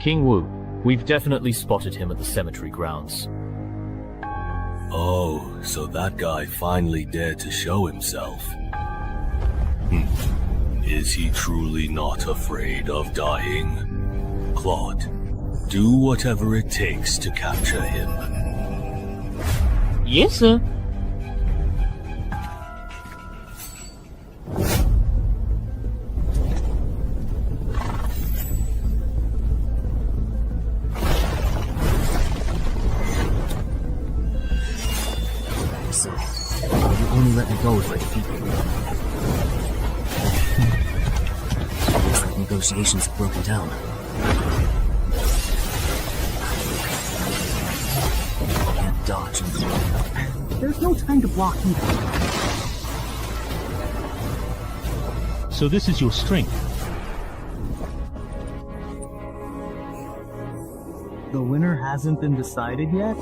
King Wu. We've definitely spotted him at the cemetery grounds. Oh, so that guy finally dared to show himself. Is he truly not afraid of dying? Claude, do whatever it takes to capture him. Yes, sir. So, you only let me go if I defeat you. Looks like negotiations have broken down. Can't dodge and throw. There's no time to block either. So this is your strength. The winner hasn't been decided yet?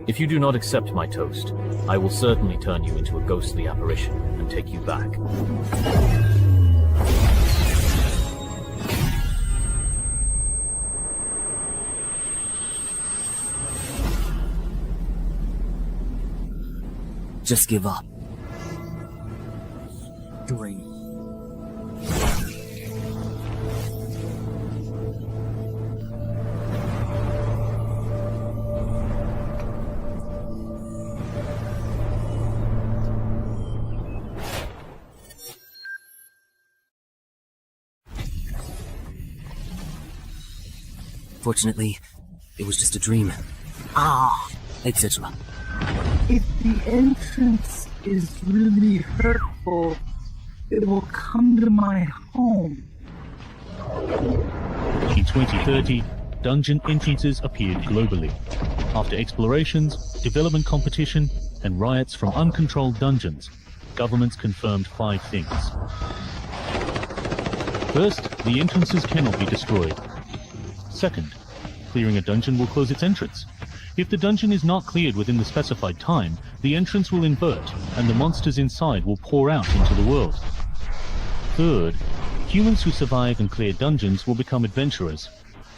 If you do not accept my toast, I will certainly turn you into a ghostly apparition and take you back. Just give up. Great. Fortunately, it was just a dream, etc. If the entrance is really hurtful, it will come to my home. In 2030, dungeon entrances appeared globally. After explorations, development competition, and riots from uncontrolled dungeons, governments confirmed 5 things. First, the entrances cannot be destroyed. Second, clearing a dungeon will close its entrance. If the dungeon is not cleared within the specified time, the entrance will invert, and the monsters inside will pour out into the world. Third, humans who survive and clear dungeons will become adventurers,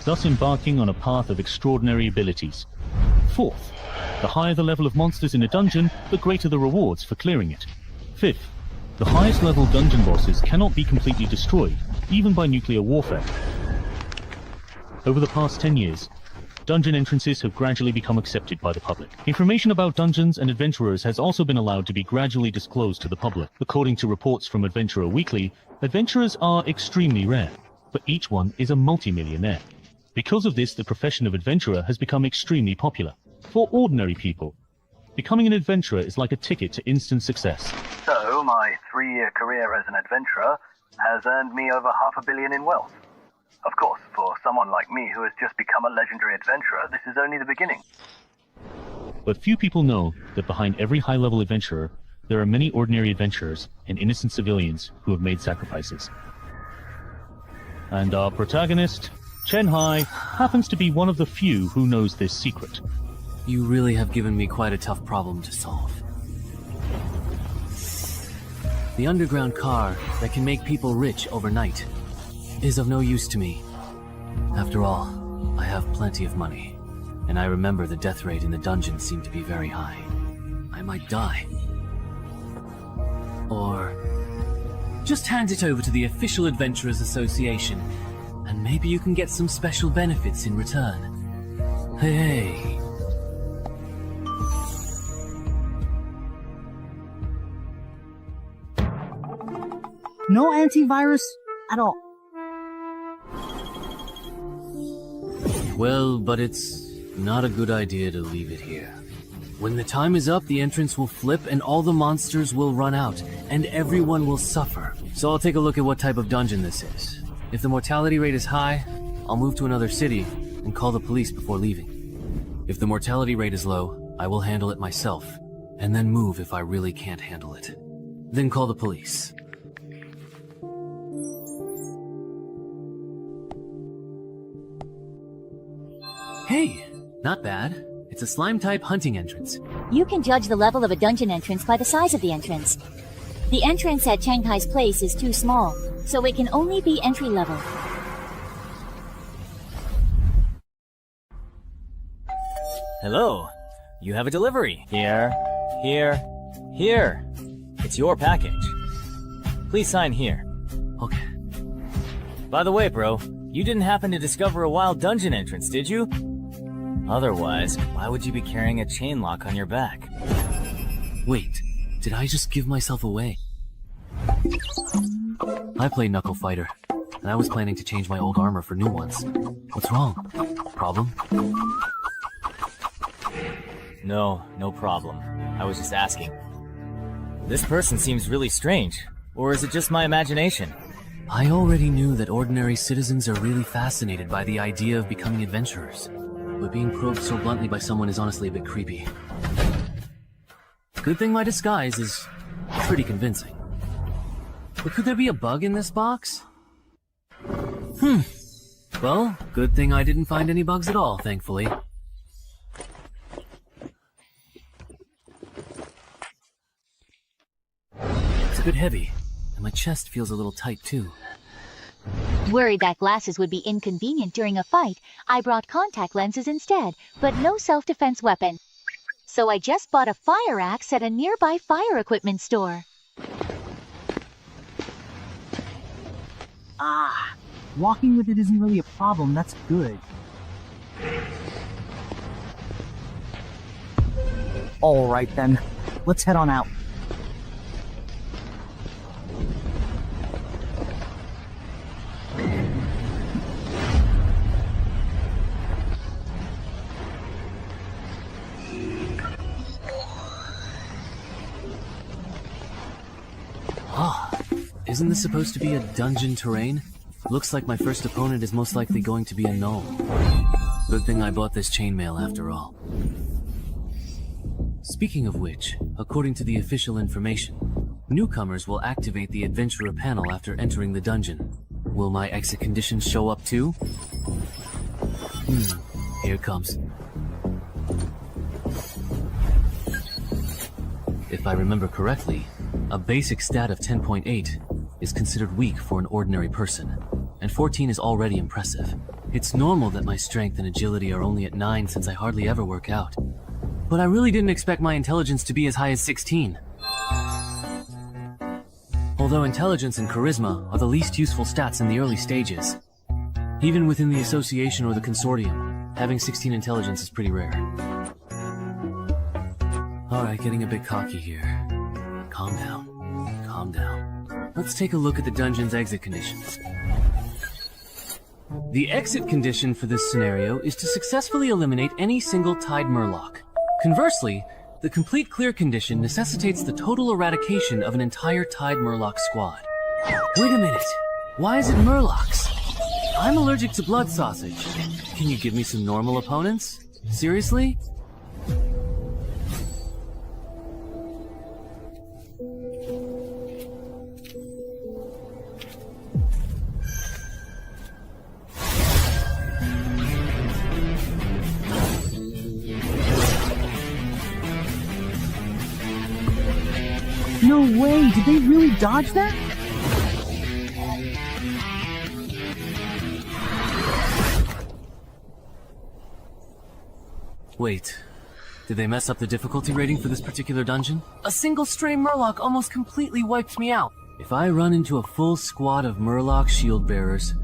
thus embarking on a path of extraordinary abilities. Fourth, the higher the level of monsters in a dungeon, the greater the rewards for clearing it. Fifth, the highest level dungeon bosses cannot be completely destroyed, even by nuclear warfare. Over the past 10 years, dungeon entrances have gradually become accepted by the public. Information about dungeons and adventurers has also been allowed to be gradually disclosed to the public. According to reports from Adventurer Weekly, adventurers are extremely rare, but each one is a multi-millionaire. Because of this, the profession of adventurer has become extremely popular. For ordinary people, becoming an adventurer is like a ticket to instant success. So, my 3-year career as an adventurer has earned me over $500 million in wealth. Of course, for someone like me who has just become a legendary adventurer, this is only the beginning. But few people know that behind every high-level adventurer, there are many ordinary adventurers and innocent civilians who have made sacrifices. And our protagonist, Chen Hai, happens to be one of the few who knows this secret. You really have given me quite a tough problem to solve. The underground car that can make people rich overnight is of no use to me. After all, I have plenty of money, and I remember the death rate in the dungeon seemed to be very high. I might die. Or just hand it over to the official Adventurers Association, and maybe you can get some special benefits in return. Hey. No antivirus at all. Well, but it's not a good idea to leave it here. When the time is up, the entrance will flip and all the monsters will run out, and everyone will suffer. So I'll take a look at what type of dungeon this is. If the mortality rate is high, I'll move to another city and call the police before leaving. If the mortality rate is low, I will handle it myself, and then move if I really can't handle it. Then call the police. Hey, not bad. It's a slime-type hunting entrance. You can judge the level of a dungeon entrance by the size of the entrance. The entrance at Shanghai's place is too small, so it can only be entry level. Hello. You have a delivery. Here. It's your package. Please sign here. Okay. By the way, bro, you didn't happen to discover a wild dungeon entrance, did you? Otherwise, why would you be carrying a chain lock on your back? Wait, did I just give myself away? I play Knuckle Fighter, and I was planning to change my old armor for new ones. What's wrong? Problem? No problem. I was just asking. This person seems really strange. Or is it just my imagination? I already knew that ordinary citizens are really fascinated by the idea of becoming adventurers. But being probed so bluntly by someone is honestly a bit creepy. Good thing my disguise is pretty convincing. But could there be a bug in this box? Well, good thing I didn't find any bugs at all, thankfully. It's a bit heavy, and my chest feels a little tight too. Worried that glasses would be inconvenient during a fight, I brought contact lenses instead, but no self-defense weapon. So I just bought a fire axe at a nearby fire equipment store. Ah! Walking with it isn't really a problem, that's good. Alright then, let's head on out. Isn't this supposed to be a dungeon terrain? Looks like my first opponent is most likely going to be a gnome. Good thing I bought this chainmail after all. Speaking of which, according to the official information, newcomers will activate the Adventurer panel after entering the dungeon. Will my exit conditions show up too? Here it comes. If I remember correctly, a basic stat of 10.8 is considered weak for an ordinary person, and 14 is already impressive. It's normal that my strength and agility are only at 9 since I hardly ever work out. But I really didn't expect my intelligence to be as high as 16. Although intelligence and charisma are the least useful stats in the early stages. Even within the association or the consortium, having 16 intelligence is pretty rare. Alright, getting a bit cocky here. Calm down. Let's take a look at the dungeon's exit conditions. The exit condition for this scenario is to successfully eliminate any single tied murloc. Conversely, the complete clear condition necessitates the total eradication of an entire tied murloc squad. Wait a minute, why is it murlocs? I'm allergic to blood sausage. Can you give me some normal opponents? Seriously? No way, did they really dodge that? Wait, did they mess up the difficulty rating for this particular dungeon? A single stray murloc almost completely wiped me out. If I run into a full squad of murloc shield bearers,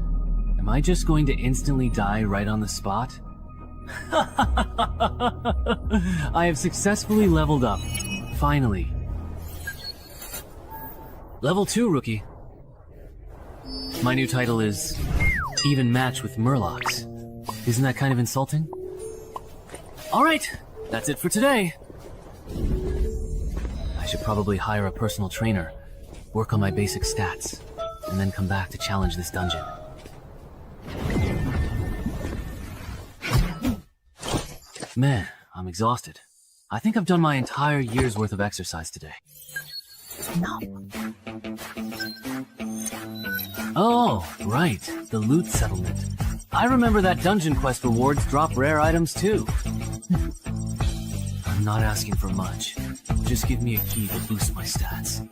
am I just going to instantly die right on the spot? I have successfully leveled up. Finally. Level 2, rookie. My new title is Even Match with Murlocs. Isn't that kind of insulting? Alright, that's it for today. I should probably hire a personal trainer, work on my basic stats, and then come back to challenge this dungeon. Man, I'm exhausted. I think I've done my entire year's worth of exercise today. Oh, right, the loot settlement. I remember that dungeon quest rewards drop rare items too. I'm not asking for much. Just give me a key to boost my stats.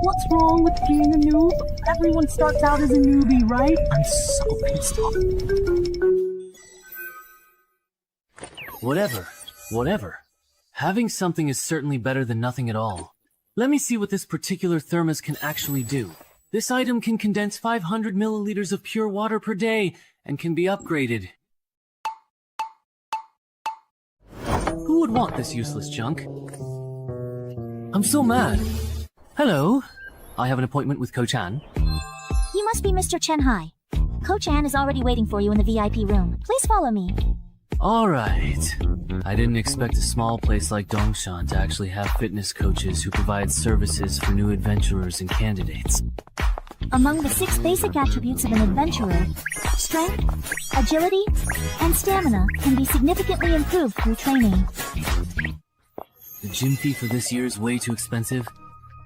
What's wrong with being a noob? Everyone starts out as a newbie, right? I'm so pissed off. Whatever. Having something is certainly better than nothing at all. Let me see what this particular thermos can actually do. This item can condense 500 milliliters of pure water per day and can be upgraded. Who would want this useless junk? I'm so mad. Hello. I have an appointment with Coach Ann. You must be Mr. Chen Hai. Coach Ann is already waiting for you in the VIP room. Please follow me. Alright. I didn't expect a small place like Dongshan to actually have fitness coaches who provide services for new adventurers and candidates. Among the 6 basic attributes of an adventurer, strength, agility, and stamina can be significantly improved through training. The gym fee for this year is way too expensive.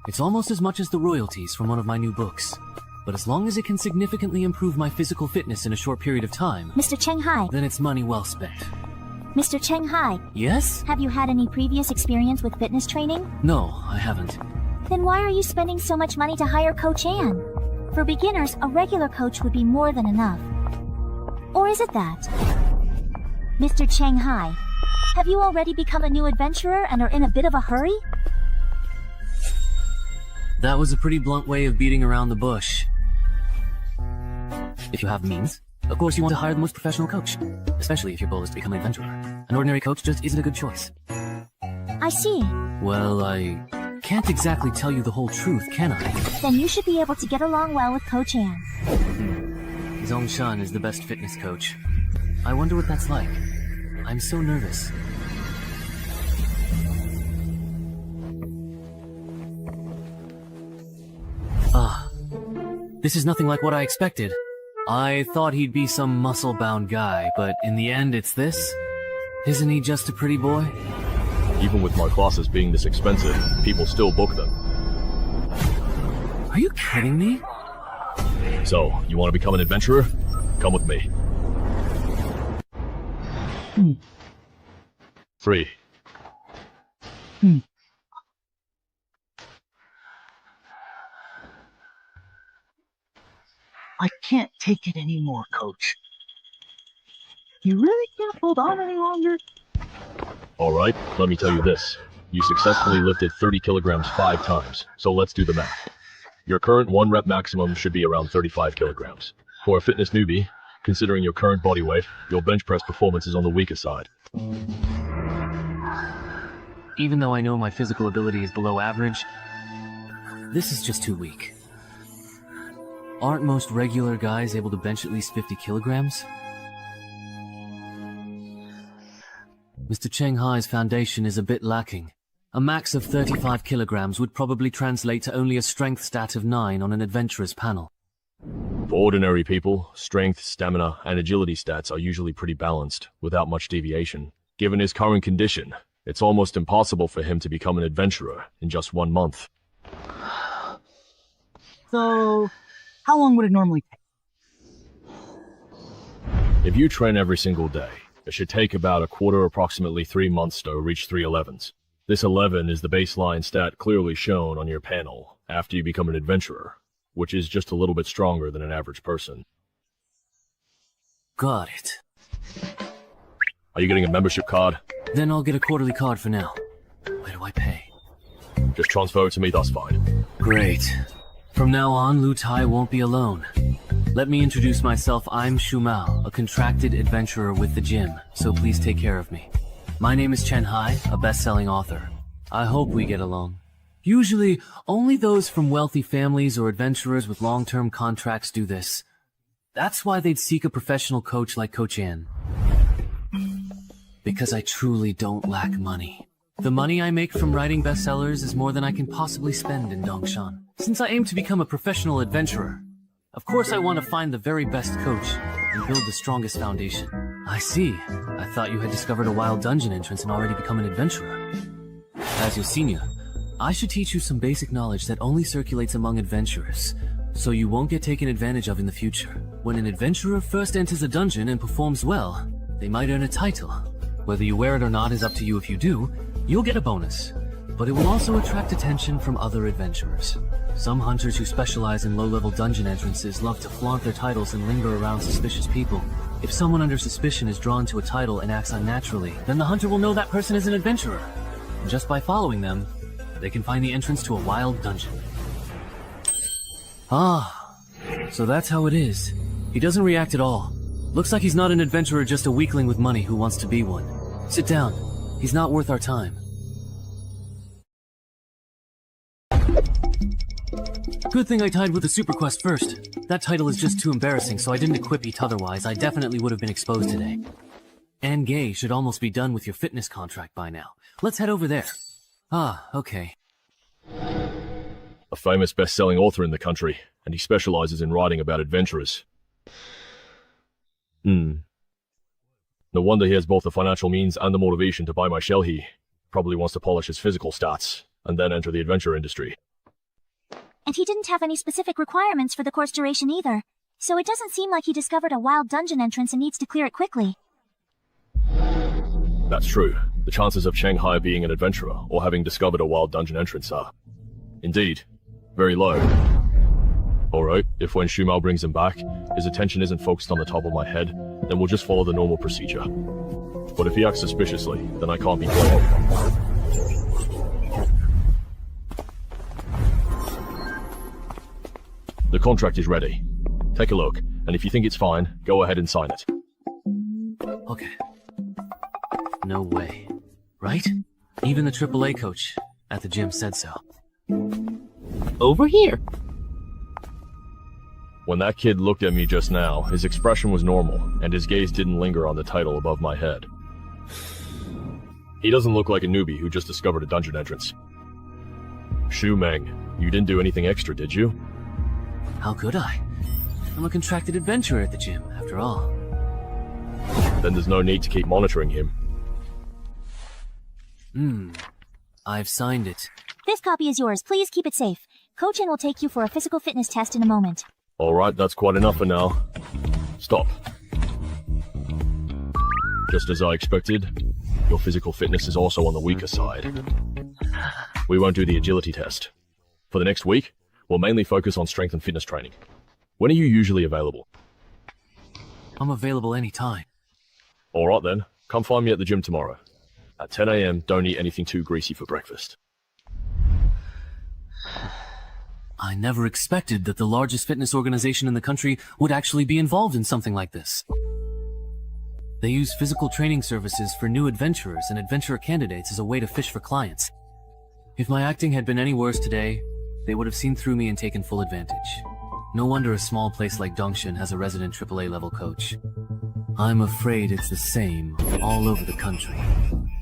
It's almost as much as the royalties from one of my new books. But as long as it can significantly improve my physical fitness in a short period of time, Mr. Cheng Hai. Then it's money well spent. Mr. Cheng Hai. Yes? Have you had any previous experience with fitness training? No, I haven't. Then why are you spending so much money to hire Coach Ann? For beginners, a regular coach would be more than enough. Or is it that? Mr. Cheng Hai, have you already become a new adventurer and are in a bit of a hurry? That was a pretty blunt way of beating around the bush. If you have means, of course you want to hire the most professional coach, especially if your goal is to become an adventurer. An ordinary coach just isn't a good choice. I see. Well, I can't exactly tell you the whole truth, can I? Then you should be able to get along well with Coach Ann. Zongshan is the best fitness coach. I wonder what that's like. I'm so nervous. This is nothing like what I expected. I thought he'd be some muscle-bound guy, but in the end it's this? Isn't he just a pretty boy? Even with my classes being this expensive, people still book them. Are you kidding me? So, you want to become an adventurer? Come with me. Free. I can't take it anymore, Coach. You really can't hold on any longer? Alright, let me tell you this. You successfully lifted 30 kilograms 5 times, so let's do the math. Your current 1 rep maximum should be around 35 kilograms. For a fitness newbie, considering your current body weight, your bench press performance is on the weaker side. Even though I know my physical ability is below average, this is just too weak. Aren't most regular guys able to bench at least 50 kilograms? Mr. Cheng Hai's foundation is a bit lacking. A max of 35 kilograms would probably translate to only a strength stat of 9 on an adventurer's panel. For ordinary people, strength, stamina, and agility stats are usually pretty balanced, without much deviation. Given his current condition, it's almost impossible for him to become an adventurer in just 1 month. So, how long would it normally take? If you train every single day, it should take about approximately 3 months to reach 311s. This 11 is the baseline stat clearly shown on your panel after you become an adventurer, which is just a little bit stronger than an average person. Got it. Are you getting a membership card? Then I'll get a quarterly card for now. Where do I pay? Just transfer it to me, that's fine. Great. From now on, Lu Tai won't be alone. Let me introduce myself. I'm Shu Mao, a contracted adventurer with the gym, so please take care of me. My name is Chen Hai, a best-selling author. I hope we get along. Usually, only those from wealthy families or adventurers with long-term contracts do this. That's why they'd seek a professional coach like Coach Ann. Because I truly don't lack money. The money I make from writing bestsellers is more than I can possibly spend in Dongshan. Since I aim to become a professional adventurer, of course I want to find the very best coach and build the strongest foundation. I see. I thought you had discovered a wild dungeon entrance and already become an adventurer. As your senior, I should teach you some basic knowledge that only circulates among adventurers, so you won't get taken advantage of in the future. When an adventurer first enters a dungeon and performs well, they might earn a title. Whether you wear it or not is up to you. If you do, you'll get a bonus. but it will also attract attention from other adventurers. Some hunters who specialize in low-level dungeon entrances love to flaunt their titles and linger around suspicious people. If someone under suspicion is drawn to a title and acts unnaturally, then the hunter will know that person is an adventurer. And just by following them, they can find the entrance to a wild dungeon. Ah, so that's how it is. He doesn't react at all. Looks like he's not an adventurer, just a weakling with money who wants to be one. Sit down. He's not worth our time. Good thing I tied with the Super Quest first. That title is just too embarrassing, so I didn't equip it, otherwise I definitely would have been exposed today. And Gay should almost be done with your fitness contract by now. Let's head over there. Ah, okay. A famous best-selling author in the country, and he specializes in writing about adventurers. No wonder he has both the financial means and the motivation to buy my shell. He probably wants to polish his physical stats, and then enter the adventure industry. And he didn't have any specific requirements for the course duration either, so it doesn't seem like he discovered a wild dungeon entrance and needs to clear it quickly. That's true. The chances of Shanghai being an adventurer or having discovered a wild dungeon entrance are, indeed, very low. Alright, if when Shumao brings him back, his attention isn't focused on the top of my head, then we'll just follow the normal procedure. But if he acts suspiciously, then I can't be blamed. The contract is ready. Take a look, and if you think it's fine, go ahead and sign it. Okay. No way. Right? Even the AAA coach at the gym said so. Over here. When that kid looked at me just now, his expression was normal, and his gaze didn't linger on the title above my head. He doesn't look like a newbie who just discovered a dungeon entrance. Shu Meng, you didn't do anything extra, did you? How could I? I'm a contracted adventurer at the gym, after all. Then there's no need to keep monitoring him. I've signed it. This copy is yours. Please keep it safe. Coach-in will take you for a physical fitness test in a moment. Alright, that's quite enough for now. Stop. Just as I expected, your physical fitness is also on the weaker side. We won't do the agility test. For the next week, we'll mainly focus on strength and fitness training. When are you usually available? I'm available anytime. Alright then, come find me at the gym tomorrow. At 10 AM, don't eat anything too greasy for breakfast. I never expected that the largest fitness organization in the country would actually be involved in something like this. They use physical training services for new adventurers and adventurer candidates as a way to fish for clients. If my acting had been any worse today, they would have seen through me and taken full advantage. No wonder a small place like Dongshan has a resident AAA level coach. I'm afraid it's the same all over the country.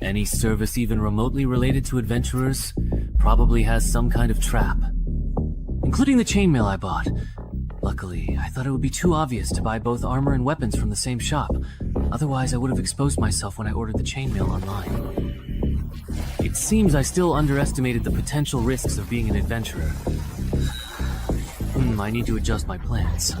Any service even remotely related to adventurers probably has some kind of trap. Including the chainmail I bought. Luckily, I thought it would be too obvious to buy both armor and weapons from the same shop. Otherwise, I would have exposed myself when I ordered the chainmail online. It seems I still underestimated the potential risks of being an adventurer. I need to adjust my plans.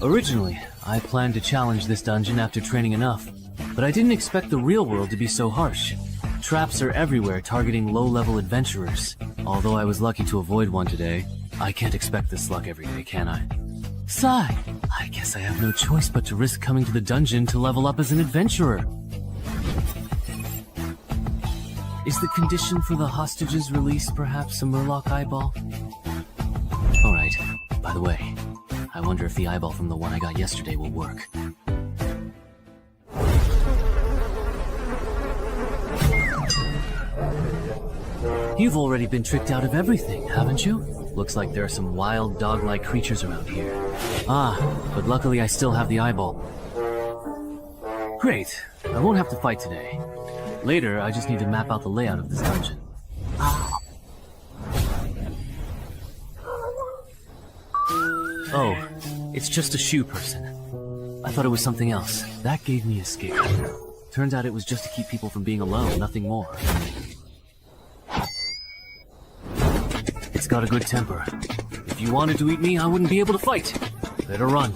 Originally, I planned to challenge this dungeon after training enough, but I didn't expect the real world to be so harsh. Traps are everywhere targeting low-level adventurers. Although I was lucky to avoid one today, I can't expect this luck every day, can I? Sigh, I guess I have no choice but to risk coming to the dungeon to level up as an adventurer. Is the condition for the hostage's release perhaps a Murloc eyeball? Alright, by the way, I wonder if the eyeball from the one I got yesterday will work. You've already been tricked out of everything, haven't you? Looks like there are some wild dog-like creatures around here. Ah, but luckily I still have the eyeball. Great, I won't have to fight today. Later, I just need to map out the layout of this dungeon. Oh, it's just a shoe person. I thought it was something else. That gave me a scare. Turns out it was just to keep people from being alone, nothing more. It's got a good temper. If you wanted to eat me, I wouldn't be able to fight. Better run.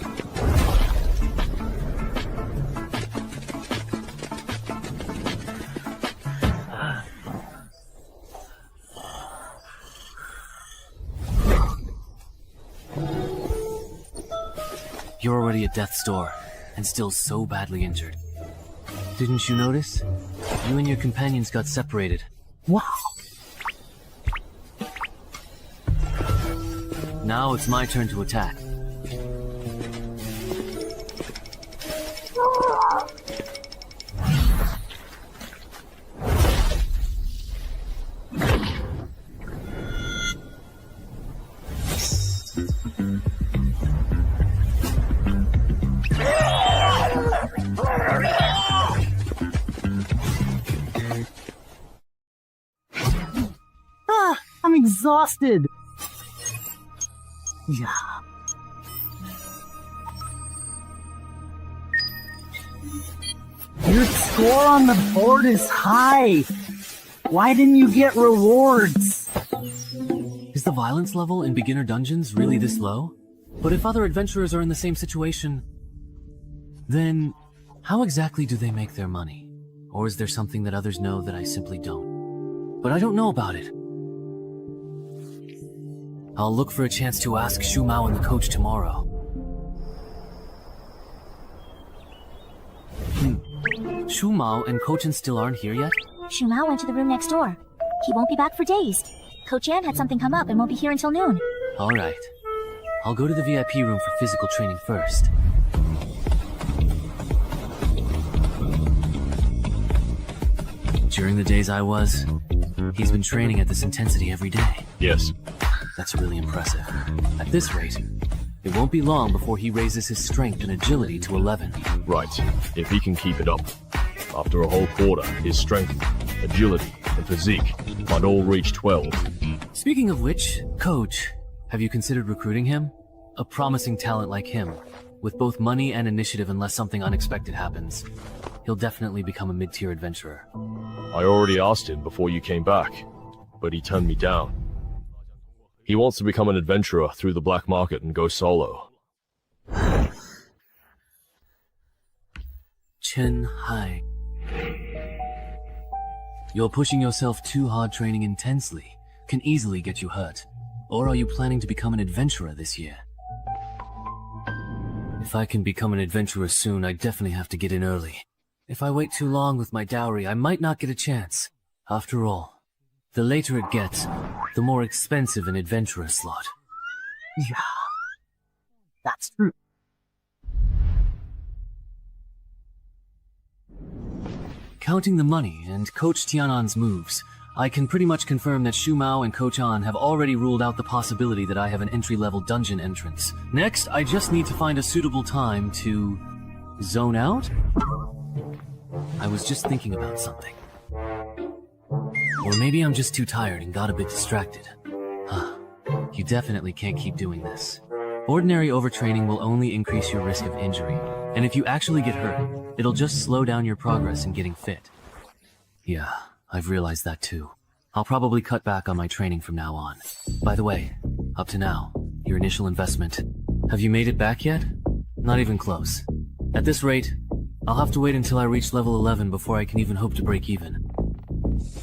You're already at death's door, and still so badly injured. Didn't you notice? You and your companions got separated. Wow. Now it's my turn to attack. I'm exhausted. Yeah. Your score on the board is high. Why didn't you get rewards? Is the violence level in beginner dungeons really this low? But if other adventurers are in the same situation, then how exactly do they make their money? Or is there something that others know that I simply don't? But I don't know about it. I'll look for a chance to ask Shu Mao and the coach tomorrow. Shu Mao and Coach An still aren't here yet? Shu Mao went to the room next door. He won't be back for days. Coach An had something come up and won't be here until noon. Alright. I'll go to the VIP room for physical training first. During the days he's been training at this intensity every day. Yes. That's really impressive. At this rate, it won't be long before he raises his strength and agility to 11. Right. If he can keep it up. After a whole quarter, his strength, agility, and physique might all reach 12. Speaking of which, Coach, have you considered recruiting him? A promising talent like him, with both money and initiative unless something unexpected happens. He'll definitely become a mid-tier adventurer. I already asked him before you came back, but he turned me down. He wants to become an adventurer through the black market and go solo. Chen Hai. You're pushing yourself too hard. Training intensely can easily get you hurt. Or are you planning to become an adventurer this year? If I can become an adventurer soon, I definitely have to get in early. If I wait too long with my dowry, I might not get a chance. After all, the later it gets, the more expensive an adventurer slot. Yeah. That's true. Counting the money and Coach Tianan's moves, I can pretty much confirm that Shu Mao and Coach An have already ruled out the possibility that I have an entry-level dungeon entrance. Next, I just need to find a suitable time to zone out? I was just thinking about something. Or maybe I'm just too tired and got a bit distracted. You definitely can't keep doing this. Ordinary overtraining will only increase your risk of injury, and if you actually get hurt, it'll just slow down your progress in getting fit. Yeah, I've realized that too. I'll probably cut back on my training from now on. By the way, up to now, your initial investment. Have you made it back yet? Not even close. At this rate, I'll have to wait until I reach level 11 before I can even hope to break even.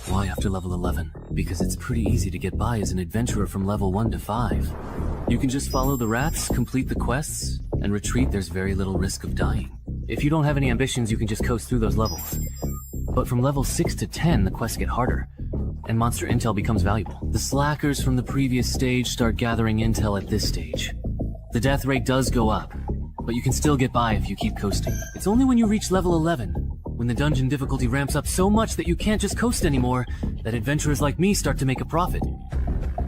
Why after level 11? Because it's pretty easy to get by as an adventurer from level 1 to 5. You can just follow the rats, complete the quests, and retreat. There's very little risk of dying. If you don't have any ambitions, you can just coast through those levels. But from level 6 to 10, the quests get harder, and monster intel becomes valuable. The slackers from the previous stage start gathering intel at this stage. The death rate does go up, but you can still get by if you keep coasting. It's only when you reach level 11, when the dungeon difficulty ramps up so much that you can't just coast anymore, that adventurers like me start to make a profit.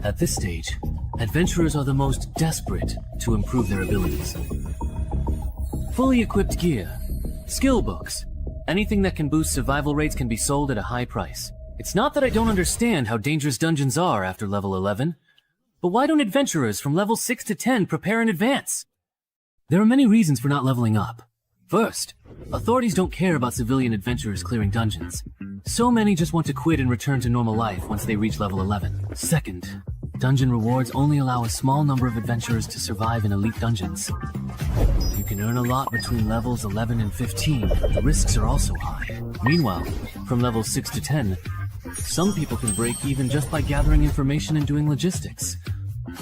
At this stage, adventurers are the most desperate to improve their abilities. Fully equipped gear, skill books, anything that can boost survival rates can be sold at a high price. It's not that I don't understand how dangerous dungeons are after level 11, but why don't adventurers from level 6 to 10 prepare in advance? There are many reasons for not leveling up. First, authorities don't care about civilian adventurers clearing dungeons. So many just want to quit and return to normal life once they reach level 11. Second, dungeon rewards only allow a small number of adventurers to survive in elite dungeons. You can earn a lot between levels 11 and 15, but the risks are also high. Meanwhile, from levels 6 to 10, some people can break even just by gathering information and doing logistics.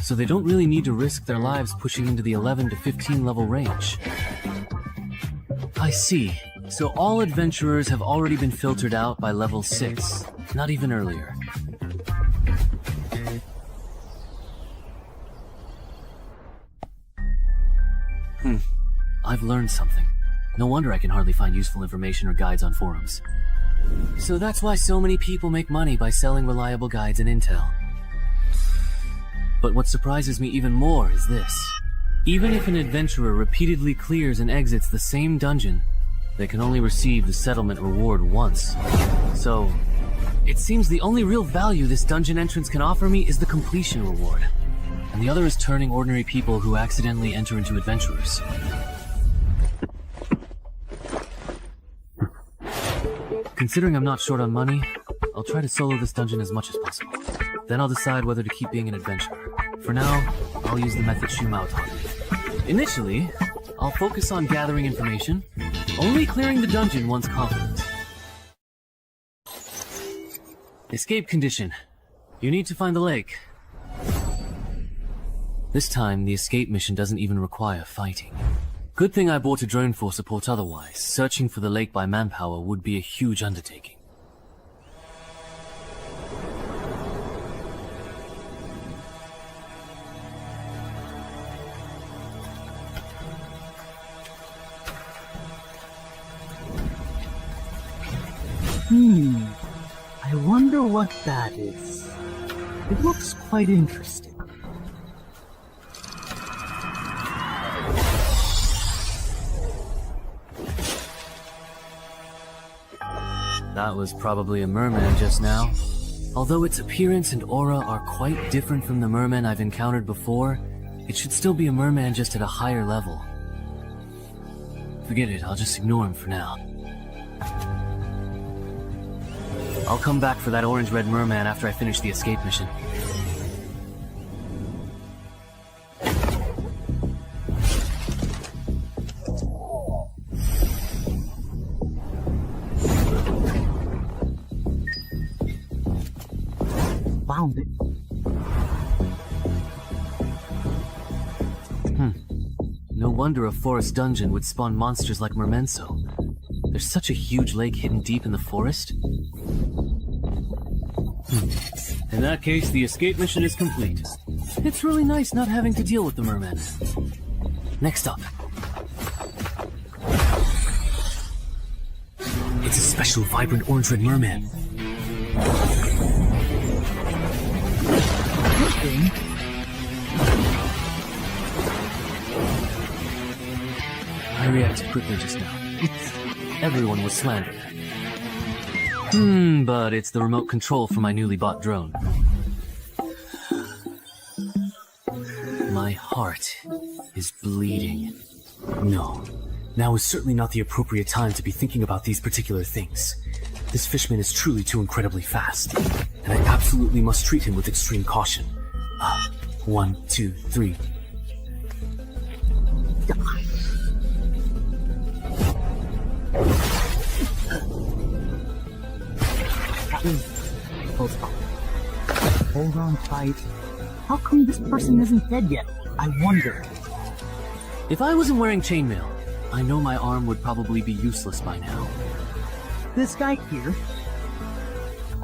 so they don't really need to risk their lives pushing into the 11 to 15 level range. I see. So all adventurers have already been filtered out by level 6, not even earlier. I've learned something. No wonder I can hardly find useful information or guides on forums. So that's why so many people make money by selling reliable guides and intel. But what surprises me even more is this. Even if an adventurer repeatedly clears and exits the same dungeon, they can only receive the settlement reward once. So, it seems the only real value this dungeon entrance can offer me is the completion reward. And the other is turning ordinary people who accidentally enter into adventurers. Considering I'm not short on money, I'll try to solo this dungeon as much as possible. Then I'll decide whether to keep being an adventurer. For now, I'll use the method Shumao taught me. Initially, I'll focus on gathering information, only clearing the dungeon once confident. Escape condition. You need to find the lake. This time, the escape mission doesn't even require fighting. Good thing I bought a drone for support otherwise. Searching for the lake by manpower would be a huge undertaking. I wonder what that is. It looks quite interesting. That was probably a merman just now. Although its appearance and aura are quite different from the merman I've encountered before, it should still be a merman just at a higher level. Forget it, I'll just ignore him for now. I'll come back for that orange-red merman after I finish the escape mission. Found it. No wonder a forest dungeon would spawn monsters like mermenso. There's such a huge lake hidden deep in the forest. In that case, the escape mission is complete. It's really nice not having to deal with the merman. Next up. It's a special vibrant orange-red merman. I reacted quickly just now. Everyone was slandered. But it's the remote control for my newly bought drone. My heart is bleeding. No, now is certainly not the appropriate time to be thinking about these particular things. This fishman is truly too incredibly fast, and I absolutely must treat him with extreme caution. 1, 2, 3. Hold on tight. How come this person isn't dead yet? I wonder. If I wasn't wearing chainmail, I know my arm would probably be useless by now. This guy here.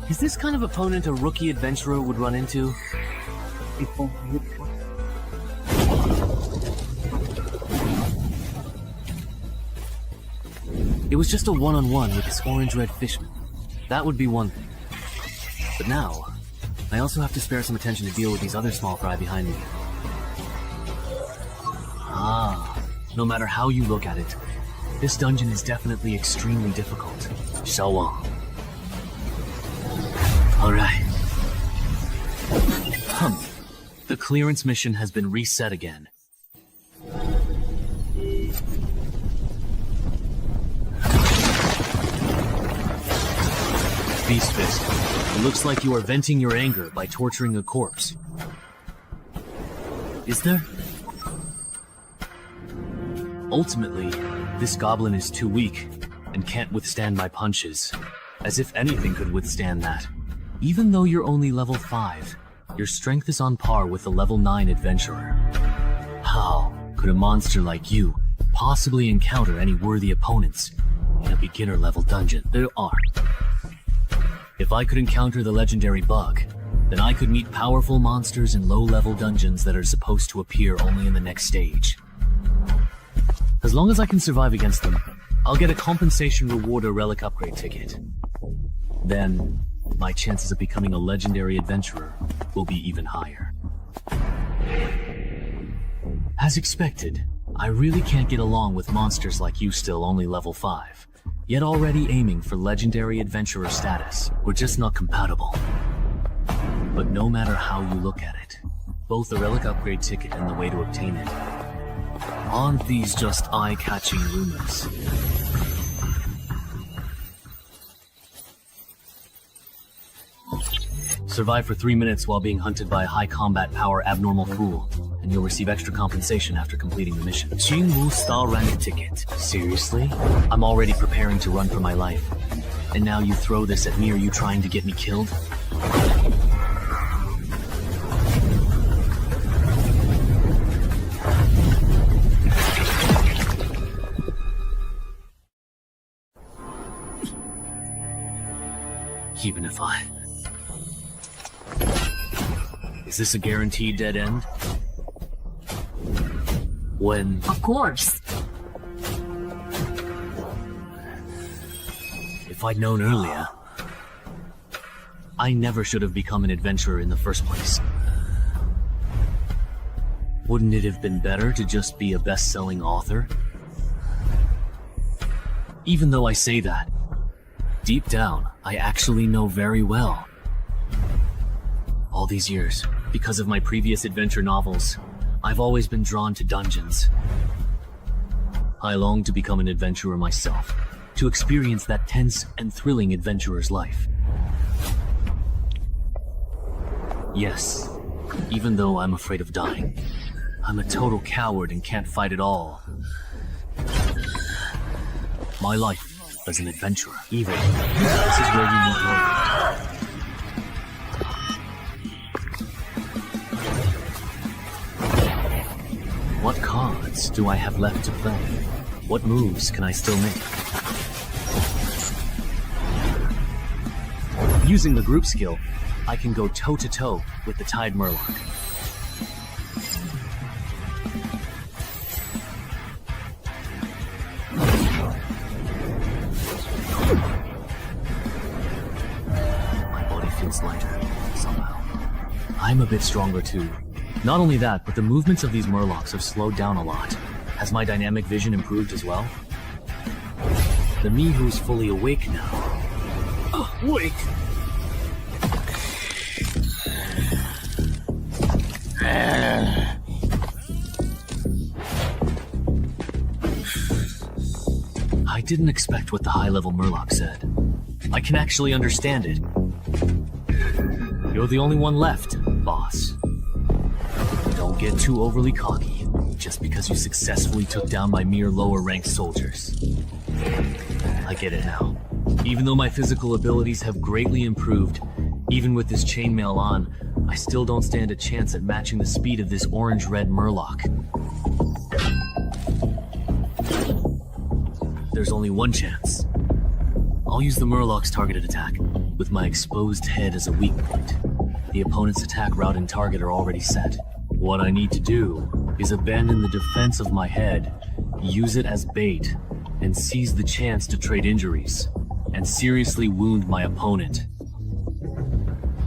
Is this kind of opponent a rookie adventurer would run into? If only it was. It was just a one-on-one with this orange-red fishman. That would be one thing. But now, I also have to spare some attention to deal with these other small fry behind me. No matter how you look at it, this dungeon is definitely extremely difficult. Xiaowang. Alright. The clearance mission has been reset again. Beast Fist, it looks like you are venting your anger by torturing a corpse. Is there? Ultimately, this goblin is too weak and can't withstand my punches. As if anything could withstand that. Even though you're only level 5, Your strength is on par with the level 9 adventurer. How could a monster like you possibly encounter any worthy opponents in a beginner level dungeon? There are. If I could encounter the legendary bug, then I could meet powerful monsters in low-level dungeons that are supposed to appear only in the next stage. As long as I can survive against them, I'll get a compensation reward or relic upgrade ticket. Then, my chances of becoming a legendary adventurer will be even higher. As expected, I really can't get along with monsters like you still only level 5, yet already aiming for legendary adventurer status. We're just not compatible. But no matter how you look at it, both the relic upgrade ticket and the way to obtain it, aren't these just eye-catching rumors? Survive for 3 minutes while being hunted by a high combat power abnormal fool, and you'll receive extra compensation after completing the mission. Qingwu Star Rank ticket. Seriously? I'm already preparing to run for my life. And now you throw this at me? Are you trying to get me killed? Even if I... Is this a guaranteed dead end? When... Of course. If I'd known earlier, I never should have become an adventurer in the first place. Wouldn't it have been better to just be a best-selling author? Even though I say that, deep down, I actually know very well. All these years, because of my previous adventure novels, I've always been drawn to dungeons. I long to become an adventurer myself, to experience that tense and thrilling adventurer's life. Yes, even though I'm afraid of dying, I'm a total coward and can't fight at all. My life as an adventurer, even. This is where you need more. What cards do I have left to play? What moves can I still make? Using the group skill, I can go toe-to-toe with the Tide Murloc. My body feels lighter, somehow. I'm a bit stronger too. Not only that, but the movements of these Murlocs have slowed down a lot. Has my dynamic vision improved as well? The me who's fully awake now. Wake! I didn't expect what the high-level Murloc said. I can actually understand it. You're the only one left, boss. Don't get too overly cocky, just because you successfully took down my mere lower-ranked soldiers. I get it now. Even though my physical abilities have greatly improved, even with this chainmail on, I still don't stand a chance at matching the speed of this orange-red Murloc. There's only one chance. I'll use the Murloc's targeted attack, with my exposed head as a weak point. The opponent's attack route and target are already set. What I need to do is abandon the defense of my head, use it as bait, and seize the chance to trade injuries, and seriously wound my opponent.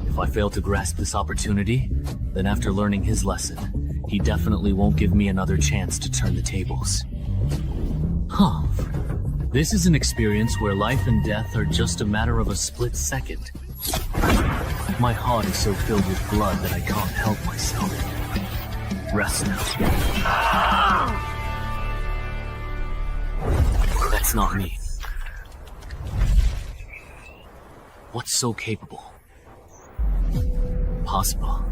If I fail to grasp this opportunity, then after learning his lesson, he definitely won't give me another chance to turn the tables. Huh. This is an experience where life and death are just a matter of a split second. My heart is so filled with blood that I can't help myself. Rest now. That's not me. What's so capable? Possible.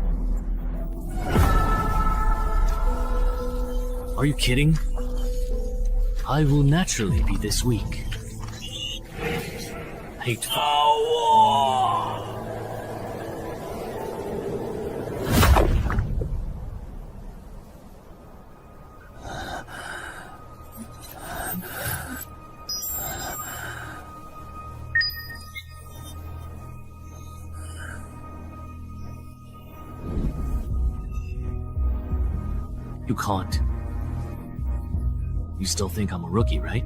Are you kidding? I will naturally be this weak. Hateful. You can't. You still think I'm a rookie, right?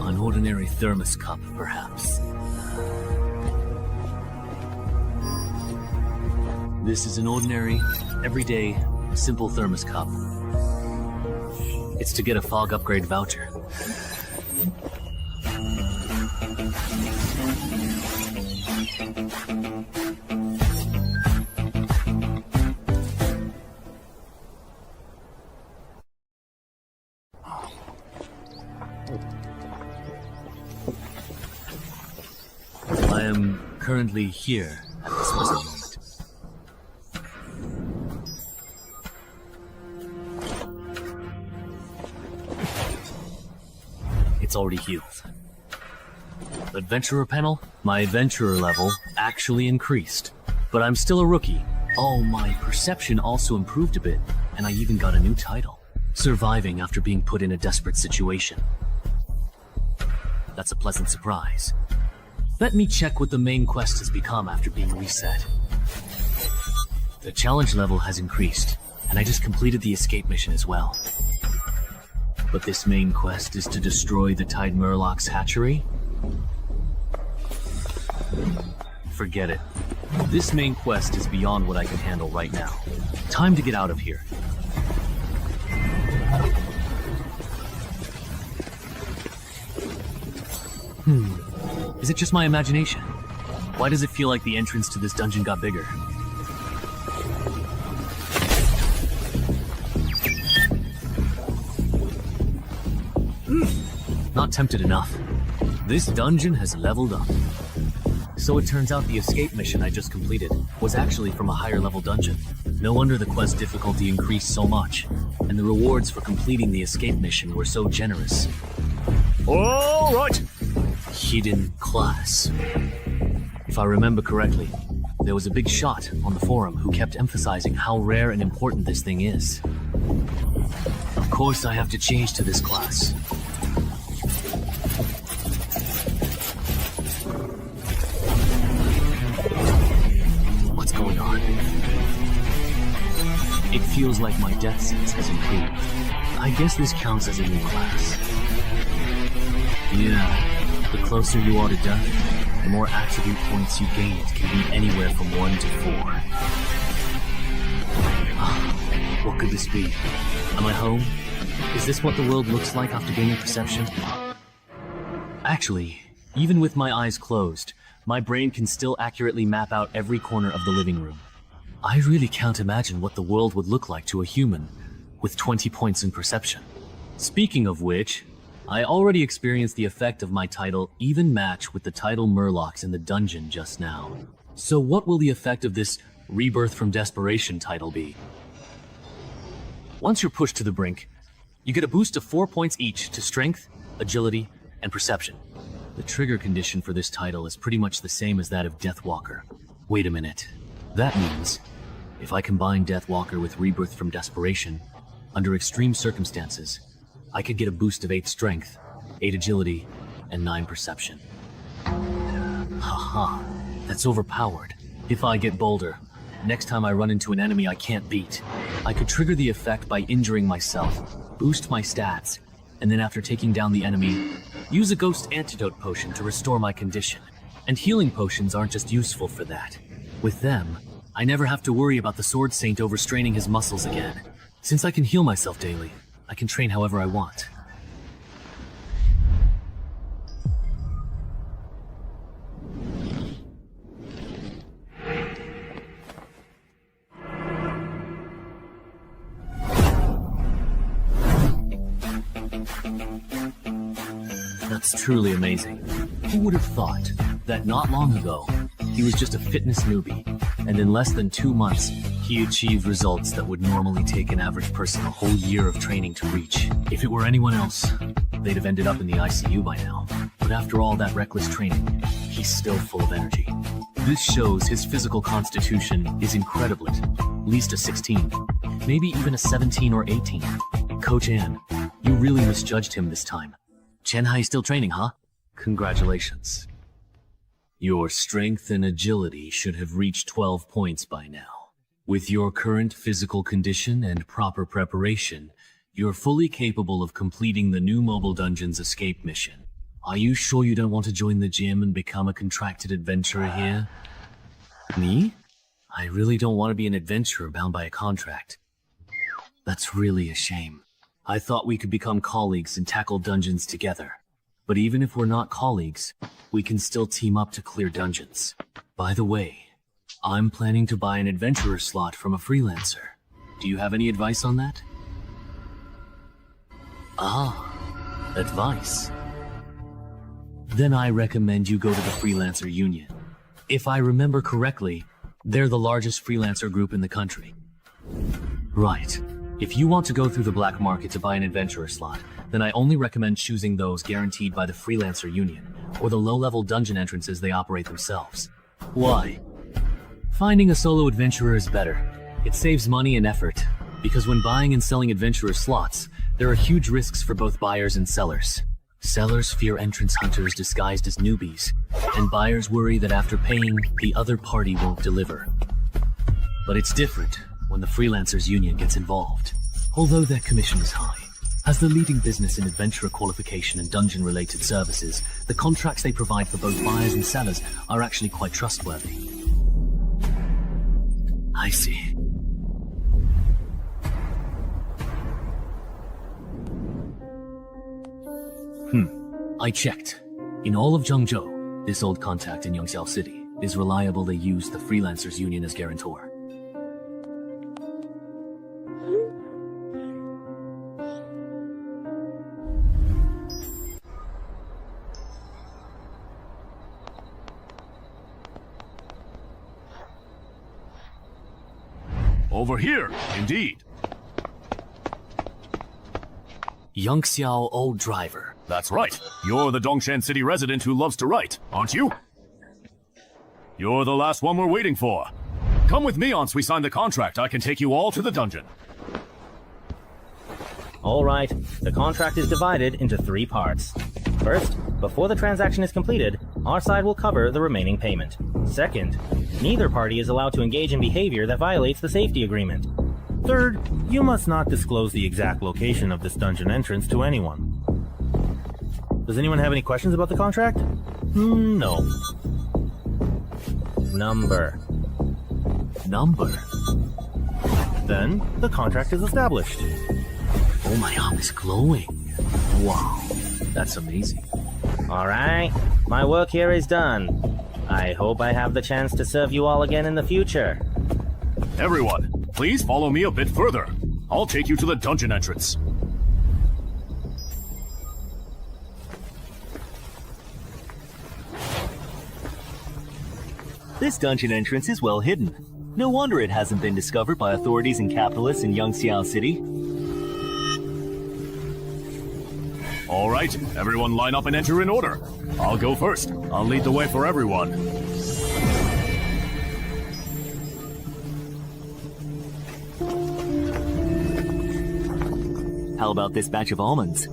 An ordinary thermos cup, perhaps. This is an ordinary, everyday, simple thermos cup. It's to get a fog upgrade voucher. I am currently here at this present moment. It's already healed. Adventurer panel? My adventurer level actually increased. But I'm still a rookie. Oh, my perception also improved a bit, and I even got a new title. Surviving after being put in a desperate situation. That's a pleasant surprise. Let me check what the main quest has become after being reset. The challenge level has increased, and I just completed the escape mission as well. But this main quest is to destroy the Tide Murloc's hatchery? Forget it. This main quest is beyond what I can handle right now. Time to get out of here. Is it just my imagination? Why does it feel like the entrance to this dungeon got bigger? Not tempted enough. This dungeon has leveled up. So it turns out the escape mission I just completed was actually from a higher level dungeon. No wonder the quest difficulty increased so much, and the rewards for completing the escape mission were so generous. All right! Hidden class. If I remember correctly, there was a big shot on the forum who kept emphasizing how rare and important this thing is. Of course I have to change to this class. What's going on? It feels like my death sense has improved. I guess this counts as a new class. Yeah. The closer you are to death, the more attribute points you gain. It can be anywhere from 1 to 4. What could this be? Am I home? Is this what the world looks like after gaining perception? Actually, even with my eyes closed, my brain can still accurately map out every corner of the living room. I really can't imagine what the world would look like to a human with 20 points in perception. Speaking of which, I already experienced the effect of my title even match with the title Murlocs in the dungeon just now. So what will the effect of this Rebirth from Desperation title be? Once you're pushed to the brink, you get a boost of 4 points each to Strength, Agility, and Perception. The trigger condition for this title is pretty much the same as that of Deathwalker. Wait a minute. That means, if I combine Deathwalker with Rebirth from Desperation, under extreme circumstances, I could get a boost of 8 Strength, 8 Agility, and 9 Perception. Haha, that's overpowered. If I get bolder, next time I run into an enemy I can't beat, I could trigger the effect by injuring myself, boost my stats, and then after taking down the enemy, use a Ghost Antidote Potion to restore my condition. And healing potions aren't just useful for that. With them, I never have to worry about the Sword Saint overstraining his muscles again. Since I can heal myself daily, I can train however I want. That's truly amazing. Who would have thought that not long ago, he was just a fitness newbie, and in less than 2 months, he achieved results that would normally take an average person a whole year of training to reach. If it were anyone else, they'd have ended up in the ICU by now. But after all that reckless training, he's still full of energy. This shows his physical constitution is incredible, at least a 16, maybe even a 17 or 18. Coach Ann, you really misjudged him this time. Chen still training, huh? Congratulations. Your strength and agility should have reached 12 points by now. With your current physical condition and proper preparation, you're fully capable of completing the new Mobile Dungeons escape mission. Are you sure you don't want to join the gym and become a contracted adventurer here? Me? I really don't want to be an adventurer bound by a contract. That's really a shame. I thought we could become colleagues and tackle dungeons together. But even if we're not colleagues, we can still team up to clear dungeons. By the way, I'm planning to buy an adventurer slot from a freelancer. Do you have any advice on that? Ah, advice. Then I recommend you go to the Freelancer Union. If I remember correctly, they're the largest freelancer group in the country. Right. If you want to go through the black market to buy an adventurer slot, then I only recommend choosing those guaranteed by the Freelancer Union, or the low-level dungeon entrances they operate themselves. Why? Finding a solo adventurer is better. It saves money and effort, because when buying and selling adventurer slots, there are huge risks for both buyers and sellers. Sellers fear entrance hunters disguised as newbies, and buyers worry that after paying, the other party won't deliver. But it's different when the Freelancers Union gets involved, although their commission is high. As the leading business in adventurer qualification and dungeon-related services, the contracts they provide for both buyers and sellers are actually quite trustworthy. I see. I checked. In all of Zhengzhou, this old contact in Yangxiao City is reliable. They use the Freelancers Union as guarantor. Over here, indeed. Yangxiao Old Driver. That's right. You're the Dongshan City resident who loves to write, aren't you? You're the last one we're waiting for. Come with me once we sign the contract. I can take you all to the dungeon. All right, the contract is divided into 3 parts. First, before the transaction is completed, our side will cover the remaining payment. Second, neither party is allowed to engage in behavior that violates the safety agreement. Third, you must not disclose the exact location of this dungeon entrance to anyone. Does anyone have any questions about the contract? No. Number. Then, the contract is established. Oh, my arm is glowing. Wow, that's amazing. Alright, my work here is done. I hope I have the chance to serve you all again in the future. Everyone, please follow me a bit further. I'll take you to the dungeon entrance. This dungeon entrance is well hidden. No wonder it hasn't been discovered by authorities and capitalists in Yangxiao City. All right, everyone line up and enter in order. I'll go first. I'll lead the way for everyone. How about this batch of almonds?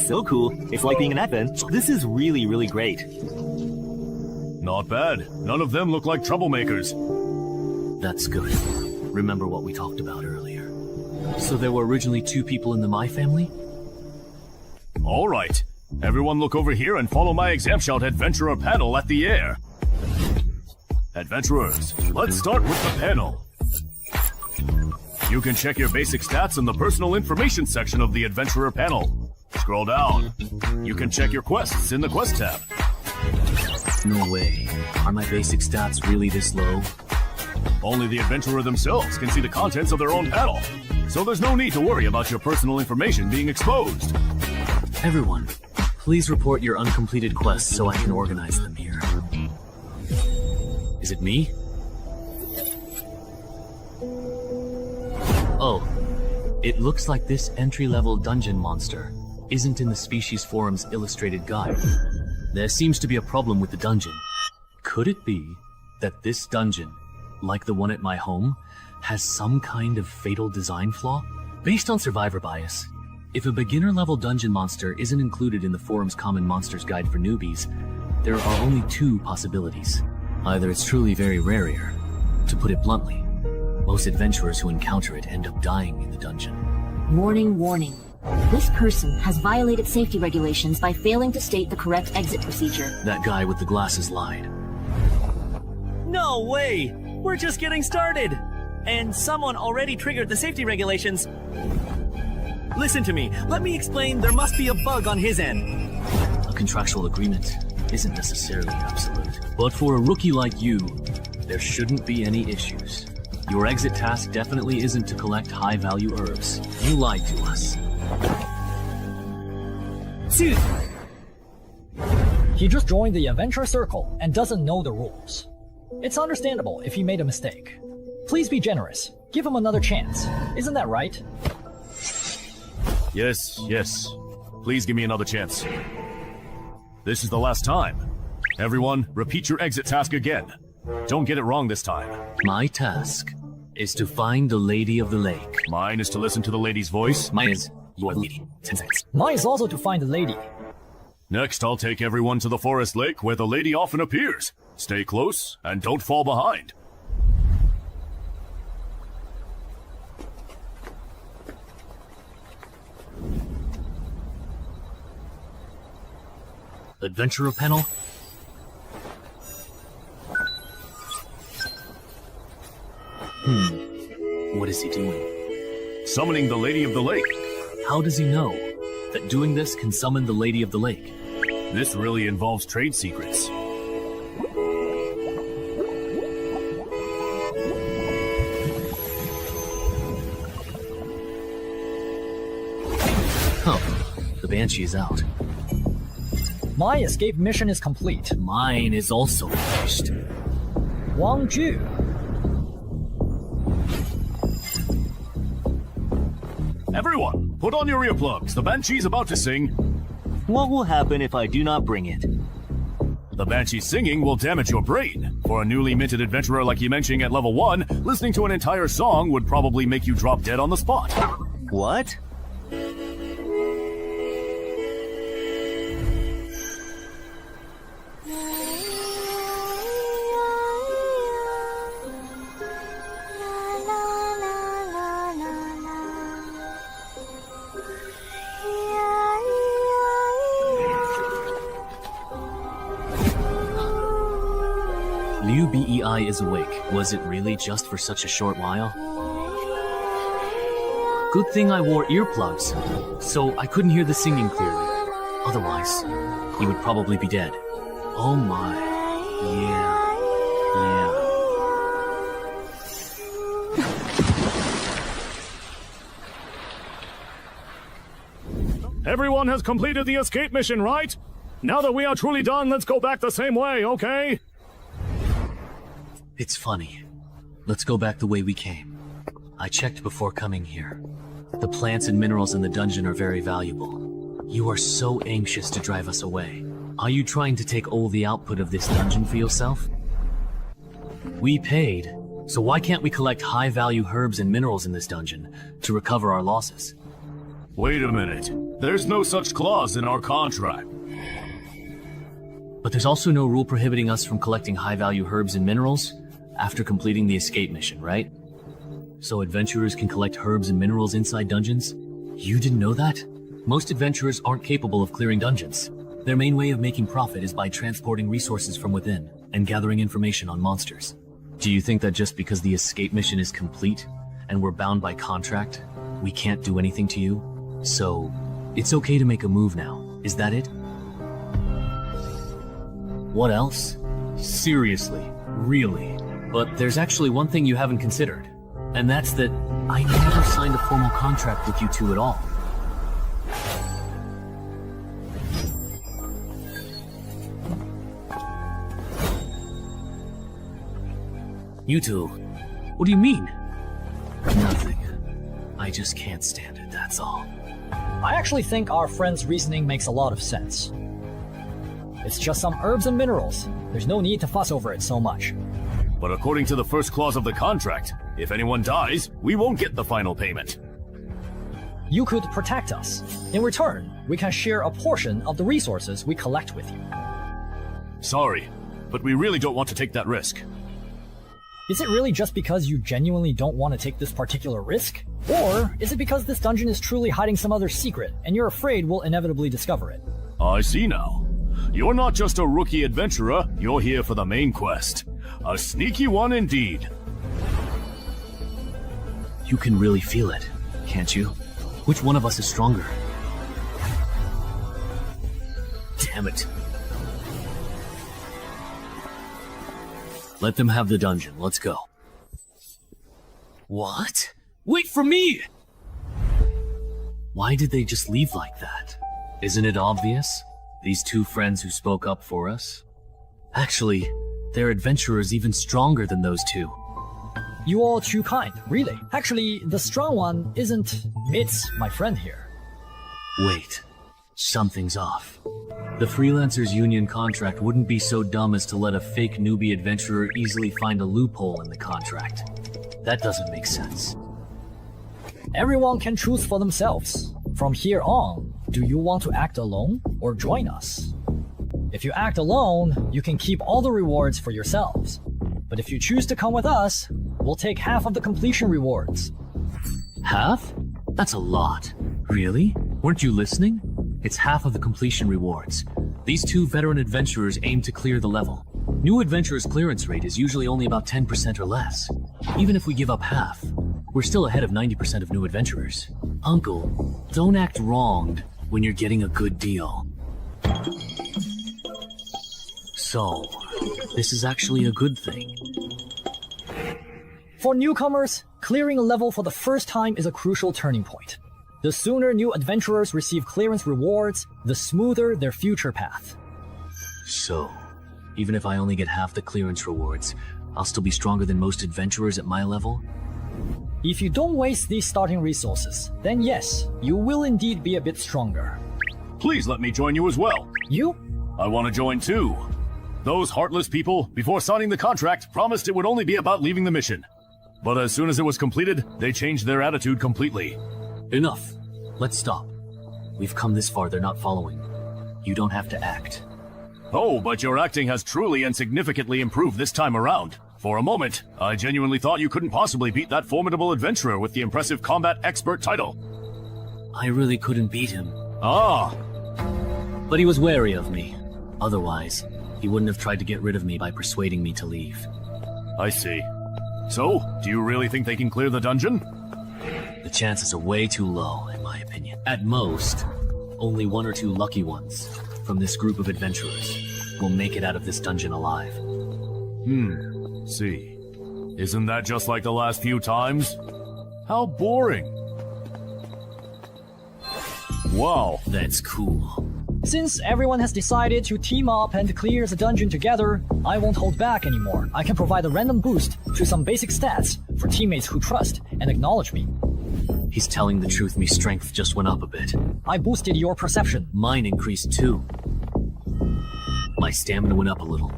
So cool. It's like being an advent. This is really, really great. Not bad. None of them look like troublemakers. That's good. Remember what we talked about earlier. So there were originally 2 people in the My family? All right. Everyone look over here and follow my exam shout adventurer panel at the air. Adventurers, let's start with the panel. You can check your basic stats in the personal information section of the adventurer panel. Scroll down. You can check your quests in the quest tab. No way. Are my basic stats really this low? Only the adventurer themselves can see the contents of their own panel. So there's no need to worry about your personal information being exposed. Everyone, please report your uncompleted quests so I can organize them here. Is it me? Oh, it looks like this entry-level dungeon monster isn't in the Species Forum's illustrated guide. There seems to be a problem with the dungeon. Could it be that this dungeon, like the one at my home, has some kind of fatal design flaw? Based on survivor bias, If a beginner-level dungeon monster isn't included in the forum's Common Monsters Guide for newbies, there are only two possibilities. Either it's truly very rare here. To put it bluntly, most adventurers who encounter it end up dying in the dungeon. Warning, warning. This person has violated safety regulations by failing to state the correct exit procedure. That guy with the glasses lied. No way! We're just getting started! And someone already triggered the safety regulations. Listen to me. Let me explain. There must be a bug on his end. A contractual agreement isn't necessarily absolute. But for a rookie like you, there shouldn't be any issues. Your exit task definitely isn't to collect high-value herbs. You lied to us. Dude! He just joined the adventure circle and doesn't know the rules. It's understandable if he made a mistake. Please be generous. Give him another chance. Isn't that right? Yes, yes. Please give me another chance. This is the last time. Everyone, repeat your exit task again. Don't get it wrong this time. My task is to find the Lady of the Lake. Mine is to listen to the lady's voice. Mine is, you are the lady. 10 seconds. Mine is also to find the lady. Next, I'll take everyone to the forest lake where the lady often appears. Stay close and don't fall behind. Adventurer panel? What is he doing? Summoning the Lady of the Lake. How does he know that doing this can summon the Lady of the Lake? This really involves trade secrets. Oh, the Banshee is out. My escape mission is complete. Mine is also finished. Wang Ju. Everyone, put on your earplugs. The Banshee's about to sing. What will happen if I do not bring it? The Banshee singing will damage your brain. For a newly minted adventurer like Yimenching at level 1, listening to an entire song would probably make you drop dead on the spot. What? Liu Bei is awake. Was it really just for such a short while? Good thing I wore earplugs, so I couldn't hear the singing clearly. Otherwise, he would probably be dead. Oh my. Yeah. Everyone has completed the escape mission, right? Now that we are truly done, let's go back the same way, okay? It's funny. Let's go back the way we came. I checked before coming here. The plants and minerals in the dungeon are very valuable. You are so anxious to drive us away. Are you trying to take all the output of this dungeon for yourself? We paid, so why can't we collect high-value herbs and minerals in this dungeon to recover our losses? Wait a minute. There's no such clause in our contract. But there's also no rule prohibiting us from collecting high-value herbs and minerals after completing the escape mission, right? So adventurers can collect herbs and minerals inside dungeons? You didn't know that? Most adventurers aren't capable of clearing dungeons. Their main way of making profit is by transporting resources from within and gathering information on monsters. Do you think that just because the escape mission is complete and we're bound by contract, we can't do anything to you? So, it's okay to make a move now, is that it? What else? Seriously, really. But there's actually one thing you haven't considered, and that's that I never signed a formal contract with you two at all. You two, what do you mean? Nothing. I just can't stand it, that's all. I actually think our friend's reasoning makes a lot of sense. It's just some herbs and minerals. There's no need to fuss over it so much. But according to the first clause of the contract, if anyone dies, we won't get the final payment. you could protect us. In return, we can share a portion of the resources we collect with you. Sorry, but we really don't want to take that risk. Is it really just because you genuinely don't want to take this particular risk? Or is it because this dungeon is truly hiding some other secret, and you're afraid we'll inevitably discover it? I see now. You're not just a rookie adventurer, you're here for the main quest. A sneaky one indeed. You can really feel it, can't you? Which one of us is stronger? Damn it. Let them have the dungeon. Let's go. What? Wait for me! Why did they just leave like that? Isn't it obvious? These two friends who spoke up for us? Actually, their adventurer is even stronger than those two. You all too kind, really. Actually, the strong one isn't... It's my friend here. Wait. Something's off. The Freelancers Union contract wouldn't be so dumb as to let a fake newbie adventurer easily find a loophole in the contract. That doesn't make sense. Everyone can choose for themselves. From here on, do you want to act alone or join us? If you act alone, you can keep all the rewards for yourselves. But if you choose to come with us, we'll take half of the completion rewards. Half? That's a lot. Really? Weren't you listening? It's half of the completion rewards. These two veteran adventurers aim to clear the level. New adventurers' clearance rate is usually only about 10% or less. Even if we give up half, we're still ahead of 90% of new adventurers. Uncle, don't act wronged when you're getting a good deal. So, this is actually a good thing. For newcomers, clearing a level for the first time is a crucial turning point. The sooner new adventurers receive clearance rewards, the smoother their future path. So, even if I only get half the clearance rewards, I'll still be stronger than most adventurers at my level? If you don't waste these starting resources, then yes, you will indeed be a bit stronger. Please let me join you as well. You? I want to join too. Those heartless people, before signing the contract, promised it would only be about leaving the mission. But as soon as it was completed, they changed their attitude completely. Enough. Let's stop. We've come this far, they're not following. You don't have to act. Oh, but your acting has truly and significantly improved this time around. For a moment, I genuinely thought you couldn't possibly beat that formidable adventurer with the impressive combat expert title. I really couldn't beat him. Ah! But he was wary of me. Otherwise, he wouldn't have tried to get rid of me by persuading me to leave. I see. So, do you really think they can clear the dungeon? The chances are way too low, in my opinion. At most, only one or two lucky ones from this group of adventurers will make it out of this dungeon alive. See. Isn't that just like the last few times? How boring. Wow. That's cool. Since everyone has decided to team up and clear the dungeon together, I won't hold back anymore. I can provide a random boost to some basic stats for teammates who trust and acknowledge me. He's telling the truth, my strength just went up a bit. I boosted your perception. Mine increased too. My stamina went up a little.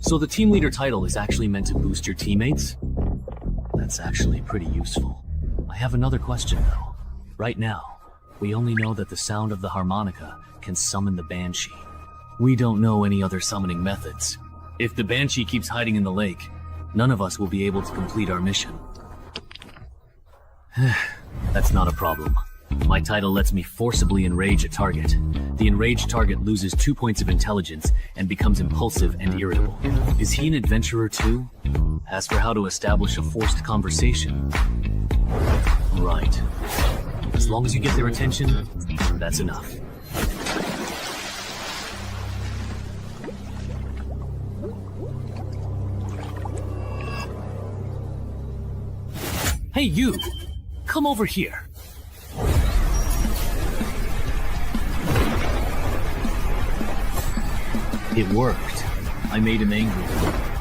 So the team leader title is actually meant to boost your teammates? That's actually pretty useful. I have another question though. Right now, we only know that the sound of the harmonica can summon the Banshee. We don't know any other summoning methods. If the Banshee keeps hiding in the lake, none of us will be able to complete our mission. That's not a problem. My title lets me forcibly enrage a target. The enraged target loses 2 points of intelligence and becomes impulsive and irritable. Is he an adventurer too? As for how to establish a forced conversation... Right. As long as you get their attention, that's enough. Hey you! Come over here. It worked. I made him angry.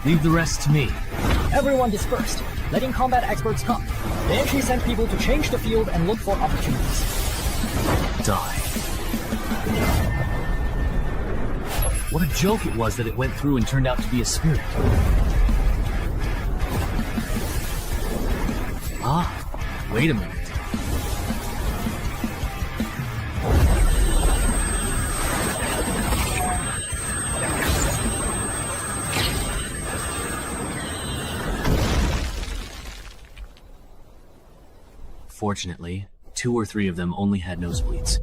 Leave the rest to me. Everyone dispersed, letting combat experts come. Banshee sent people to change the field and look for opportunities. Die. What a joke it was that it went through and turned out to be a spirit. Ah, wait a minute. Fortunately, 2 or 3 of them only had nosebleeds.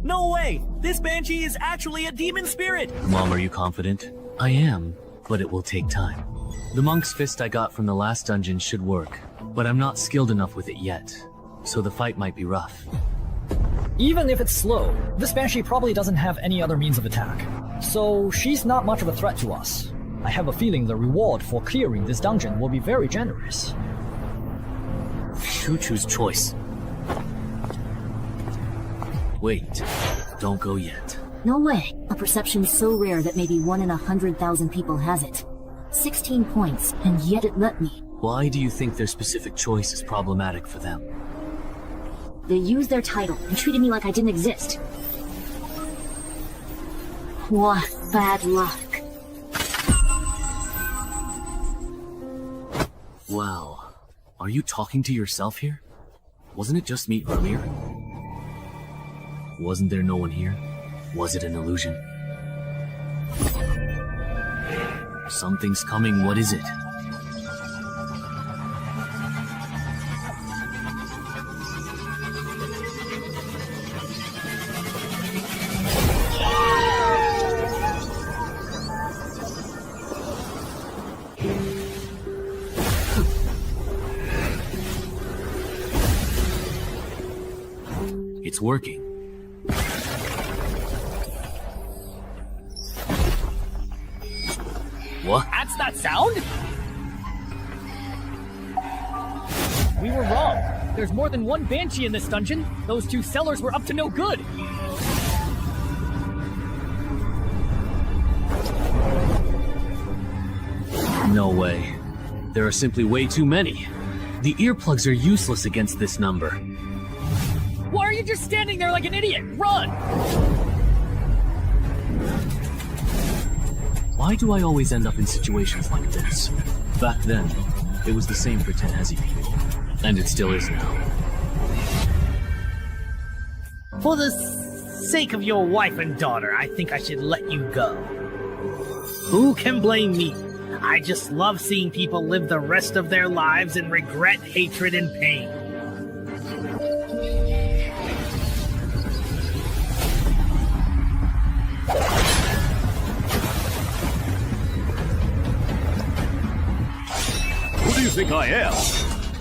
No way! This banshee is actually a demon spirit! Mom, are you confident? I am, but it will take time. The monk's fist I got from the last dungeon should work, but I'm not skilled enough with it yet, so the fight might be rough. Even if it's slow, this banshee probably doesn't have any other means of attack. So she's not much of a threat to us. I have a feeling the reward for clearing this dungeon will be very generous. Choo-choo's choice. Wait, don't go yet. No way. A perception so rare that maybe 1 in 100,000 people has it. 16 points, and yet it let me. Why do you think their specific choice is problematic for them? They used their title and treated me like I didn't exist. What bad luck. Wow. Are you talking to yourself here? Wasn't it just me earlier? Wasn't there no one here? Was it an illusion? Something's coming, what is it? It's working. What? That's that sound? We were wrong. There's more than one banshee in this dungeon. Those 2 sellers were up to no good. No way. There are simply way too many. The earplugs are useless against this number. Why are you just standing there like an idiot? Run! Why do I always end up in situations like this? Back then, it was the same for Tenhezi people. And it still is now. For the sake of your wife and daughter, I think I should let you go. Who can blame me? I just love seeing people live the rest of their lives in regret, hatred, and pain. Who do you think I am?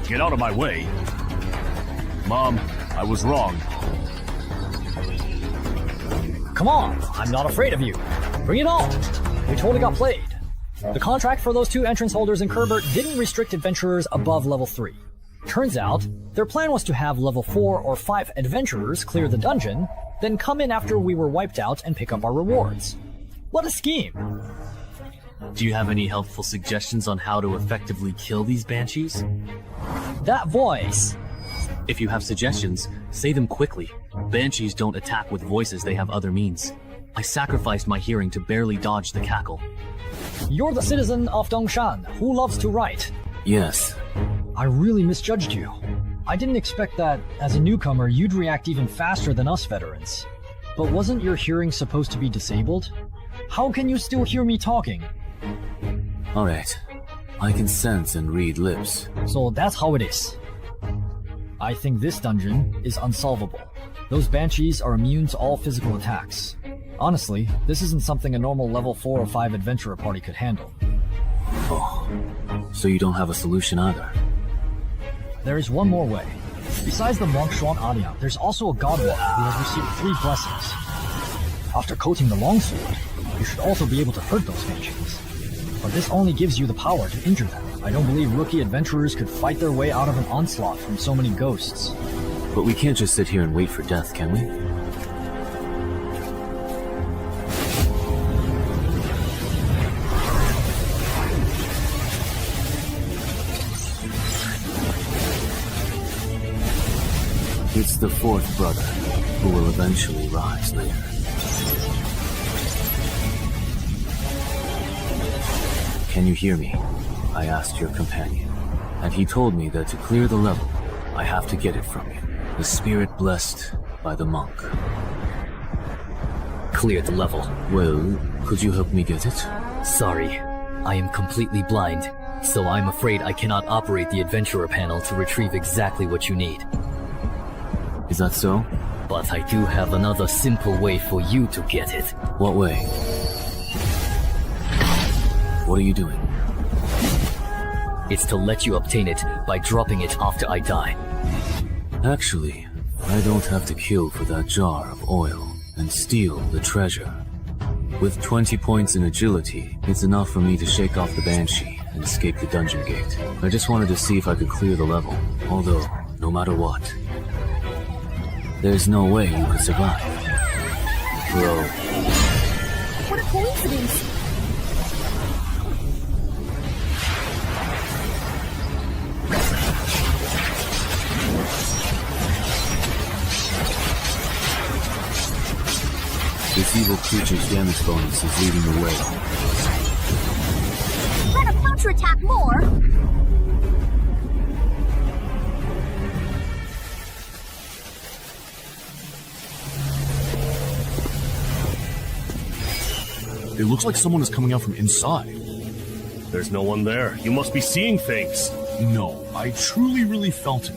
Get out of my way. Mom, I was wrong. Come on, I'm not afraid of you. Bring it on. We totally got played. The contract for those 2 entrance holders in Kerbert didn't restrict adventurers above level 3. Turns out, their plan was to have level 4 or 5 adventurers clear the dungeon, then come in after we were wiped out and pick up our rewards. What a scheme! Do you have any helpful suggestions on how to effectively kill these banshees? That voice! If you have suggestions, say them quickly. Banshees don't attack with voices, they have other means. I sacrificed my hearing to barely dodge the cackle. You're the citizen of Dongshan who loves to write. Yes. I really misjudged you. I didn't expect that, as a newcomer, you'd react even faster than us veterans. But wasn't your hearing supposed to be disabled? How can you still hear me talking? Alright. I can sense and read lips. So that's how it is. I think this dungeon is unsolvable. Those banshees are immune to all physical attacks. Honestly, this isn't something a normal level 4 or 5 adventurer party could handle. Oh, so you don't have a solution either? There is one more way. Besides the monk Shuan Anya, there's also a godwalker who has received 3 blessings. After coating the longsword, you should also be able to hurt those banshees. But this only gives you the power to injure them. I don't believe rookie adventurers could fight their way out of an onslaught from so many ghosts. But we can't just sit here and wait for death, can we? It's the 4th brother, who will eventually rise later. Can you hear me? I asked your companion, and he told me that to clear the level, I have to get it from you. The spirit blessed by the monk. Clear the level. Well, could you help me get it? Sorry, I am completely blind, so I'm afraid I cannot operate the adventurer panel to retrieve exactly what you need. Is that so? But I do have another simple way for you to get it. What way? What are you doing? It's to let you obtain it by dropping it after I die. Actually, I don't have to kill for that jar of oil and steal the treasure. With 20 points in agility, it's enough for me to shake off the Banshee and escape the dungeon gate. I just wanted to see if I could clear the level, although, no matter what, there's no way you could survive. Bro. What a coincidence! This evil creature's damage bonus is leading the way. Try to counterattack more! It looks like someone is coming out from inside. There's no one there. You must be seeing things. No, I truly really felt it.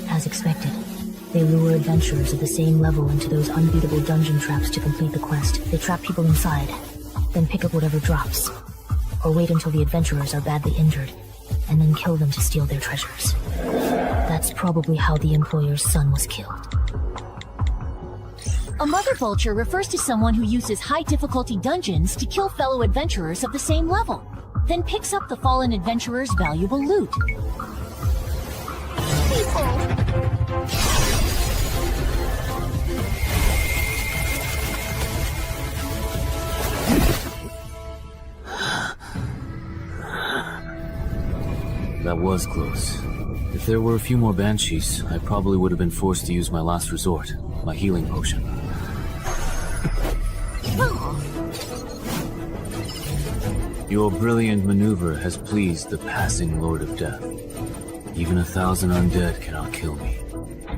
As expected, they lure adventurers of the same level into those unbeatable dungeon traps to complete the quest. They trap people inside, then pick up whatever drops. Or wait until the adventurers are badly injured, and then kill them to steal their treasures. That's probably how the employer's son was killed. A mother vulture refers to someone who uses high-difficulty dungeons to kill fellow adventurers of the same level, then picks up the fallen adventurer's valuable loot. That was close. If there were a few more banshees, I probably would have been forced to use my last resort, my healing potion. Your brilliant maneuver has pleased the passing Lord of Death. Even 1,000 undead cannot kill me.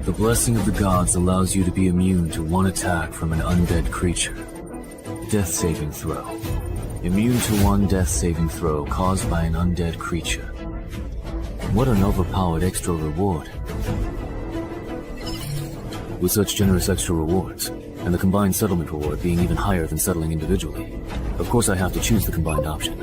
The blessing of the gods allows you to be immune to one attack from an undead creature. Death saving throw. Immune to one death saving throw caused by an undead creature. What an overpowered extra reward. With such generous extra rewards, and the combined settlement reward being even higher than settling individually, of course I have to choose the combined option.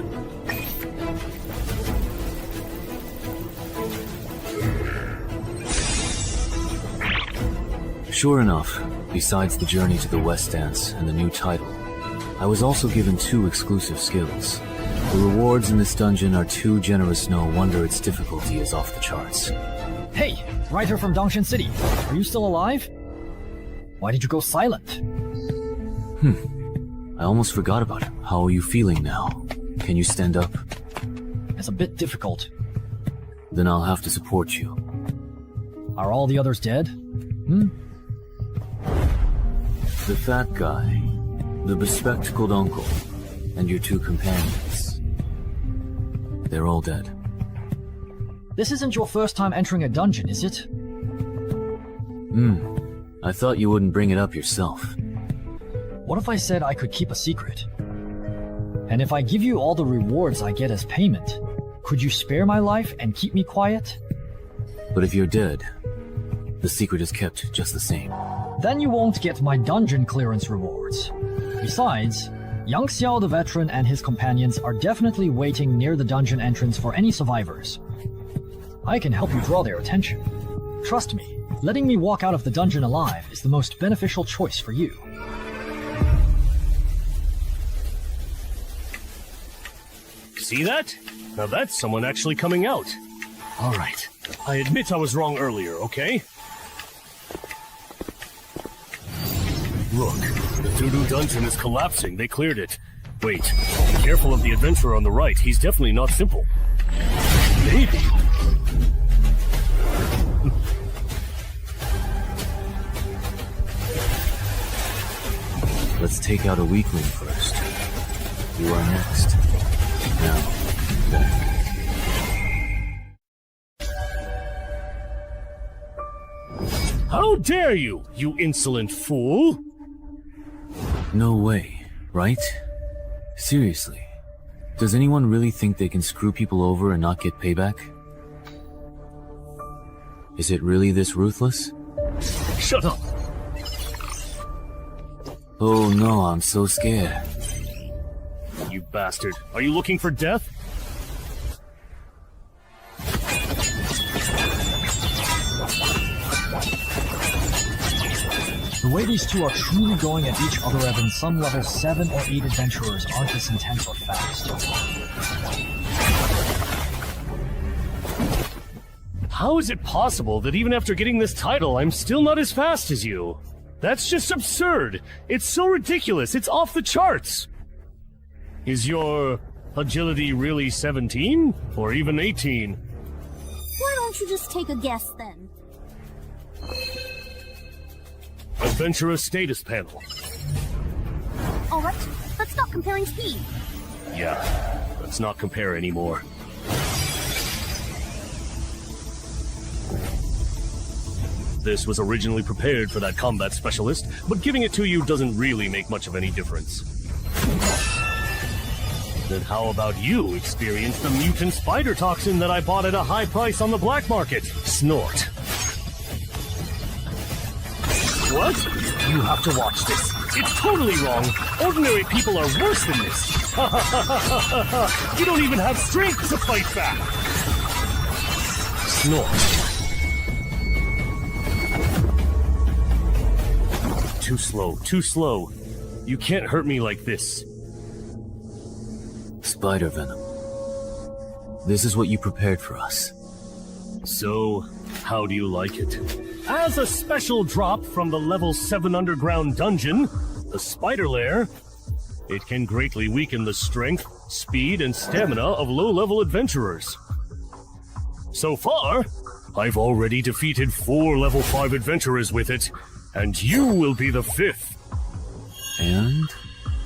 Sure enough, besides the journey to the West Dance and the new title, I was also given 2 exclusive skills. The rewards in this dungeon are too generous, no wonder its difficulty is off the charts. Hey, writer from Dongshin City, are you still alive? Why did you go silent? I almost forgot about it. How are you feeling now? Can you stand up? It's a bit difficult. Then I'll have to support you. Are all the others dead? The fat guy, the bespectacled uncle, and your 2 companions. They're all dead. This isn't your first time entering a dungeon, is it? I thought you wouldn't bring it up yourself. What if I said I could keep a secret? And if I give you all the rewards I get as payment, could you spare my life and keep me quiet? But if you're dead, the secret is kept just the same. Then you won't get my dungeon clearance rewards. Besides, Yang Xiao the veteran and his companions are definitely waiting near the dungeon entrance for any survivors. I can help you draw their attention. Trust me, letting me walk out of the dungeon alive is the most beneficial choice for you. See that? Now that's someone actually coming out. All right. I admit I was wrong earlier, okay? Look, the Doodoo dungeon is collapsing. They cleared it. Wait, be careful of the adventurer on the right. He's definitely not simple. Maybe. Let's take out a weakling first. You are next. Now, back. How dare you, you insolent fool! No way, right? Seriously. Does anyone really think they can screw people over and not get payback? Is it really this ruthless? Shut up! Oh no, I'm so scared. You bastard. Are you looking for death? The way these two are truly going at each other have been some level 7 or 8 adventurers aren't this intense or fast. How is it possible that even after getting this title, I'm still not as fast as you? That's just absurd. It's so ridiculous. It's off the charts. Is your agility really 17? Or even 18? Why don't you just take a guess then? Adventurer status panel. Alright, let's stop comparing speed. Yeah, let's not compare anymore. This was originally prepared for that combat specialist, but giving it to you doesn't really make much of any difference. Then how about you experience the mutant spider toxin that I bought at a high price on the black market? Snort. What? You have to watch this. It's totally wrong. Ordinary people are worse than this. You don't even have strength to fight back. Snort. Too slow, too slow. You can't hurt me like this. Spider venom. This is what you prepared for us. So, how do you like it? As a special drop from the level 7 underground dungeon, the Spider Lair, it can greatly weaken the strength, speed, and stamina of low-level adventurers. So far, I've already defeated 4 level 5 adventurers with it, and you will be the 5th. And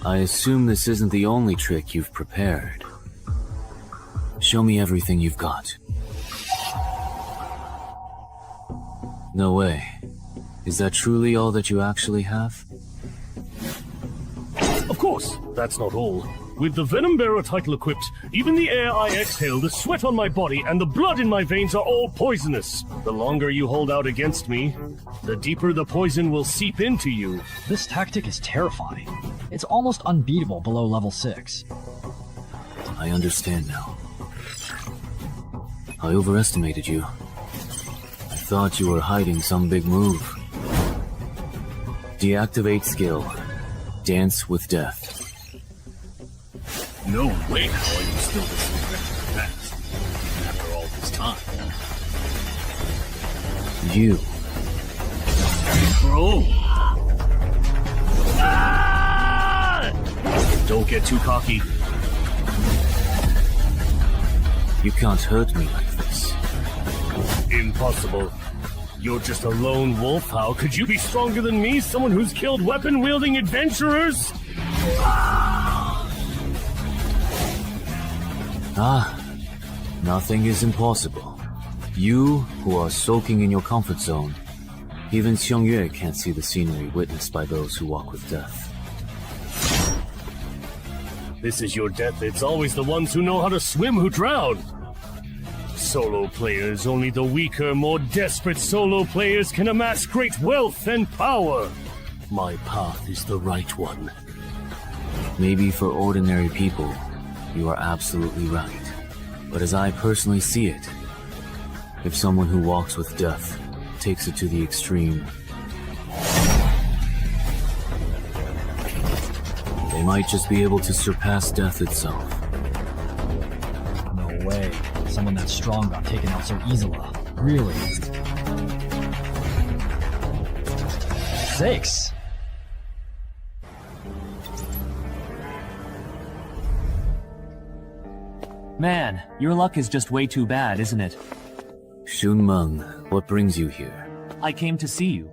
I assume this isn't the only trick you've prepared. Show me everything you've got. No way. Is that truly all that you actually have? Of course, that's not all. With the Venom Bearer title equipped, even the air I exhale, the sweat on my body, and the blood in my veins are all poisonous. The longer you hold out against me, the deeper the poison will seep into you. This tactic is terrifying. It's almost unbeatable below level 6. I understand now. I overestimated you. I thought you were hiding some big move. Deactivate skill. Dance with death. No way how are you still this fast, even after all this time. You. Bro! Ah! Don't get too cocky. You can't hurt me like this. Impossible. You're just a lone wolf. How could you be stronger than me? Someone who's killed weapon-wielding adventurers? Nothing is impossible. You, who are soaking in your comfort zone, even Xiangyue can't see the scenery witnessed by those who walk with death. This is your death. It's always the ones who know how to swim who drown. Solo players, only the weaker, more desperate solo players can amass great wealth and power. My path is the right one. Maybe for ordinary people, you are absolutely right. But as I personally see it, if someone who walks with death takes it to the extreme, they might just be able to surpass death itself. No way. Someone that strong got taken out so easily. Really? 6. Man, your luck is just way too bad, isn't it? Shunmeng, what brings you here? I came to see you.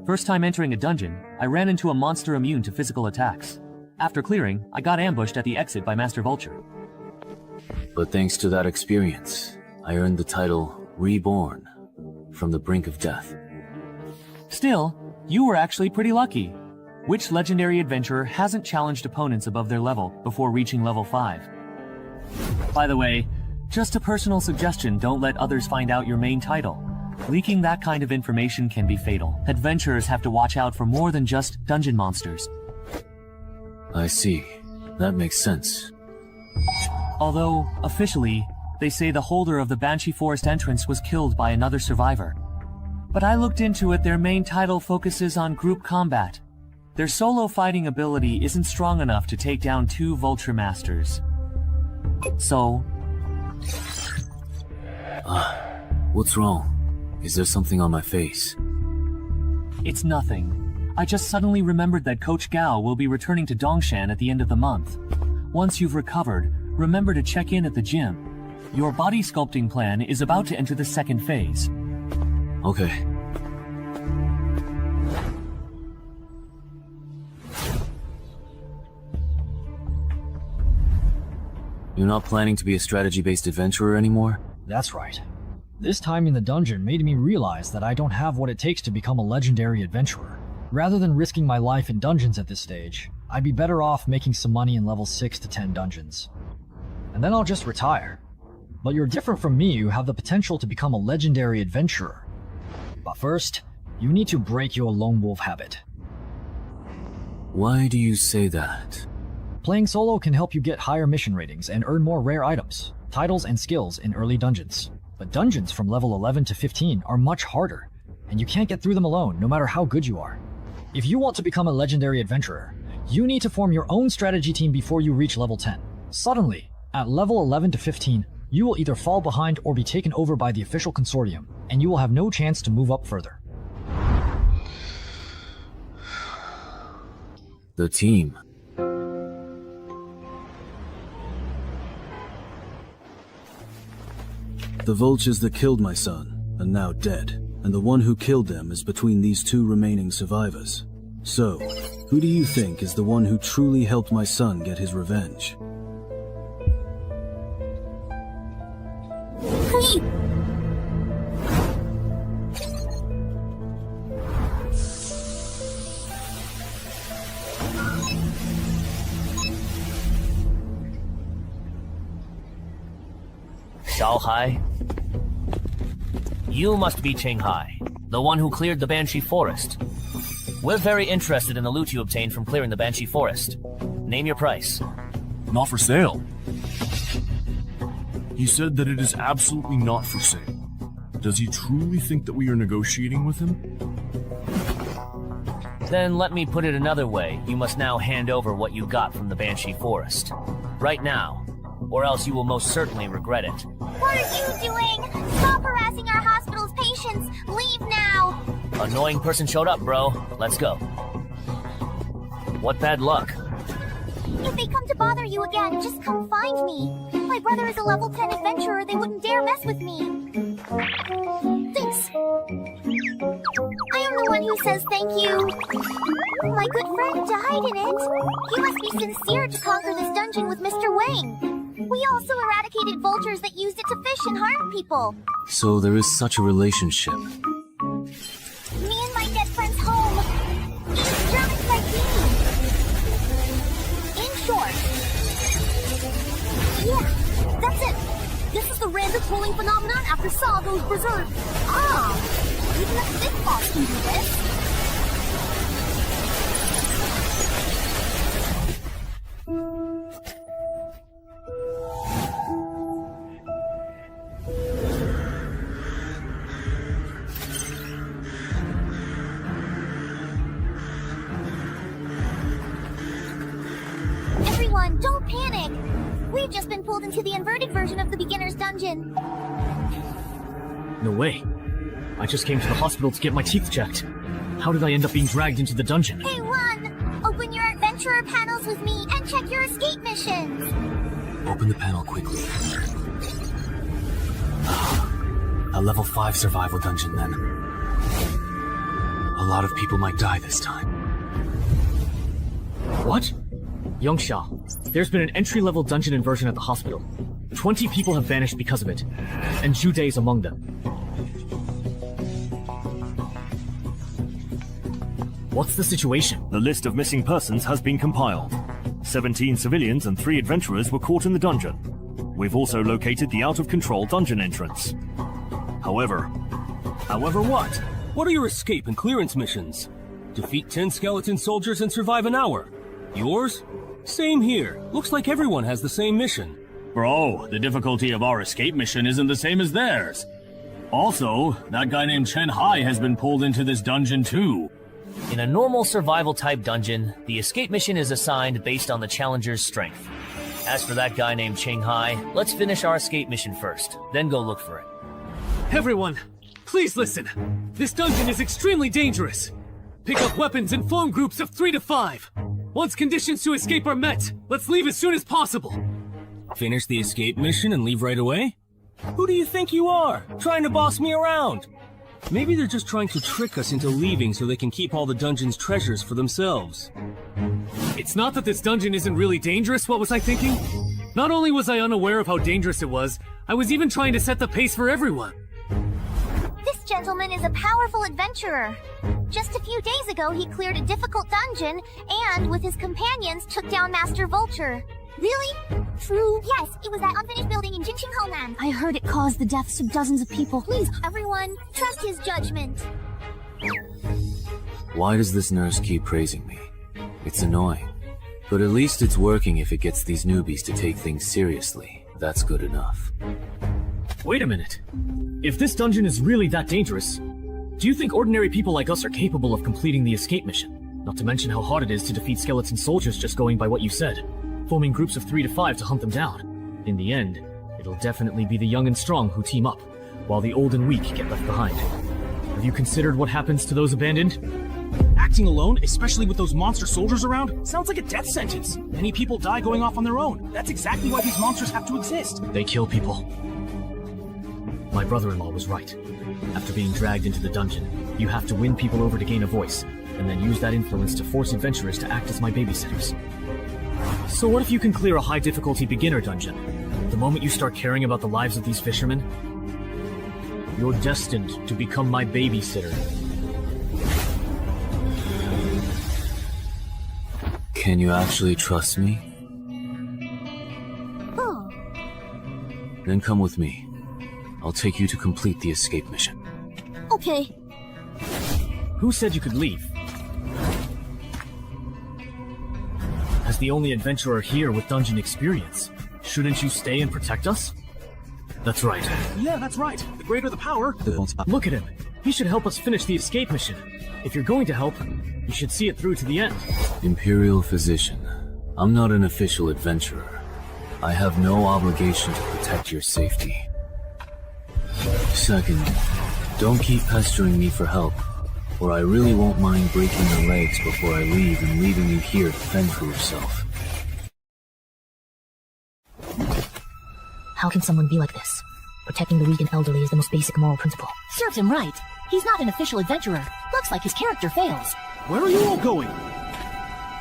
First time entering a dungeon, I ran into a monster immune to physical attacks. After clearing, I got ambushed at the exit by Master Vulture. But thanks to that experience, I earned the title Reborn, from the brink of death. Still, you were actually pretty lucky. Which legendary adventurer hasn't challenged opponents above their level before reaching level 5? By the way, just a personal suggestion, don't let others find out your main title. Leaking that kind of information can be fatal. Adventurers have to watch out for more than just dungeon monsters. I see. That makes sense. Although, officially, they say the holder of the Banshee Forest entrance was killed by another survivor. But I looked into it, their main title focuses on group combat. Their solo fighting ability isn't strong enough to take down 2 Vulture Masters. So... What's wrong? Is there something on my face? It's nothing. I just suddenly remembered that Coach Gao will be returning to Dongshan at the end of the month. Once you've recovered, remember to check in at the gym. Your body sculpting plan is about to enter the second phase. Okay. You're not planning to be a strategy-based adventurer anymore? That's right. This time in the dungeon made me realize that I don't have what it takes to become a legendary adventurer. Rather than risking my life in dungeons at this stage, I'd be better off making some money in level 6 to 10 dungeons. And then I'll just retire. But you're different from me, you have the potential to become a legendary adventurer. But first, you need to break your lone wolf habit. Why do you say that? Playing solo can help you get higher mission ratings and earn more rare items, titles, and skills in early dungeons. But dungeons from level 11 to 15 are much harder, and you can't get through them alone, no matter how good you are. If you want to become a legendary adventurer, you need to form your own strategy team before you reach level 10. Suddenly, at level 11 to 15, you will either fall behind or be taken over by the official consortium, and you will have no chance to move up further. The team. The vultures that killed my son are now dead, and the one who killed them is between these 2 remaining survivors. So, who do you think is the one who truly helped my son get his revenge? Xiaohai? You must be Qinghai, the one who cleared the Banshee Forest. We're very interested in the loot you obtained from clearing the Banshee Forest. Name your price. Not for sale. He said that it is absolutely not for sale. Does he truly think that we are negotiating with him? Then let me put it another way. You must now hand over what you got from the Banshee Forest. Right now, or else you will most certainly regret it. What are you doing? Stop harassing our hospital's patients! Leave now! Annoying person showed up, bro. Let's go. What bad luck. If they come to bother you again, just come find me. My brother is a level 10 adventurer, they wouldn't dare mess with me. Thanks. I am the one who says thank you. My good friend died in it. You must be sincere to conquer this dungeon with Mr. Wang. We also eradicated vultures that used it to fish and harm people. So there is such a relationship. Me and my dead friend's home. Each drowning by me. In short. Yeah, that's it. This is the random pooling phenomenon after Saw goes berserk. Ah, even a big boss can do this. Everyone, don't panic! We've just been pulled into the inverted version of the beginner's dungeon. No way. I just came to the hospital to get my teeth checked. How did I end up being dragged into the dungeon? Hey, run! Open your adventurer panels with me and check your escape missions! Open the panel quickly. A level 5 survival dungeon, then. A lot of people might die this time. What? Yongsha, there's been an entry-level dungeon inversion at the hospital. 20 people have vanished because of it, and Jude is among them. What's the situation? The list of missing persons has been compiled. 17 civilians and 3 adventurers were caught in the dungeon. We've also located the out-of-control dungeon entrance. However, However, what? What are your escape and clearance missions? Defeat 10 skeleton soldiers and survive an hour. Yours? Same here. Looks like everyone has the same mission. Bro, the difficulty of our escape mission isn't the same as theirs. Also, that guy named Chen Hai has been pulled into this dungeon too. In a normal survival-type dungeon, the escape mission is assigned based on the challenger's strength. As for that guy named Cheng Hai, let's finish our escape mission first, then go look for it. Everyone, please listen. This dungeon is extremely dangerous. Pick up weapons and form groups of 3 to 5. Once conditions to escape are met, let's leave as soon as possible. Finish the escape mission and leave right away? Who do you think you are, trying to boss me around? Maybe they're just trying to trick us into leaving so they can keep all the dungeon's treasures for themselves. It's not that this dungeon isn't really dangerous, what was I thinking? Not only was I unaware of how dangerous it was, I was even trying to set the pace for everyone. This gentleman is a powerful adventurer. Just a few days ago, he cleared a difficult dungeon and, with his companions, took down Master Vulture. Really? True? Yes, it was that unfinished building in Jinqing Homeland. I heard it caused the deaths of dozens of people. Please, everyone, trust his judgment. Why does this nurse keep praising me? It's annoying. But at least it's working if it gets these newbies to take things seriously. That's good enough. Wait a minute. If this dungeon is really that dangerous, do you think ordinary people like us are capable of completing the escape mission? Not to mention how hard it is to defeat skeleton soldiers just going by what you said. Forming groups of 3 to 5 to hunt them down. In the end, it'll definitely be the young and strong who team up, while the old and weak get left behind. Have you considered what happens to those abandoned? Acting alone, especially with those monster soldiers around, sounds like a death sentence. Many people die going off on their own. That's exactly why these monsters have to exist. They kill people. My brother-in-law was right. After being dragged into the dungeon, you have to win people over to gain a voice, and then use that influence to force adventurers to act as my babysitters. So what if you can clear a high-difficulty beginner dungeon? The moment you start caring about the lives of these fishermen, you're destined to become my babysitter. Can you actually trust me? Oh. Then come with me. I'll take you to complete the escape mission. Okay. Who said you could leave? As the only adventurer here with dungeon experience, shouldn't you stay and protect us? That's right. Yeah, that's right. The greater the power, Look at him. He should help us finish the escape mission. If you're going to help, you should see it through to the end. Imperial Physician, I'm not an official adventurer. I have no obligation to protect your safety. Second, don't keep pestering me for help, or I really won't mind breaking your legs before I leave and leaving you here to fend for yourself. How can someone be like this? Protecting the weak and elderly is the most basic moral principle. Serves him right. He's not an official adventurer. Looks like his character fails. Where are you all going?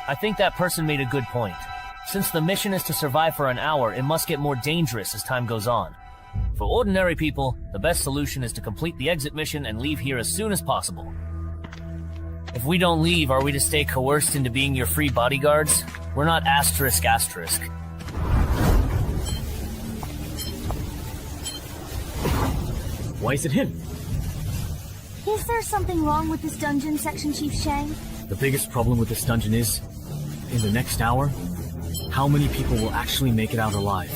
I think that person made a good point. Since the mission is to survive for an hour, it must get more dangerous as time goes on. For ordinary people, the best solution is to complete the exit mission and leave here as soon as possible. If we don't leave, are we to stay coerced into being your free bodyguards? We're not asterisk. Why is it him? Is there something wrong with this dungeon, Section Chief Shang? The biggest problem with this dungeon is, in the next hour, how many people will actually make it out alive?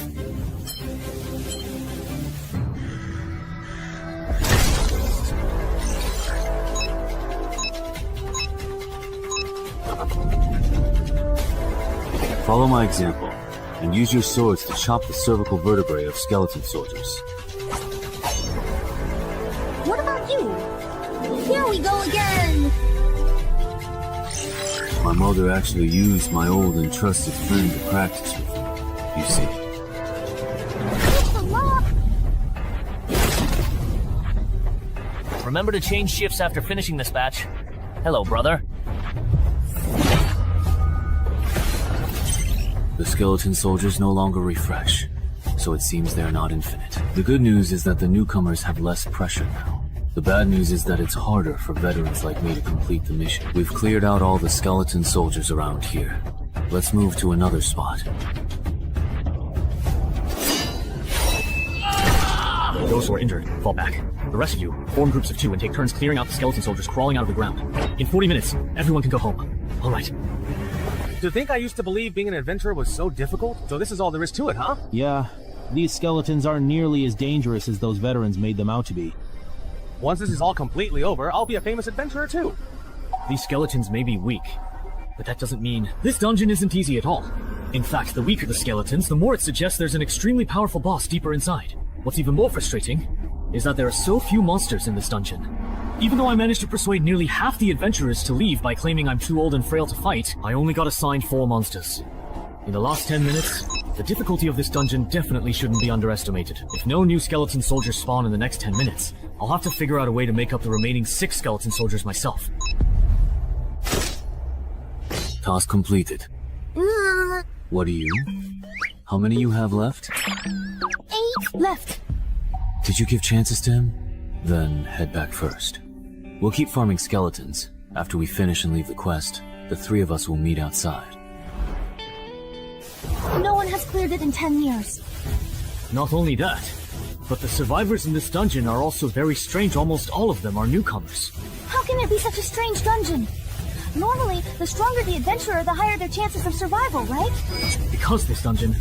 Follow my example, and use your swords to chop the cervical vertebrae of skeleton soldiers. What about you? Here we go again! My mother actually used my old and trusted friend to practice with me, you see. Remember to change shifts after finishing this batch. Hello, brother. The skeleton soldiers no longer refresh, so it seems they're not infinite. The good news is that the newcomers have less pressure now. The bad news is that it's harder for veterans like me to complete the mission. We've cleared out all the skeleton soldiers around here. Let's move to another spot. Those who are injured, fall back. The rest of you, form groups of 2 and take turns clearing out the skeleton soldiers crawling out of the ground. In 40 minutes, everyone can go home. All right. To think I used to believe being an adventurer was so difficult? So this is all there is to it, huh? Yeah. These skeletons aren't nearly as dangerous as those veterans made them out to be. Once this is all completely over, I'll be a famous adventurer too. These skeletons may be weak, but that doesn't mean this dungeon isn't easy at all. In fact, the weaker the skeletons, the more it suggests there's an extremely powerful boss deeper inside. What's even more frustrating is that there are so few monsters in this dungeon. Even though I managed to persuade nearly half the adventurers to leave by claiming I'm too old and frail to fight, I only got assigned 4 monsters. In the last 10 minutes, the difficulty of this dungeon definitely shouldn't be underestimated. If no new skeleton soldiers spawn in the next 10 minutes, I'll have to figure out a way to make up the remaining 6 skeleton soldiers myself. Task completed. What do you? How many you have left? 8 left. Did you give chances to him? Then head back first. We'll keep farming skeletons. After we finish and leave the quest, the 3 of us will meet outside. No one has cleared it in 10 years. Not only that, but the survivors in this dungeon are also very strange. Almost all of them are newcomers. How can it be such a strange dungeon? Normally, the stronger the adventurer, the higher their chances of survival, right? Because this dungeon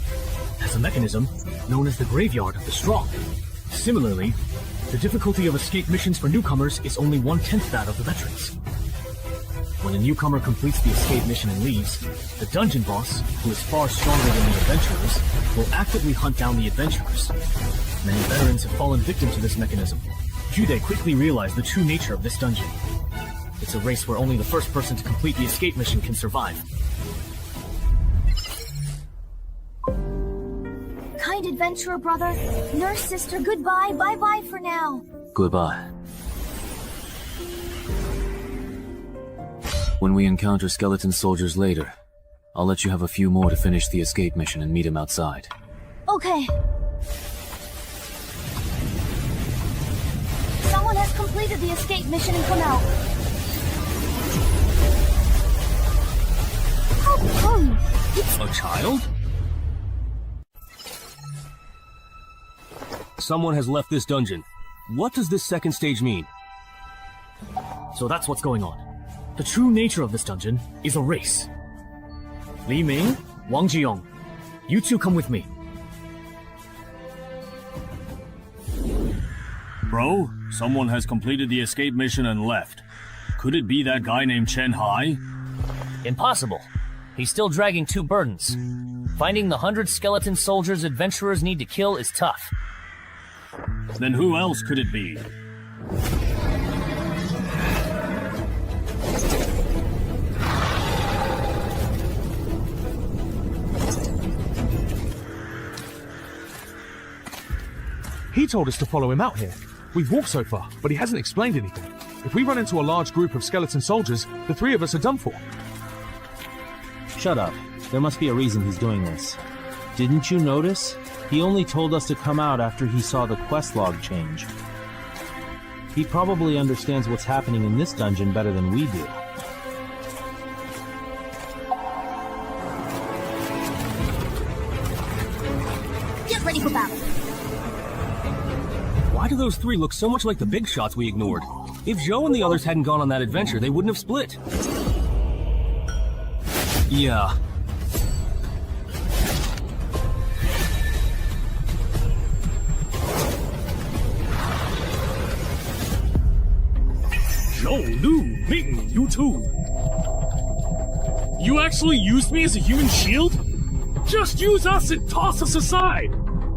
has a mechanism known as the Graveyard of the Strong. Similarly, the difficulty of escape missions for newcomers is only 1/10 that of the veterans. When a newcomer completes the escape mission and leaves, the dungeon boss, who is far stronger than the adventurers, will actively hunt down the adventurers. Many veterans have fallen victim to this mechanism. Jude quickly realized the true nature of this dungeon. It's a race where only the first person to complete the escape mission can survive. Kind adventurer brother, nurse sister, goodbye, bye-bye for now. Goodbye. When we encounter skeleton soldiers later, I'll let you have a few more to finish the escape mission and meet him outside. Okay. Someone has completed the escape mission and come out. How come? A child? Someone has left this dungeon. What does this second stage mean? So that's what's going on. The true nature of this dungeon is a race. Li Ming, Wang Jiyong, you 2 come with me. Bro, someone has completed the escape mission and left. Could it be that guy named Chen Hai? Impossible. He's still dragging 2 burdens. Finding the 100 skeleton soldiers adventurers need to kill is tough. Then who else could it be? He told us to follow him out here. We've walked so far, but he hasn't explained anything. If we run into a large group of skeleton soldiers, the 3 of us are done for. Shut up. There must be a reason he's doing this. Didn't you notice? He only told us to come out after he saw the quest log change. He probably understands what's happening in this dungeon better than we do. Get ready for battle. Why do those 3 look so much like the big shots we ignored? If Zhou and the others hadn't gone on that adventure, they wouldn't have split. Yeah. Zhou, Lu, Ming, you 2. You actually used me as a human shield? Just use us and toss us aside.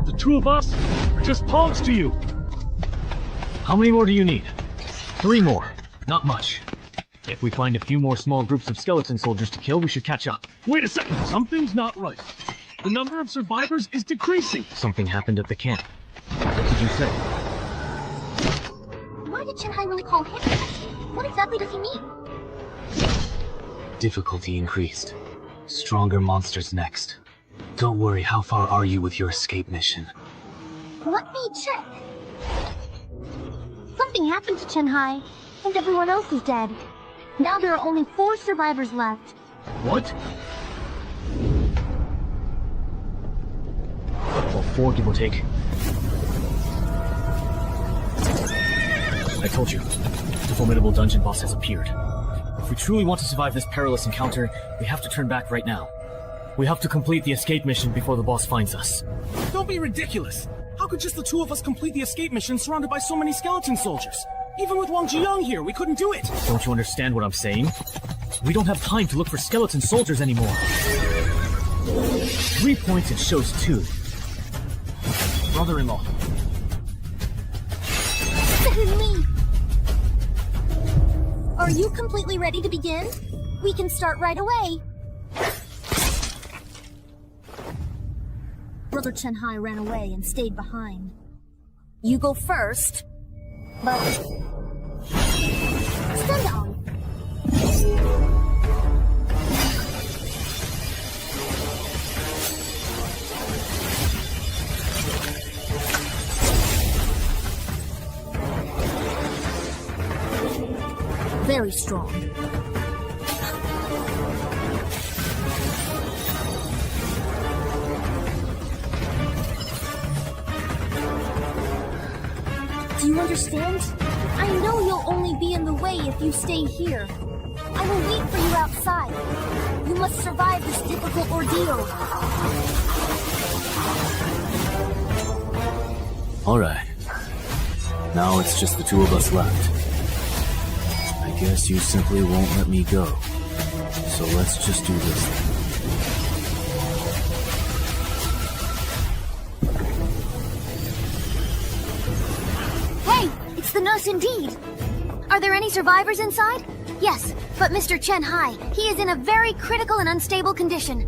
The 2 of us are just pawns to you. How many more do you need? 3 more. Not much. If we find a few more small groups of skeleton soldiers to kill, we should catch up. Wait a second, something's not right. The number of survivors is decreasing. Something happened at the camp. What did you say? Why did Chen Hai really call him that? What exactly does he mean? Difficulty increased. Stronger monsters next. Don't worry, how far are you with your escape mission? Let me check. Something happened to Chen Hai, and everyone else is dead. Now there are only 4 survivors left. What? Well, 4 give or take. I told you, the formidable dungeon boss has appeared. If we truly want to survive this perilous encounter, we have to turn back right now. We have to complete the escape mission before the boss finds us. Don't be ridiculous! How could just the two of us complete the escape mission surrounded by so many skeleton soldiers? Even with Wang Jiyoung here, we couldn't do it! Don't you understand what I'm saying? We don't have time to look for skeleton soldiers anymore. 3 points and shows 2. Brother-in-law. Me. Are you completely ready to begin? We can start right away. Brother Chen-hai ran away and stayed behind. You go first, but... Stand on. Very strong. Do you understand? I know you'll only be in the way if you stay here. I will wait for you outside. You must survive this difficult ordeal. Alright. Now it's just the two of us left. I guess you simply won't let me go. So let's just do this then. Hey, it's the nurse indeed. Are there any survivors inside? Yes, but Mr. Chen-hai, he is in a very critical and unstable condition.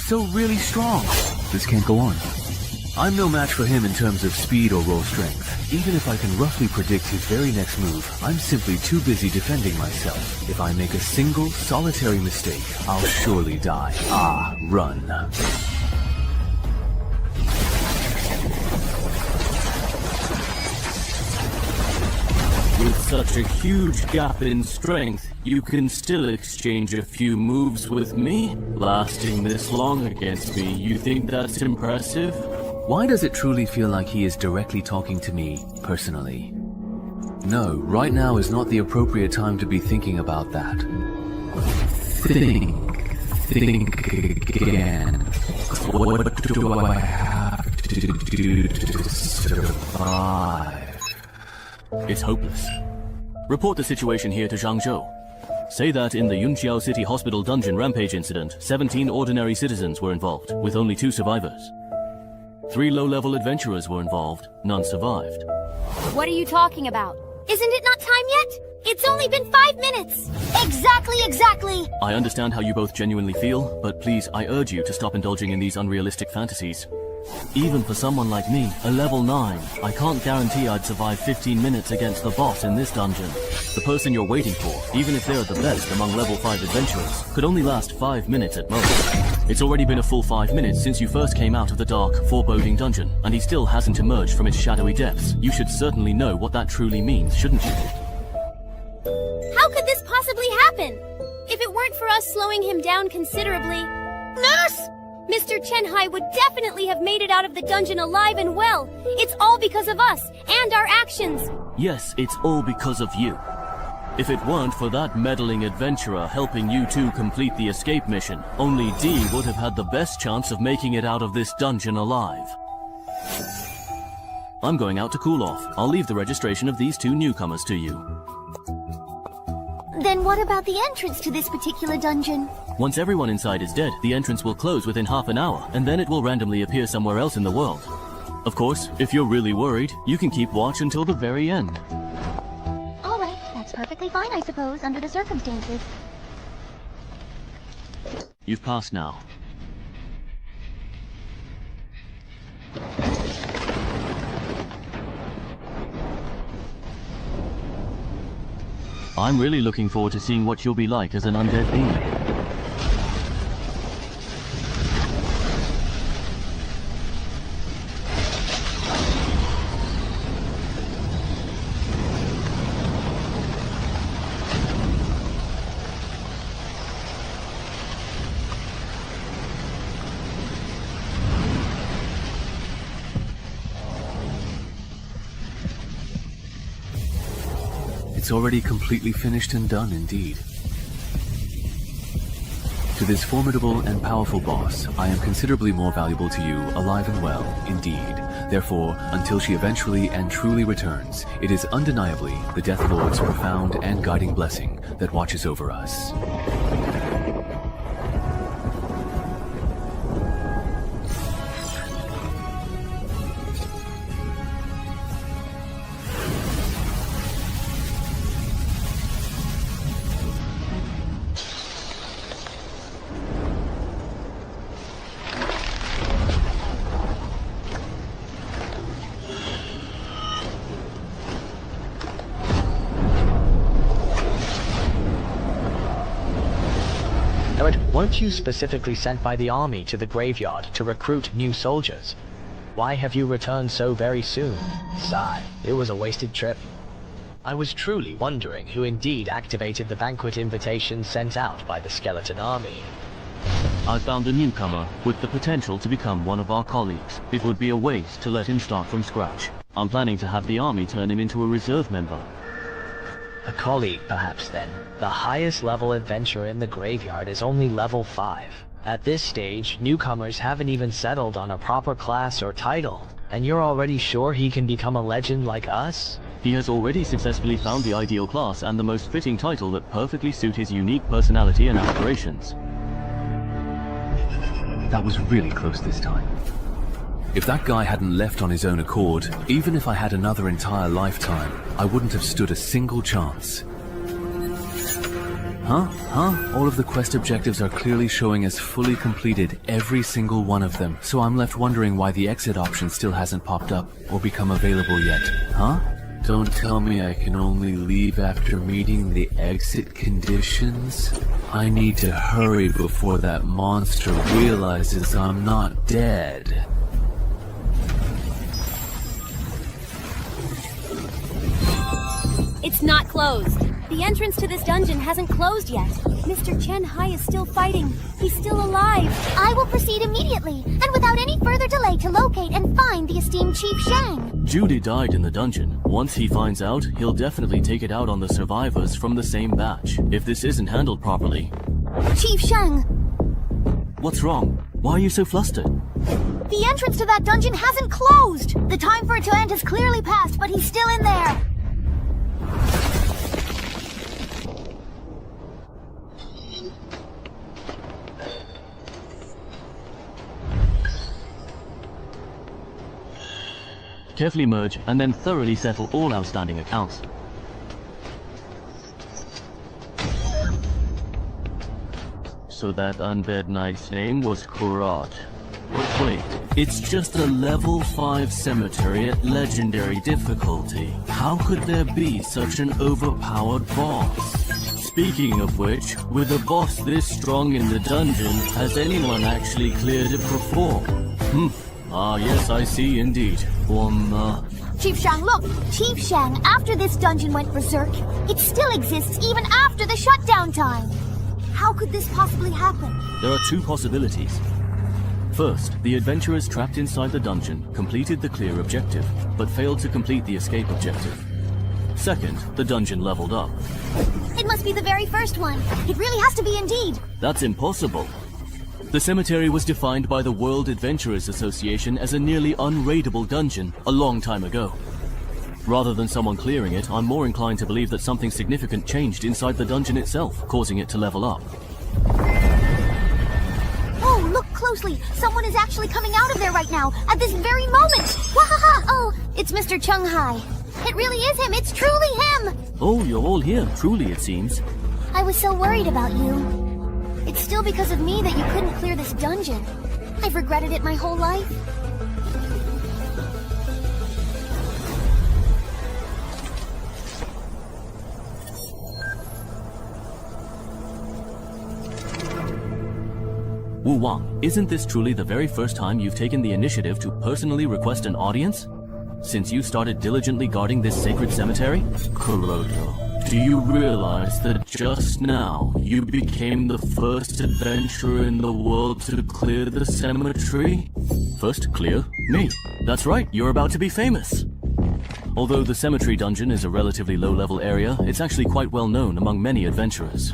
So really strong. This can't go on. I'm no match for him in terms of speed or raw strength. Even if I can roughly predict his very next move, I'm simply too busy defending myself. If I make a single, solitary mistake, I'll surely die. Run. With such a huge gap in strength, you can still exchange a few moves with me? Lasting this long against me, you think that's impressive? Why does it truly feel like he is directly talking to me, personally? No, right now is not the appropriate time to be thinking about that. Think again. What do I have to do to survive? It's hopeless. Report the situation here to Zhangzhou. Say that in the Yunqiao City Hospital dungeon rampage incident, 17 ordinary citizens were involved, with only 2 survivors. 3 low-level adventurers were involved, none survived. What are you talking about? Isn't it not time yet? It's only been 5 minutes! Exactly! I understand how you both genuinely feel, but please, I urge you to stop indulging in these unrealistic fantasies. Even for someone like me, a level 9, I can't guarantee I'd survive 15 minutes against the boss in this dungeon. The person you're waiting for, even if they're the best among level 5 adventurers, could only last 5 minutes at most. It's already been a full 5 minutes since you first came out of the dark, foreboding dungeon, and he still hasn't emerged from its shadowy depths. You should certainly know what that truly means, shouldn't you? How could this possibly happen? If it weren't for us slowing him down considerably... Nurse! Mr. Chen-hai would definitely have made it out of the dungeon alive and well. It's all because of us, and our actions. Yes, it's all because of you. If it weren't for that meddling adventurer helping you two complete the escape mission, only D would have had the best chance of making it out of this dungeon alive. I'm going out to cool off. I'll leave the registration of these 2 newcomers to you. Then what about the entrance to this particular dungeon? Once everyone inside is dead, the entrance will close within half an hour, and then it will randomly appear somewhere else in the world. Of course, if you're really worried, you can keep watch until the very end. Alright, that's perfectly fine, I suppose, under the circumstances. You've passed now. I'm really looking forward to seeing what you'll be like as an undead being. It's already completely finished and done indeed. To this formidable and powerful boss, I am considerably more valuable to you, alive and well, indeed. Therefore, until she eventually and truly returns, it is undeniably the Death Lord's profound and guiding blessing that watches over us. Weren't you specifically sent by the army to the graveyard to recruit new soldiers? Why have you returned so very soon? Sigh, it was a wasted trip. I was truly wondering who indeed activated the banquet invitation sent out by the skeleton army. I found a newcomer with the potential to become one of our colleagues. It would be a waste to let him start from scratch. I'm planning to have the army turn him into a reserve member. A colleague, perhaps, then. The highest level adventurer in the graveyard is only level 5. At this stage, newcomers haven't even settled on a proper class or title. And you're already sure he can become a legend like us? He has already successfully found the ideal class and the most fitting title that perfectly suit his unique personality and aspirations. That was really close this time. If that guy hadn't left on his own accord, even if I had another entire lifetime, I wouldn't have stood a single chance. Huh? All of the quest objectives are clearly showing as fully completed, every single one of them, so I'm left wondering why the exit option still hasn't popped up or become available yet. Huh? Don't tell me I can only leave after meeting the exit conditions? I need to hurry before that monster realizes I'm not dead. It's not closed. The entrance to this dungeon hasn't closed yet. Mr. Chen Hai is still fighting. He's still alive. I will proceed immediately, and without any further delay to locate and find the esteemed Chief Shang. Judy died in the dungeon. Once he finds out, he'll definitely take it out on the survivors from the same batch, if this isn't handled properly. Chief Shang! What's wrong? Why are you so flustered? The entrance to that dungeon hasn't closed! The time for it to end has clearly passed, but he's still in there! Carefully merge and then thoroughly settle all outstanding accounts. So that undead knight's name was Kurat. Wait, it's just a level 5 cemetery at legendary difficulty. How could there be such an overpowered boss? Speaking of which, with a boss this strong in the dungeon, has anyone actually cleared it before? Ah, yes, I see indeed. Chief Shang, look! Chief Shang, after this dungeon went berserk, it still exists even after the shutdown time! How could this possibly happen? There are two possibilities. First, the adventurers trapped inside the dungeon completed the clear objective, but failed to complete the escape objective. Second, the dungeon leveled up. It must be the very first one. It really has to be indeed. That's impossible. The cemetery was defined by the World Adventurers Association as a nearly unraidable dungeon a long time ago. Rather than someone clearing it, I'm more inclined to believe that something significant changed inside the dungeon itself, causing it to level up. Oh, look closely! Someone is actually coming out of there right now, at this very moment! Wahaha! Oh, it's Mr. Chung Hai. It really is him! It's truly him! Oh, you're all here, truly it seems. I was so worried about you. It's still because of me that you couldn't clear this dungeon. I've regretted it my whole life. Wu Wang, isn't this truly the very first time you've taken the initiative to personally request an audience? Since you started diligently guarding this sacred cemetery? Kuroto, do you realize that just now you became the first adventurer in the world to clear the cemetery? First clear me. That's right, you're about to be famous. Although the cemetery dungeon is a relatively low-level area, it's actually quite well known among many adventurers.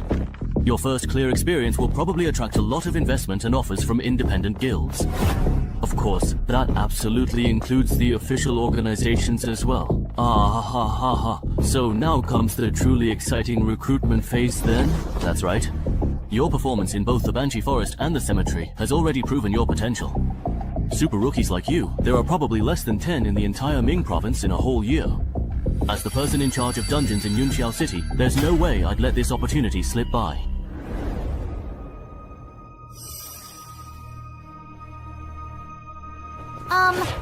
Your first clear experience will probably attract a lot of investment and offers from independent guilds. Of course, that absolutely includes the official organizations as well. Ah ha ha ha. So now comes the truly exciting recruitment phase then? That's right. Your performance in both the Banshee Forest and the cemetery has already proven your potential. Super rookies like you, there are probably less than 10 in the entire Ming province in a whole year. As the person in charge of dungeons in Yunqiao City, there's no way I'd let this opportunity slip by.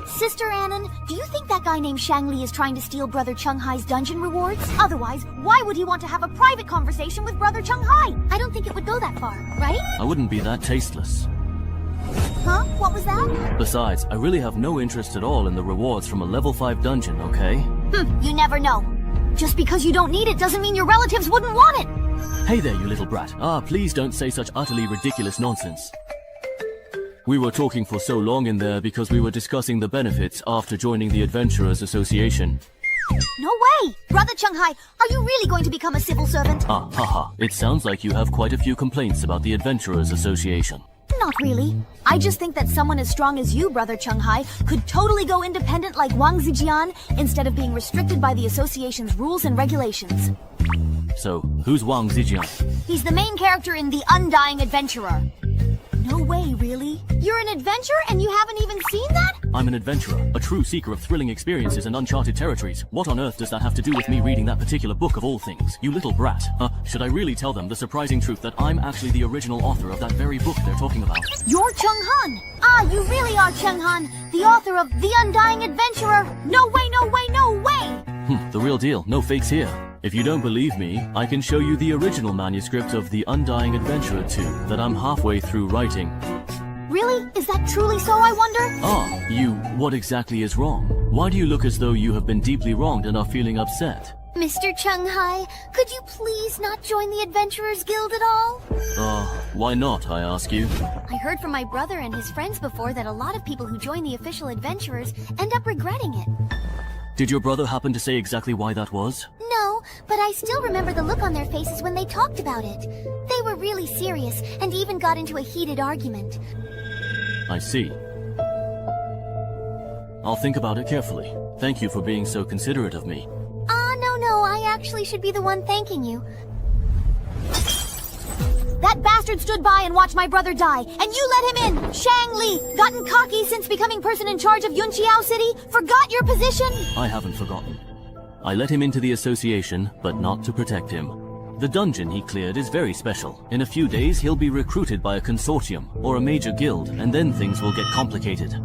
Sister Annan, do you think that guy named Shang Li is trying to steal Brother Chung Hai's dungeon rewards? Otherwise, why would he want to have a private conversation with Brother Chung Hai? I don't think it would go that far, right? I wouldn't be that tasteless. Huh? What was that? Besides, I really have no interest at all in the rewards from a level 5 dungeon, okay? You never know. Just because you don't need it doesn't mean your relatives wouldn't want it. Hey there, you little brat. Please don't say such utterly ridiculous nonsense. We were talking for so long in there because we were discussing the benefits after joining the Adventurers Association. No way! Brother Chung Hai, are you really going to become a civil servant? Haha. It sounds like you have quite a few complaints about the Adventurers Association. Not really. I just think that someone as strong as you, Brother Chung Hai, could totally go independent like Wang Zijian instead of being restricted by the association's rules and regulations. So, who's Wang Zijian? He's the main character in The Undying Adventurer. No way, really? You're an adventurer and you haven't even seen that? I'm an adventurer, a true seeker of thrilling experiences and uncharted territories. What on earth does that have to do with me reading that particular book of all things? You little brat. Should I really tell them the surprising truth that I'm actually the original author of that very book they're talking about? You're Chung Han! You really are Chung Han, the author of The Undying Adventurer! No way, no way, no way! The real deal, no fakes here. If you don't believe me, I can show you the original manuscript of The Undying Adventurer 2 that I'm halfway through writing. Really? Is that truly so, I wonder? What exactly is wrong? Why do you look as though you have been deeply wronged and are feeling upset? Mr. Chung Hai, could you please not join the Adventurers Guild at all? Why not, I ask you? I heard from my brother and his friends before that a lot of people who join the official adventurers end up regretting it. Did your brother happen to say exactly why that was? No, but I still remember the look on their faces when they talked about it. They were really serious and even got into a heated argument. I see. I'll think about it carefully. Thank you for being so considerate of me. No, I actually should be the one thanking you. That bastard stood by and watched my brother die, and you let him in! Shang Li, gotten cocky since becoming person in charge of Yunqiao City? Forgot your position? I haven't forgotten. I let him into the association, but not to protect him. The dungeon he cleared is very special. In a few days, he'll be recruited by a consortium, or a major guild, and then things will get complicated.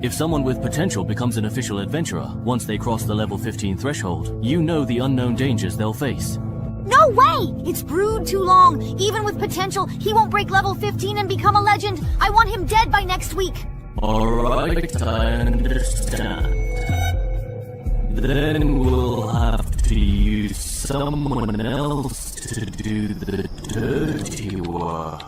If someone with potential becomes an official adventurer, once they cross the level 15 threshold, you know the unknown dangers they'll face. No way! It's brewed too long. Even with potential, he won't break level 15 and become a legend. I want him dead by next week. Alright, I understand. Then we'll have to use someone else to do the dirty work.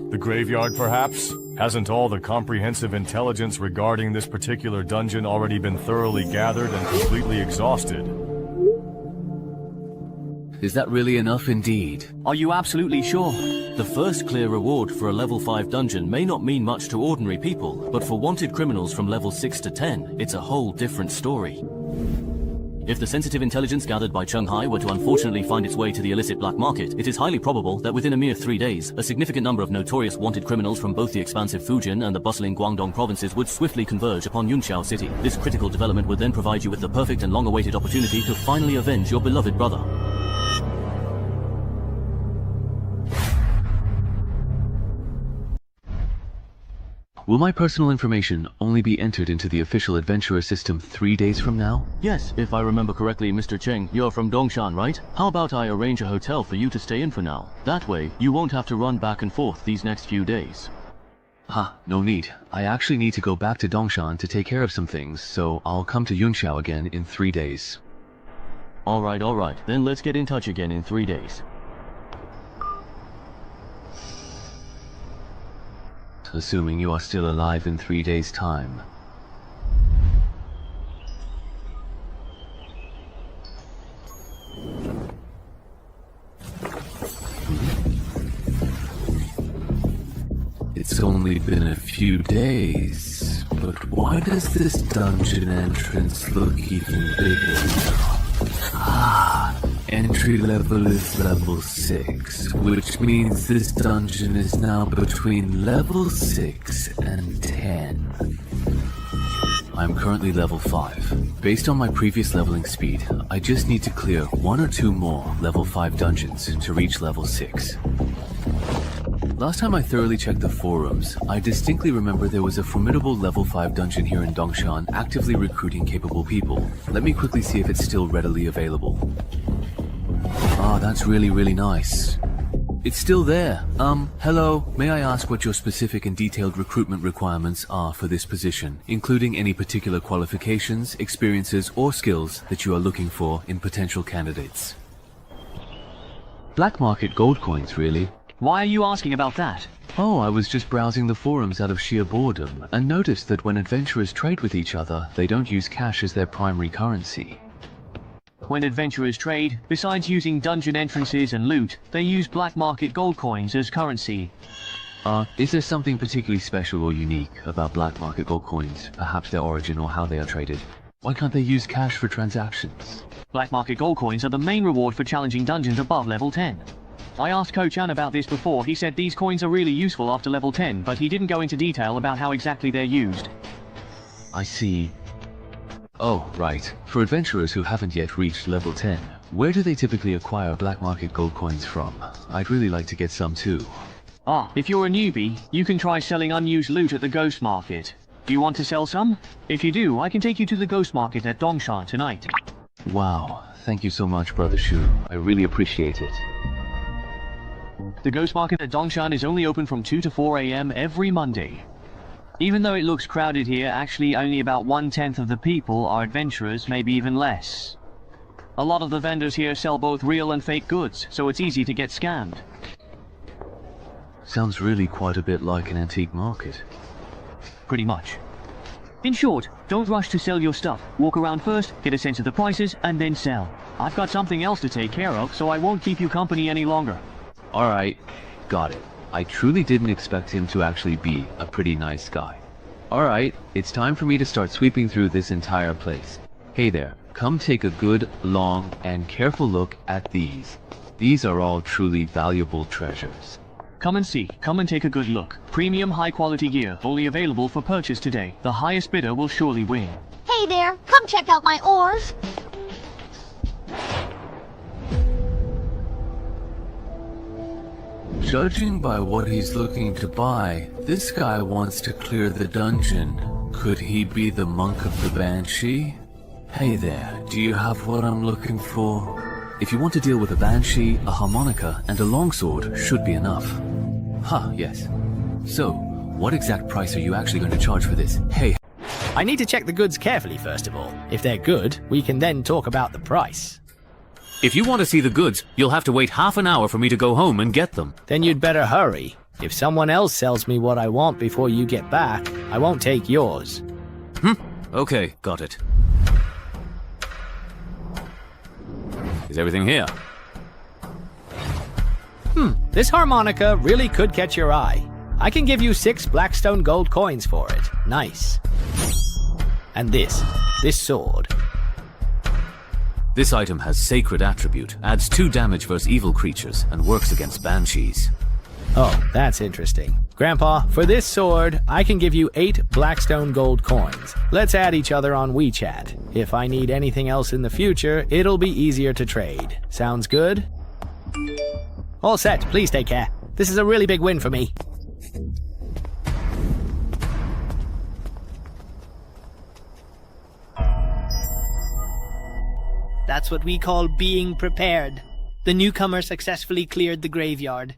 The graveyard, perhaps? Hasn't all the comprehensive intelligence regarding this particular dungeon already been thoroughly gathered and completely exhausted? Is that really enough indeed? Are you absolutely sure? The first clear reward for a level 5 dungeon may not mean much to ordinary people, but for wanted criminals from level 6 to 10, it's a whole different story. If the sensitive intelligence gathered by Chung Hai were to unfortunately find its way to the illicit black market, it is highly probable that within a mere 3 days, a significant number of notorious wanted criminals from both the expansive Fujian and the bustling Guangdong provinces would swiftly converge upon Yunqiao City. This critical development would then provide you with the perfect and long-awaited opportunity to finally avenge your beloved brother. Will my personal information only be entered into the official adventurer system 3 days from now? Yes, if I remember correctly, Mr. Cheng, you're from Dongshan, right? How about I arrange a hotel for you to stay in for now? That way, you won't have to run back and forth these next few days. No need. I actually need to go back to Dongshan to take care of some things, so I'll come to Yunqiao again in 3 days. Alright. Then let's get in touch again in 3 days. assuming you are still alive in 3 days' time. It's only been a few days, but why does this dungeon entrance look even bigger now? Entry level is level 6, which means this dungeon is now between level 6 and 10. I'm currently level 5. Based on my previous leveling speed, I just need to clear 1 or 2 more level 5 dungeons to reach level 6. Last time I thoroughly checked the forums, I distinctly remember there was a formidable level 5 dungeon here in Dongshan actively recruiting capable people. Let me quickly see if it's still readily available. Ah, that's really nice. It's still there. Hello, may I ask what your specific and detailed recruitment requirements are for this position, including any particular qualifications, experiences, or skills that you are looking for in potential candidates? Black market gold coins, really. Why are you asking about that? Oh, I was just browsing the forums out of sheer boredom, and noticed that when adventurers trade with each other, they don't use cash as their primary currency. When adventurers trade, besides using dungeon entrances and loot, they use black market gold coins as currency. Is there something particularly special or unique about black market gold coins, perhaps their origin or how they are traded? Why can't they use cash for transactions? Black market gold coins are the main reward for challenging dungeons above level 10. I asked Coach An about this before. He said these coins are really useful after level 10, but he didn't go into detail about how exactly they're used. I see. Oh, right. For adventurers who haven't yet reached level 10, where do they typically acquire black market gold coins from? I'd really like to get some too. If you're a newbie, you can try selling unused loot at the Ghost Market. Do you want to sell some? If you do, I can take you to the Ghost Market at Dongshan tonight. Wow, thank you so much, Brother Shu. I really appreciate it. The Ghost Market at Dongshan is only open from 2 to 4 AM every Monday. Even though it looks crowded here, actually only about 1/10 of the people are adventurers, maybe even less. A lot of the vendors here sell both real and fake goods, so it's easy to get scammed. Sounds really quite a bit like an antique market. Pretty much. In short, don't rush to sell your stuff. Walk around first, get a sense of the prices, and then sell. I've got something else to take care of, so I won't keep you company any longer. Alright, got it. I truly didn't expect him to actually be a pretty nice guy. Alright, it's time for me to start sweeping through this entire place. Hey there, come take a good, long, and careful look at these. These are all truly valuable treasures. Come and see, come and take a good look. Premium high quality gear, only available for purchase today. The highest bidder will surely win. Hey there, come check out my ores. Judging by what he's looking to buy, this guy wants to clear the dungeon. Could he be the monk of the Banshee? Hey there, do you have what I'm looking for? If you want to deal with a Banshee, a harmonica, and a longsword should be enough. Yes. So, what exact price are you actually going to charge for this? Hey. I need to check the goods carefully first of all. If they're good, we can then talk about the price. If you want to see the goods, you'll have to wait half an hour for me to go home and get them. Then you'd better hurry. If someone else sells me what I want before you get back, I won't take yours. Okay, got it. Is everything here? This harmonica really could catch your eye. I can give you 6 Blackstone gold coins for it. Nice. And this sword. This item has Sacred Attribute, adds 2 damage versus evil creatures, and works against banshees. Oh, that's interesting. Grandpa, for this sword, I can give you 8 Blackstone gold coins. Let's add each other on WeChat. If I need anything else in the future, it'll be easier to trade. Sounds good? All set, please take care. This is a really big win for me. That's what we call being prepared. The newcomer successfully cleared the graveyard.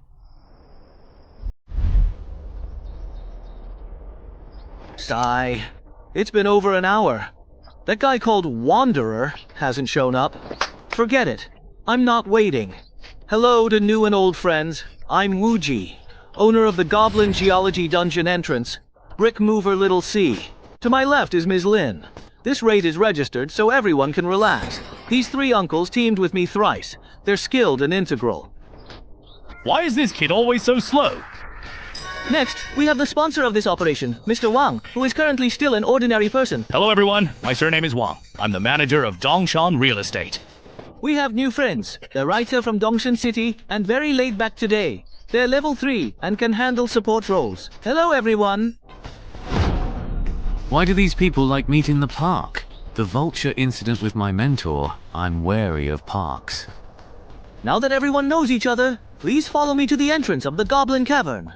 Sigh. It's been over an hour. That guy called Wanderer hasn't shown up. Forget it. I'm not waiting. Hello to new and old friends. I'm Wuji. owner of the Goblin Geology Dungeon entrance, Brick Mover Little C. To my left is Ms. Lin. This raid is registered so everyone can relax. These three uncles teamed with me thrice. They're skilled and integral. Why is this kid always so slow? Next, we have the sponsor of this operation, Mr. Wang, who is currently still an ordinary person. Hello everyone, my surname is Wang. I'm the manager of Dongshan Real Estate. We have new friends, the writer from Dongshan City, and very laid back today. They're level 3 and can handle support roles. Hello everyone! Why do these people like meet in the park? The vulture incident with my mentor, I'm wary of parks. Now that everyone knows each other, please follow me to the entrance of the Goblin Cavern.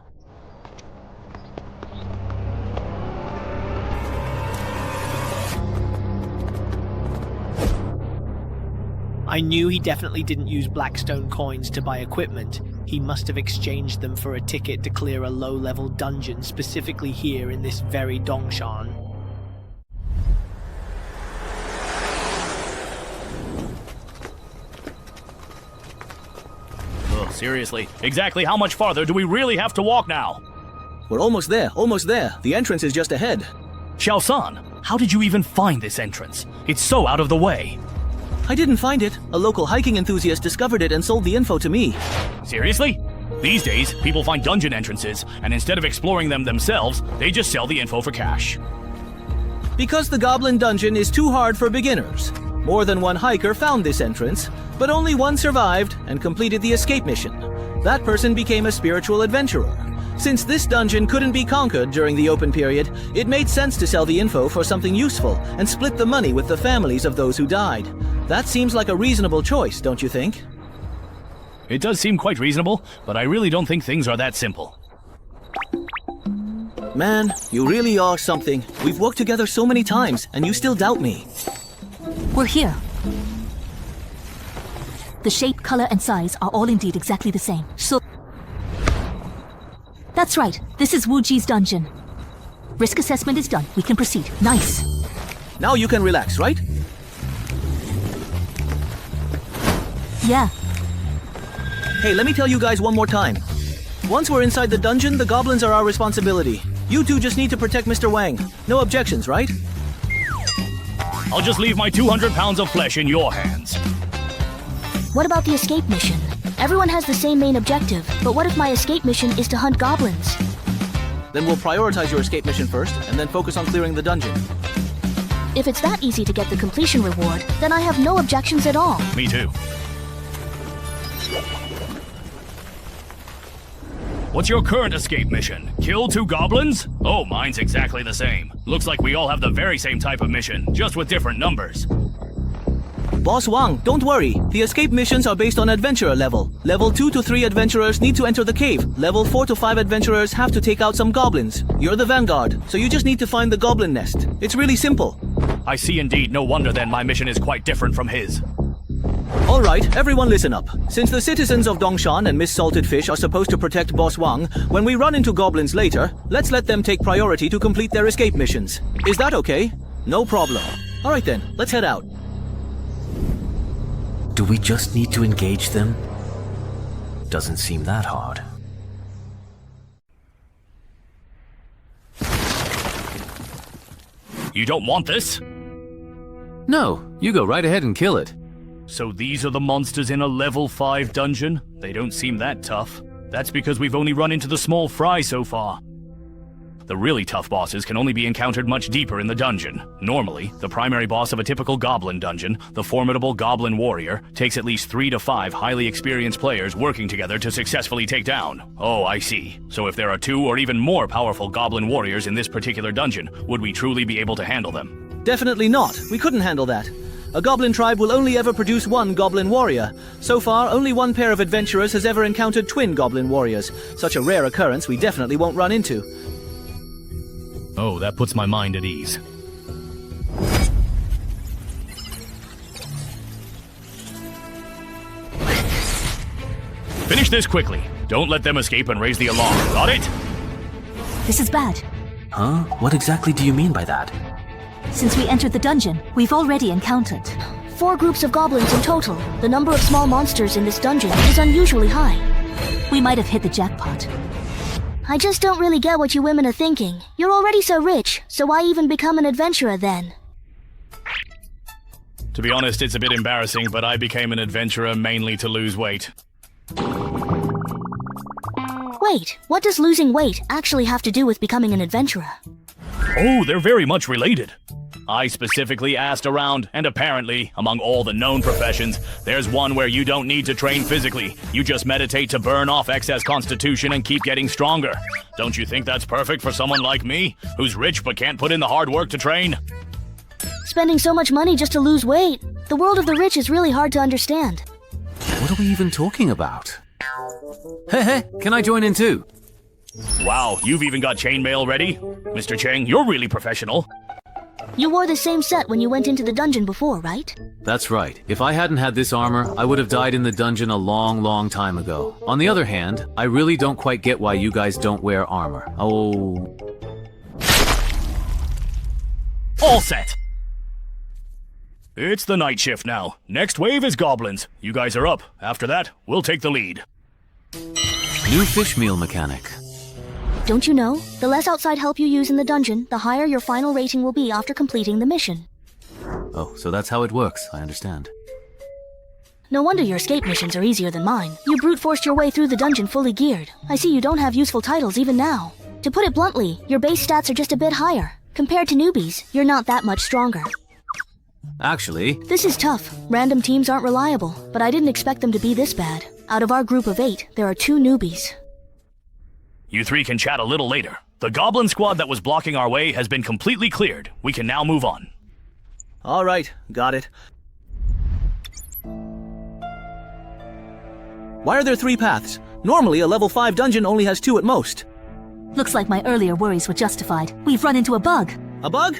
I knew he definitely didn't use Blackstone coins to buy equipment. He must have exchanged them for a ticket to clear a low-level dungeon specifically here in this very Dongshan. Ugh, seriously, exactly how much farther do we really have to walk now? We're almost there, almost there. The entrance is just ahead. Xiao-san, how did you even find this entrance? It's so out of the way. I didn't find it. A local hiking enthusiast discovered it and sold the info to me. Seriously? These days, people find dungeon entrances, and instead of exploring them themselves, they just sell the info for cash. Because the Goblin Dungeon is too hard for beginners. More than one hiker found this entrance, but only one survived and completed the escape mission. That person became a spiritual adventurer. Since this dungeon couldn't be conquered during the open period, it made sense to sell the info for something useful and split the money with the families of those who died. That seems like a reasonable choice, don't you think? It does seem quite reasonable, but I really don't think things are that simple. Man, you really are something. We've worked together so many times, and you still doubt me. We're here. The shape, color, and size are all indeed exactly the same. So... That's right. This is Wuji's dungeon. Risk assessment is done. We can proceed. Nice. Now you can relax, right? Yeah. Hey, let me tell you guys one more time. Once we're inside the dungeon, the goblins are our responsibility. You two just need to protect Mr. Wang. No objections, right? I'll just leave my 200 pounds of flesh in your hands. What about the escape mission? Everyone has the same main objective, but what if my escape mission is to hunt goblins? Then we'll prioritize your escape mission first, and then focus on clearing the dungeon. If it's that easy to get the completion reward, then I have no objections at all. Me too. What's your current escape mission? Kill 2 goblins? Oh, mine's exactly the same. Looks like we all have the very same type of mission, just with different numbers. Boss Wang, don't worry. The escape missions are based on adventurer level. Level 2 to 3 adventurers need to enter the cave. Level 4 to 5 adventurers have to take out some goblins. You're the vanguard, so you just need to find the goblin nest. It's really simple. I see indeed. No wonder then my mission is quite different from his. Alright, everyone listen up. Since the citizens of Dongshan and Miss Salted Fish are supposed to protect Boss Wang, when we run into goblins later, let's let them take priority to complete their escape missions. Is that okay? No problem. Alright then, let's head out. Do we just need to engage them? Doesn't seem that hard. You don't want this? No, you go right ahead and kill it. So these are the monsters in a level 5 dungeon? They don't seem that tough. That's because we've only run into the small fry so far. The really tough bosses can only be encountered much deeper in the dungeon. Normally, the primary boss of a typical goblin dungeon, the formidable goblin warrior, takes at least 3 to 5 highly experienced players working together to successfully take down. Oh, I see. So if there are 2 or even more powerful goblin warriors in this particular dungeon, would we truly be able to handle them? Definitely not. We couldn't handle that. A goblin tribe will only ever produce 1 goblin warrior. So far, only 1 pair of adventurers has ever encountered twin goblin warriors. Such a rare occurrence we definitely won't run into. Oh, that puts my mind at ease. Finish this quickly. Don't let them escape and raise the alarm. Got it? This is bad. Huh? What exactly do you mean by that? Since we entered the dungeon, we've already encountered 4 groups of goblins in total. The number of small monsters in this dungeon is unusually high. We might have hit the jackpot. I just don't really get what you women are thinking. You're already so rich, so why even become an adventurer then? To be honest, it's a bit embarrassing, but I became an adventurer mainly to lose weight. Wait, what does losing weight actually have to do with becoming an adventurer? Oh, they're very much related. I specifically asked around, and apparently, among all the known professions, there's one where you don't need to train physically. You just meditate to burn off excess constitution and keep getting stronger. Don't you think that's perfect for someone like me, who's rich but can't put in the hard work to train? Spending so much money just to lose weight. The world of the rich is really hard to understand. What are we even talking about? Hey, can I join in too? Wow, you've even got chainmail ready? Mr. Cheng, you're really professional. You wore the same set when you went into the dungeon before, right? That's right. If I hadn't had this armor, I would have died in the dungeon a long time ago. On the other hand, I really don't quite get why you guys don't wear armor. Oh... All set! It's the night shift now. Next wave is goblins. You guys are up. After that, we'll take the lead. New fish meal mechanic. Don't you know? The less outside help you use in the dungeon, the higher your final rating will be after completing the mission. Oh, so that's how it works. I understand. No wonder your escape missions are easier than mine. You brute forced your way through the dungeon fully geared. I see you don't have useful titles even now. To put it bluntly, your base stats are just a bit higher. Compared to newbies, you're not that much stronger. Actually... This is tough. Random teams aren't reliable, but I didn't expect them to be this bad. Out of our group of 8, there are 2 newbies. You 3 can chat a little later. The goblin squad that was blocking our way has been completely cleared. We can now move on. Alright, got it. Why are there 3 paths? Normally, a level 5 dungeon only has 2 at most. Looks like my earlier worries were justified. We've run into a bug. A bug?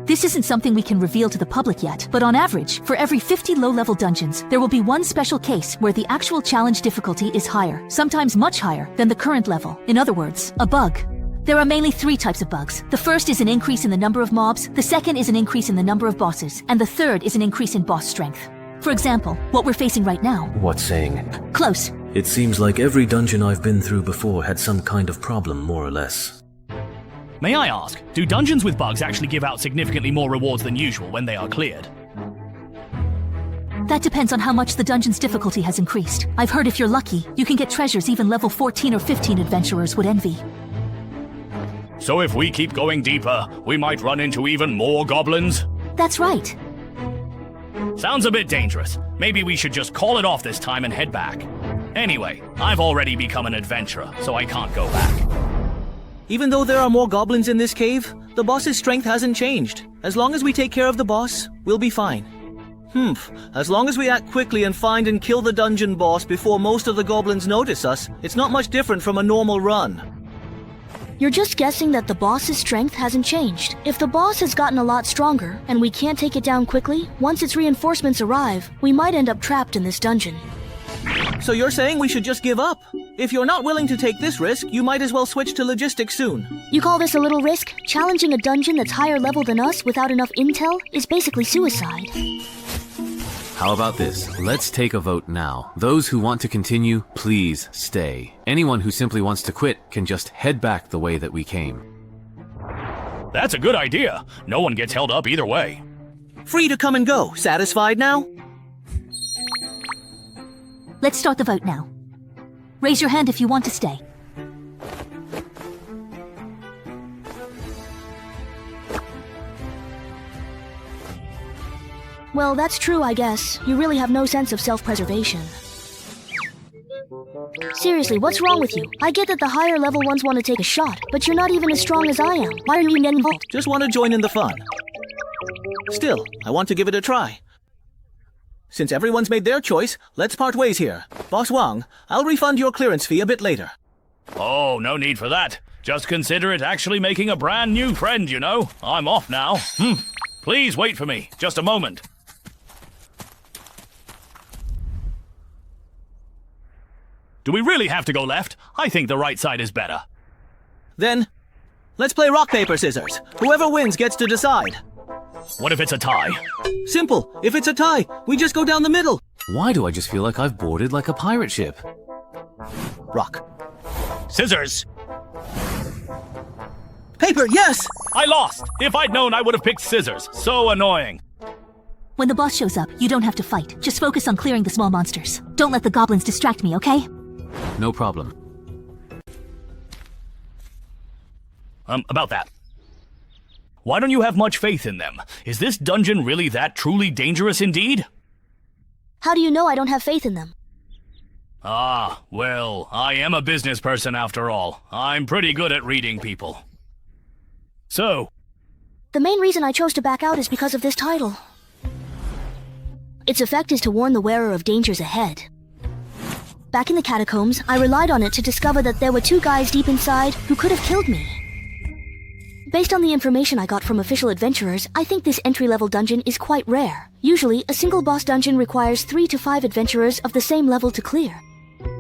This isn't something we can reveal to the public yet, but on average, for every 50 low-level dungeons, there will be one special case where the actual challenge difficulty is higher, sometimes much higher, than the current level. In other words, a bug. There are mainly 3 types of bugs. The first is an increase in the number of mobs, the second is an increase in the number of bosses, and the third is an increase in boss strength. For example, what we're facing right now. What's saying? Close. It seems like every dungeon I've been through before had some kind of problem, more or less. May I ask, do dungeons with bugs actually give out significantly more rewards than usual when they are cleared? That depends on how much the dungeon's difficulty has increased. I've heard if you're lucky, you can get treasures even level 14 or 15 adventurers would envy. So if we keep going deeper, we might run into even more goblins? That's right. Sounds a bit dangerous. Maybe we should just call it off this time and head back. Anyway, I've already become an adventurer, so I can't go back. Even though there are more goblins in this cave, the boss's strength hasn't changed. As long as we take care of the boss, we'll be fine. As long as we act quickly and find and kill the dungeon boss before most of the goblins notice us, it's not much different from a normal run. You're just guessing that the boss's strength hasn't changed. If the boss has gotten a lot stronger, and we can't take it down quickly, once its reinforcements arrive, we might end up trapped in this dungeon. So you're saying we should just give up? If you're not willing to take this risk, you might as well switch to logistics soon. You call this a little risk? Challenging a dungeon that's higher level than us without enough intel is basically suicide. How about this? Let's take a vote now. Those who want to continue, please stay. Anyone who simply wants to quit can just head back the way that we came. That's a good idea. No one gets held up either way. Free to come and go. Satisfied now? Let's start the vote now. Raise your hand if you want to stay. Well, that's true, I guess. You really have no sense of self-preservation. Seriously, what's wrong with you? I get that the higher level ones want to take a shot, but you're not even as strong as I am. Why are you getting involved? Just want to join in the fun. Still, I want to give it a try. Since everyone's made their choice, let's part ways here. Boss Wang, I'll refund your clearance fee a bit later. Oh, no need for that. Just consider it actually making a brand new friend, you know. I'm off now. Please wait for me. Just a moment. Do we really have to go left? I think the right side is better. Then, let's play rock, paper, scissors. Whoever wins gets to decide. What if it's a tie? Simple. If it's a tie, we just go down the middle. Why do I just feel like I've boarded like a pirate ship? Rock. Scissors. Paper, yes! I lost! If I'd known, I would have picked scissors. So annoying. When the boss shows up, you don't have to fight. Just focus on clearing the small monsters. Don't let the goblins distract me, okay? No problem. About that. Why don't you have much faith in them? Is this dungeon really that truly dangerous indeed? How do you know I don't have faith in them? Ah, well, I am a business person after all. I'm pretty good at reading people. So? The main reason I chose to back out is because of this title. Its effect is to warn the wearer of dangers ahead. Back in the catacombs, I relied on it to discover that there were 2 guys deep inside who could have killed me. Based on the information I got from official adventurers, I think this entry-level dungeon is quite rare. Usually, a single boss dungeon requires 3 to 5 adventurers of the same level to clear.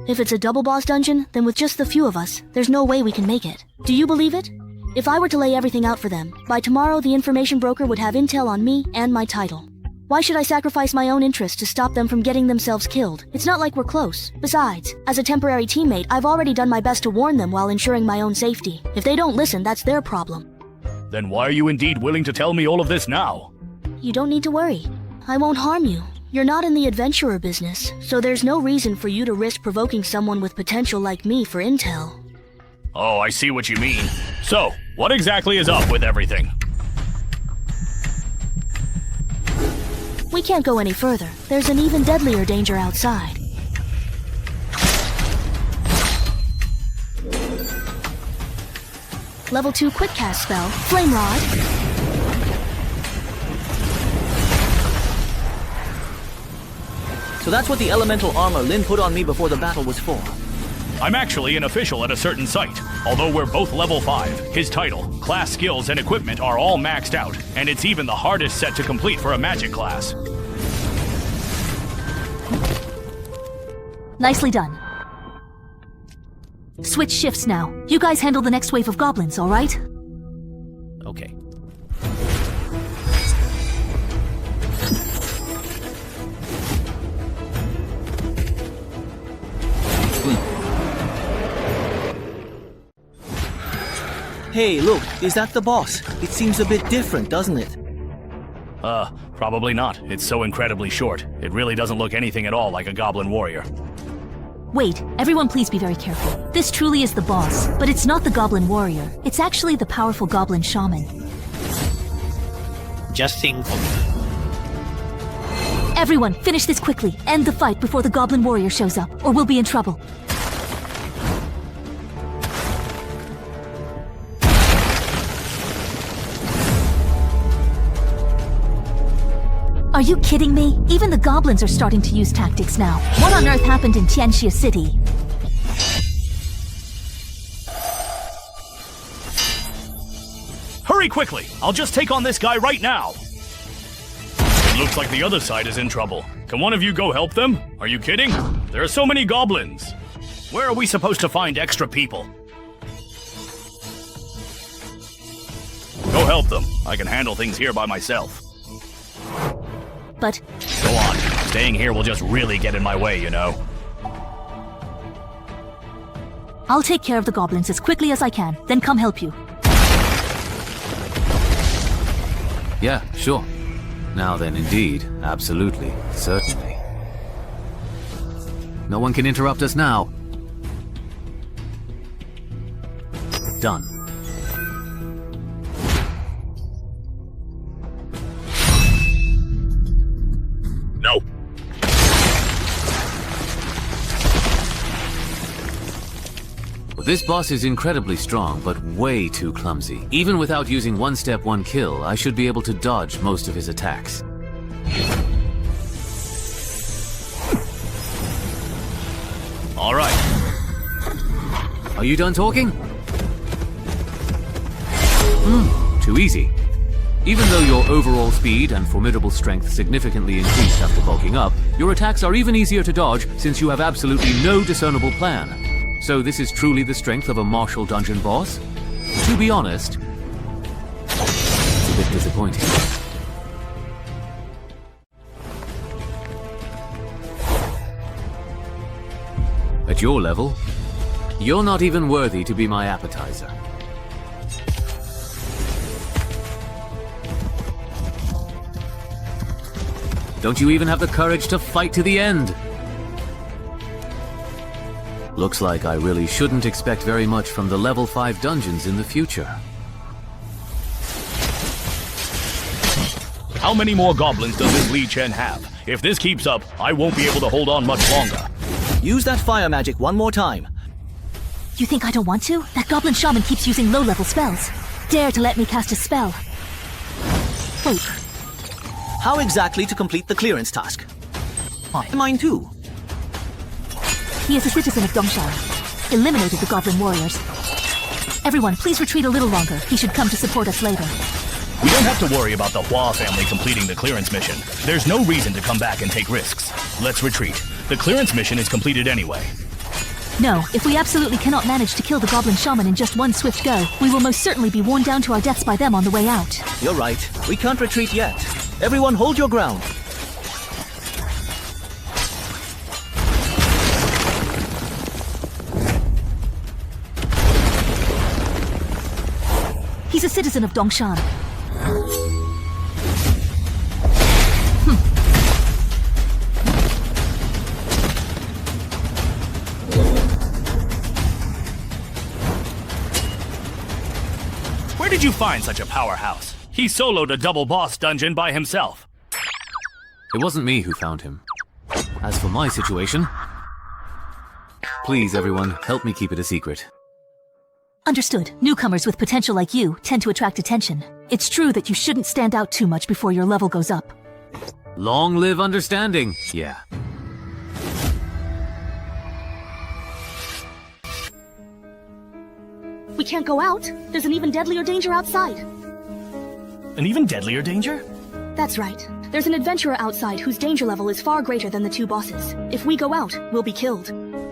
If it's a double boss dungeon, then with just the few of us, there's no way we can make it. Do you believe it? If I were to lay everything out for them, by tomorrow the information broker would have intel on me and my title. Why should I sacrifice my own interest to stop them from getting themselves killed? It's not like we're close. Besides, as a temporary teammate, I've already done my best to warn them while ensuring my own safety. If they don't listen, that's their problem. Then why are you indeed willing to tell me all of this now? You don't need to worry. I won't harm you. You're not in the adventurer business, so there's no reason for you to risk provoking someone with potential like me for intel. Oh, I see what you mean. So, what exactly is up with everything? We can't go any further. There's an even deadlier danger outside. Level 2 quick cast spell, Flame Rod. So that's what the elemental armor Lin put on me before the battle was for. I'm actually an official at a certain site. Although we're both level 5, his title, class skills, and equipment are all maxed out, and it's even the hardest set to complete for a magic class. Nicely done. Switch shifts now. You guys handle the next wave of goblins, alright? Okay. Hey, look, is that the boss? It seems a bit different, doesn't it? Probably not. It's so incredibly short. It really doesn't look anything at all like a goblin warrior. Wait, everyone please be very careful. This truly is the boss, but it's not the goblin warrior. It's actually the powerful goblin shaman. Just think. Everyone, finish this quickly. End the fight before the goblin warrior shows up, or we'll be in trouble. Are you kidding me? Even the goblins are starting to use tactics now. What on earth happened in Tianxia City? Hurry quickly! I'll just take on this guy right now! It looks like the other side is in trouble. Can one of you go help them? Are you kidding? There are so many goblins. Where are we supposed to find extra people? Go help them. I can handle things here by myself. But... Go on. Staying here will just really get in my way, you know. I'll take care of the goblins as quickly as I can, then come help you. Yeah, sure. Now then, indeed. Absolutely. Certainly. No one can interrupt us now. Done. No. This boss is incredibly strong, but way too clumsy. Even without using one step, one kill, I should be able to dodge most of his attacks. All right. Are you done talking? Too easy. Even though your overall speed and formidable strength significantly increased after bulking up, your attacks are even easier to dodge since you have absolutely no discernible plan. So this is truly the strength of a martial dungeon boss? To be honest, it's a bit disappointing. At your level, you're not even worthy to be my appetizer. Don't you even have the courage to fight to the end? Looks like I really shouldn't expect very much from the level 5 dungeons in the future. How many more goblins does this Li Chen have? If this keeps up, I won't be able to hold on much longer. Use that fire magic one more time. You think I don't want to? That goblin shaman keeps using low-level spells. Dare to let me cast a spell. Wait. How exactly to complete the clearance task? Mine too. He is a citizen of Dongshan. Eliminated the goblin warriors. Everyone, please retreat a little longer. He should come to support us later. We don't have to worry about the Hua family completing the clearance mission. There's no reason to come back and take risks. Let's retreat. The clearance mission is completed anyway. No, if we absolutely cannot manage to kill the goblin shaman in just one swift go, we will most certainly be worn down to our deaths by them on the way out. You're right. We can't retreat yet. Everyone hold your ground. He's a citizen of Dongshan. Where did you find such a powerhouse? He soloed a double boss dungeon by himself. It wasn't me who found him. As for my situation, please everyone, help me keep it a secret. Understood. Newcomers with potential like you tend to attract attention. It's true that you shouldn't stand out too much before your level goes up. Long live understanding. Yeah. We can't go out. There's an even deadlier danger outside. An even deadlier danger? That's right. There's an adventurer outside whose danger level is far greater than the two bosses. If we go out, we'll be killed.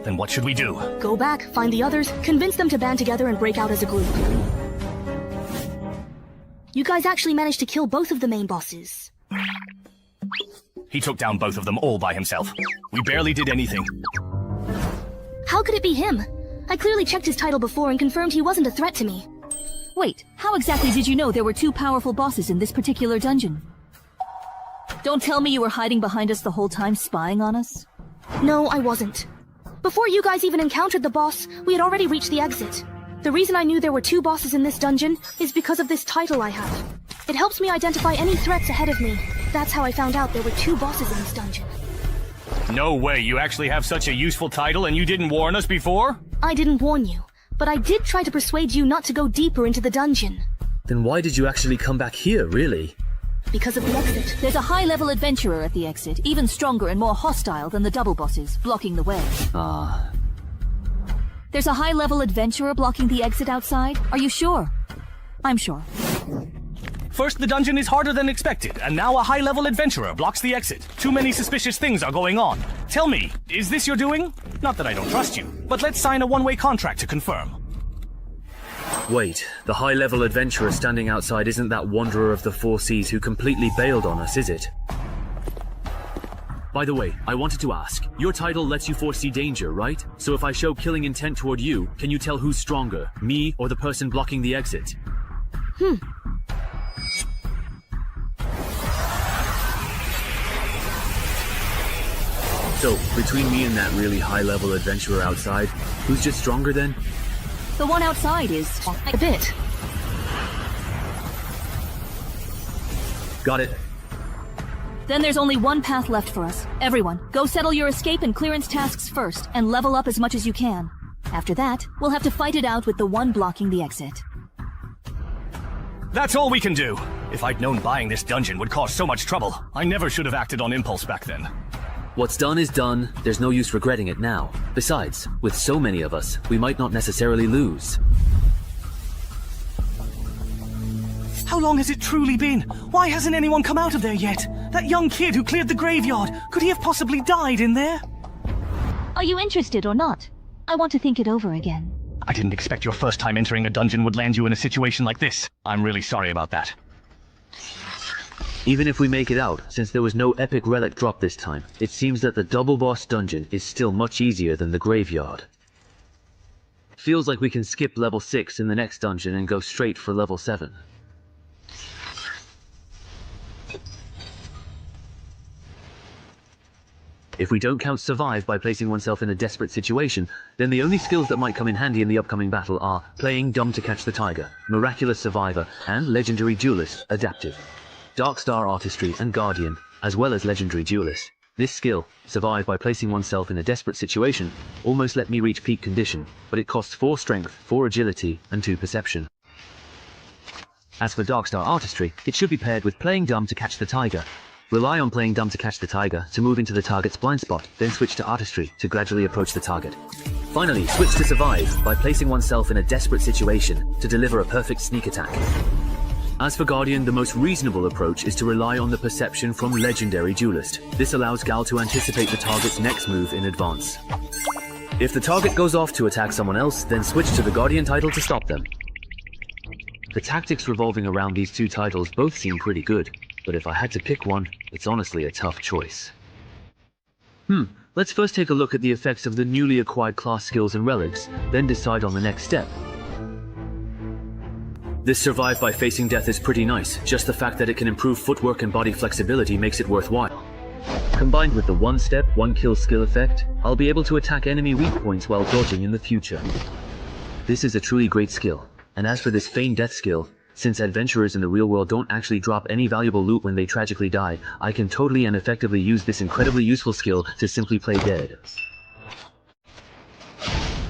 Then what should we do? Go back, find the others, convince them to band together and break out as a group. You guys actually managed to kill both of the main bosses. He took down both of them all by himself. We barely did anything. How could it be him? I clearly checked his title before and confirmed he wasn't a threat to me. Wait, how exactly did you know there were two powerful bosses in this particular dungeon? Don't tell me you were hiding behind us the whole time, spying on us? No, I wasn't. Before you guys even encountered the boss, we had already reached the exit. The reason I knew there were two bosses in this dungeon is because of this title I have. It helps me identify any threats ahead of me. That's how I found out there were two bosses in this dungeon. No way, you actually have such a useful title and you didn't warn us before? I didn't warn you, but I did try to persuade you not to go deeper into the dungeon. Then why did you actually come back here, really? Because of the exit. There's a high-level adventurer at the exit, even stronger and more hostile than the double bosses, blocking the way. Ah. There's a high-level adventurer blocking the exit outside? Are you sure? I'm sure. First, the dungeon is harder than expected, and now a high-level adventurer blocks the exit. Too many suspicious things are going on. Tell me, is this your doing? Not that I don't trust you, but let's sign a one-way contract to confirm. Wait, the high-level adventurer standing outside isn't that wanderer of the four seas who completely bailed on us, is it? By the way, I wanted to ask, your title lets you foresee danger, right? So if I show killing intent toward you, can you tell who's stronger, me or the person blocking the exit? So, between me and that really high-level adventurer outside, who's just stronger then? The one outside is a bit. Got it. Then there's only one path left for us. Everyone, go settle your escape and clearance tasks first, and level up as much as you can. After that, we'll have to fight it out with the one blocking the exit. That's all we can do. If I'd known buying this dungeon would cause so much trouble, I never should have acted on impulse back then. What's done is done. There's no use regretting it now. Besides, with so many of us, we might not necessarily lose. How long has it truly been? Why hasn't anyone come out of there yet? That young kid who cleared the graveyard, could he have possibly died in there? Are you interested or not? I want to think it over again. I didn't expect your first time entering a dungeon would land you in a situation like this. I'm really sorry about that. Even if we make it out, since there was no epic relic drop this time, it seems that the double boss dungeon is still much easier than the graveyard. Feels like we can skip level 6 in the next dungeon and go straight for level 7. If we don't count survive by placing oneself in a desperate situation, then the only skills that might come in handy in the upcoming battle are playing dumb to catch the tiger, miraculous survivor, and legendary duelist, adaptive. Dark Star Artistry and Guardian, as well as legendary duelist. This skill, survive by placing oneself in a desperate situation, almost let me reach peak condition, but it costs 4 strength, 4 agility, and 2 perception. As for Dark Star Artistry, it should be paired with playing dumb to catch the tiger. Rely on playing dumb to catch the tiger to move into the target's blind spot, then switch to Artistry to gradually approach the target. Finally, switch to survive by placing oneself in a desperate situation to deliver a perfect sneak attack. As for Guardian, the most reasonable approach is to rely on the perception from Legendary Duelist. This allows Gal to anticipate the target's next move in advance. If the target goes off to attack someone else, then switch to the Guardian title to stop them. The tactics revolving around these two titles both seem pretty good, but if I had to pick one, it's honestly a tough choice. Let's first take a look at the effects of the newly acquired class skills and relics, then decide on the next step. This survive by facing death is pretty nice, just the fact that it can improve footwork and body flexibility makes it worthwhile. Combined with the one step, one kill skill effect, I'll be able to attack enemy weak points while dodging in the future. This is a truly great skill, and as for this feigned death skill, since adventurers in the real world don't actually drop any valuable loot when they tragically die, I can totally and effectively use this incredibly useful skill to simply play dead.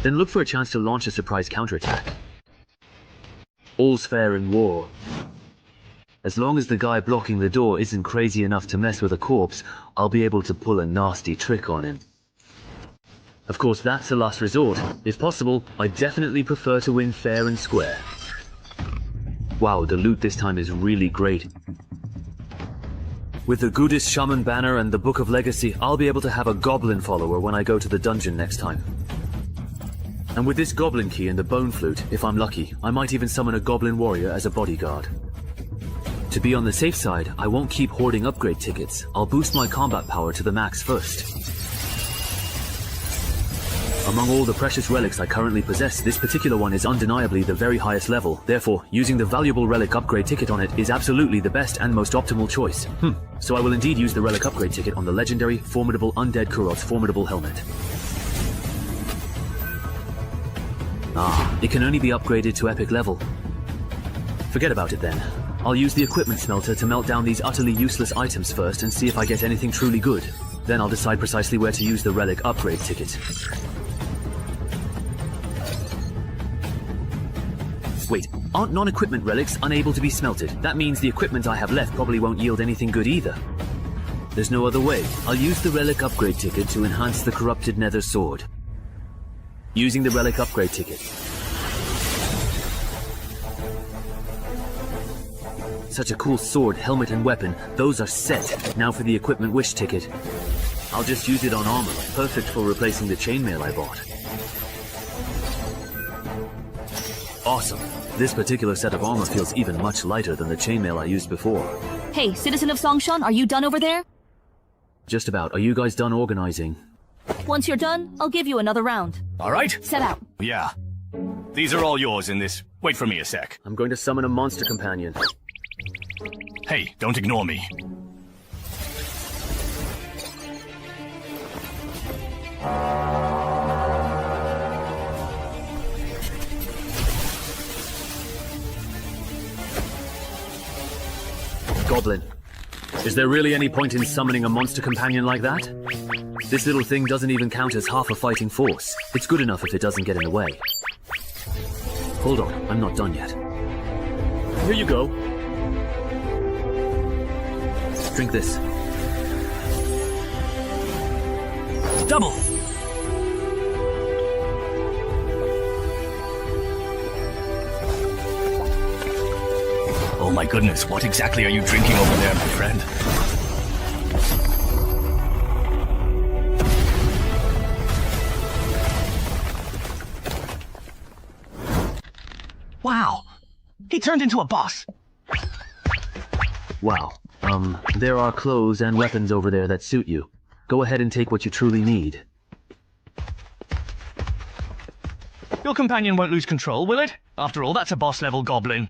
Then look for a chance to launch a surprise counterattack. All's fair in war. As long as the guy blocking the door isn't crazy enough to mess with a corpse, I'll be able to pull a nasty trick on him. Of course, that's a last resort. If possible, I definitely prefer to win fair and square. Wow, the loot this time is really great. With the Goodist Shaman banner and the Book of Legacy, I'll be able to have a goblin follower when I go to the dungeon next time. And with this goblin key and the bone flute, if I'm lucky, I might even summon a goblin warrior as a bodyguard. To be on the safe side, I won't keep hoarding upgrade tickets. I'll boost my combat power to the max first. Among all the precious relics I currently possess, this particular one is undeniably the very highest level. Therefore, using the valuable relic upgrade ticket on it is absolutely the best and most optimal choice. So I will indeed use the relic upgrade ticket on the legendary, formidable Undead Kurot's formidable helmet. It can only be upgraded to epic level. Forget about it then. I'll use the equipment smelter to melt down these utterly useless items first and see if I get anything truly good. Then I'll decide precisely where to use the relic upgrade ticket. Wait, aren't non-equipment relics unable to be smelted? That means the equipment I have left probably won't yield anything good either. There's no other way. I'll use the relic upgrade ticket to enhance the corrupted nether sword. Using the relic upgrade ticket. Such a cool sword, helmet, and weapon. Those are set. Now for the equipment wish ticket. I'll just use it on armor. Perfect for replacing the chainmail I bought. Awesome. This particular set of armor feels even much lighter than the chainmail I used before. Hey, citizen of Songshan, are you done over there? Just about. Are you guys done organizing? Once you're done, I'll give you another round. All right. Set out. Yeah. These are all yours in this. Wait for me a sec. I'm going to summon a monster companion. Hey, don't ignore me. Goblin. Is there really any point in summoning a monster companion like that? This little thing doesn't even count as half a fighting force. It's good enough if it doesn't get in the way. Hold on, I'm not done yet. Here you go. Drink this. Double! Oh my goodness, what exactly are you drinking over there, my friend? Wow! He turned into a boss! Wow. There are clothes and weapons over there that suit you. Go ahead and take what you truly need. Your companion won't lose control, will it? After all, that's a boss-level goblin.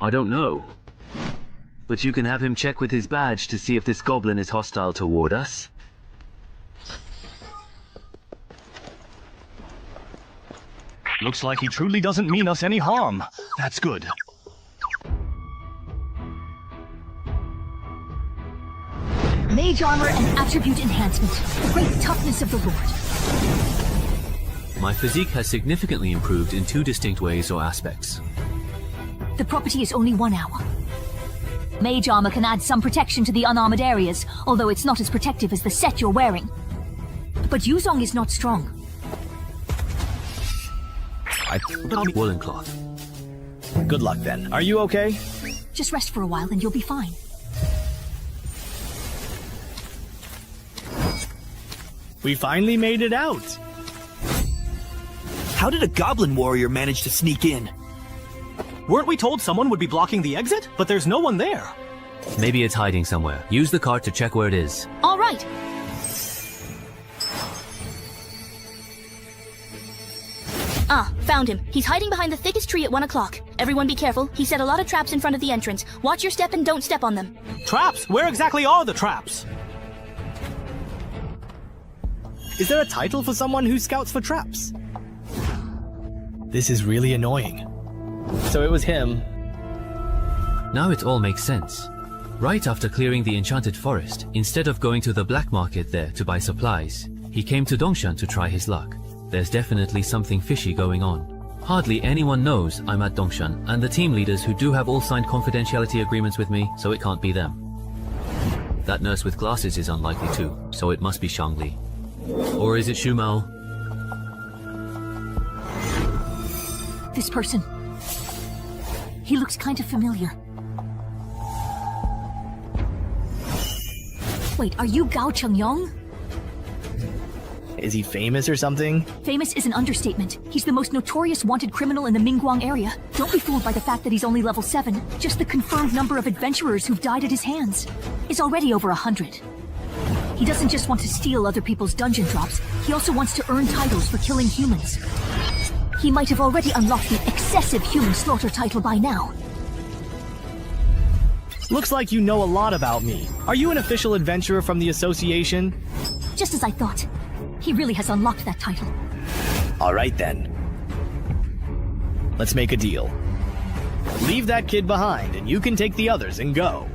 I don't know. But you can have him check with his badge to see if this goblin is hostile toward us. Looks like he truly doesn't mean us any harm. That's good. Mage armor and attribute enhancement. The great toughness of the Lord. My physique has significantly improved in 2 distinct ways or aspects. The property is only 1 hour. Mage armor can add some protection to the unarmored areas, although it's not as protective as the set you're wearing. But Yuzong is not strong. I put on woolen cloth. Good luck then. Are you okay? Just rest for a while and you'll be fine. We finally made it out. How did a goblin warrior manage to sneak in? Weren't we told someone would be blocking the exit? But there's no one there. Maybe it's hiding somewhere. Use the cart to check where it is. All right. Ah, found him. He's hiding behind the thickest tree at 1 o'clock. Everyone be careful. He set a lot of traps in front of the entrance. Watch your step and don't step on them. Traps? Where exactly are the traps? Is there a title for someone who scouts for traps? This is really annoying. So it was him. Now it all makes sense. Right after clearing the enchanted forest, instead of going to the black market there to buy supplies, he came to Dongshan to try his luck. There's definitely something fishy going on. Hardly anyone knows I'm at Dongshan, and the team leaders who do have all signed confidentiality agreements with me, so it can't be them. That nurse with glasses is unlikely too, so it must be Shangli. Or is it Shumao? This person. He looks kind of familiar. Wait, are you Gao Chengyong? Is he famous or something? Famous is an understatement. He's the most notorious wanted criminal in the Mingguang area. Don't be fooled by the fact that he's only level 7. Just the confirmed number of adventurers who've died at his hands is already over 100. He doesn't just want to steal other people's dungeon drops, he also wants to earn titles for killing humans. He might have already unlocked the excessive human slaughter title by now. Looks like you know a lot about me. Are you an official adventurer from the association? Just as I thought. He really has unlocked that title. Alright then. Let's make a deal. Leave that kid behind and you can take the others and go.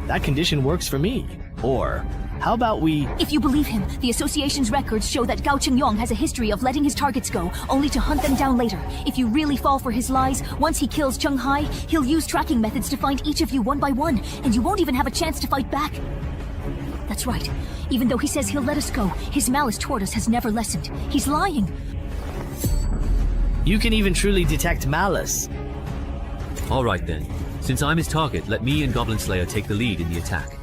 That condition works for me. Or, how about we... If you believe him, the association's records show that Gao Chengyong has a history of letting his targets go, only to hunt them down later. If you really fall for his lies, once he kills Cheng Hai, he'll use tracking methods to find each of you one by one, and you won't even have a chance to fight back. That's right. Even though he says he'll let us go, his malice toward us has never lessened. He's lying. You can even truly detect malice. Alright then. Since I'm his target, let me and Goblin Slayer take the lead in the attack.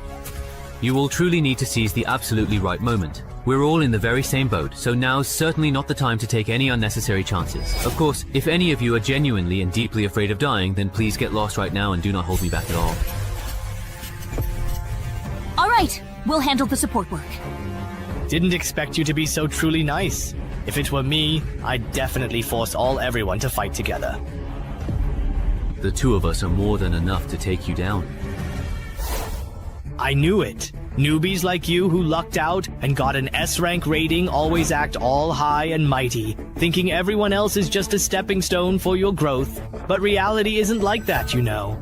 You will truly need to seize the absolutely right moment. We're all in the very same boat, so now's certainly not the time to take any unnecessary chances. Of course, if any of you are genuinely and deeply afraid of dying, then please get lost right now and do not hold me back at all. Alright, we'll handle the support work. Didn't expect you to be so truly nice. If it were me, I'd definitely force everyone to fight together. The two of us are more than enough to take you down. I knew it. Newbies like you who lucked out and got an S-rank rating always act all high and mighty, thinking everyone else is just a stepping stone for your growth. But reality isn't like that, you know.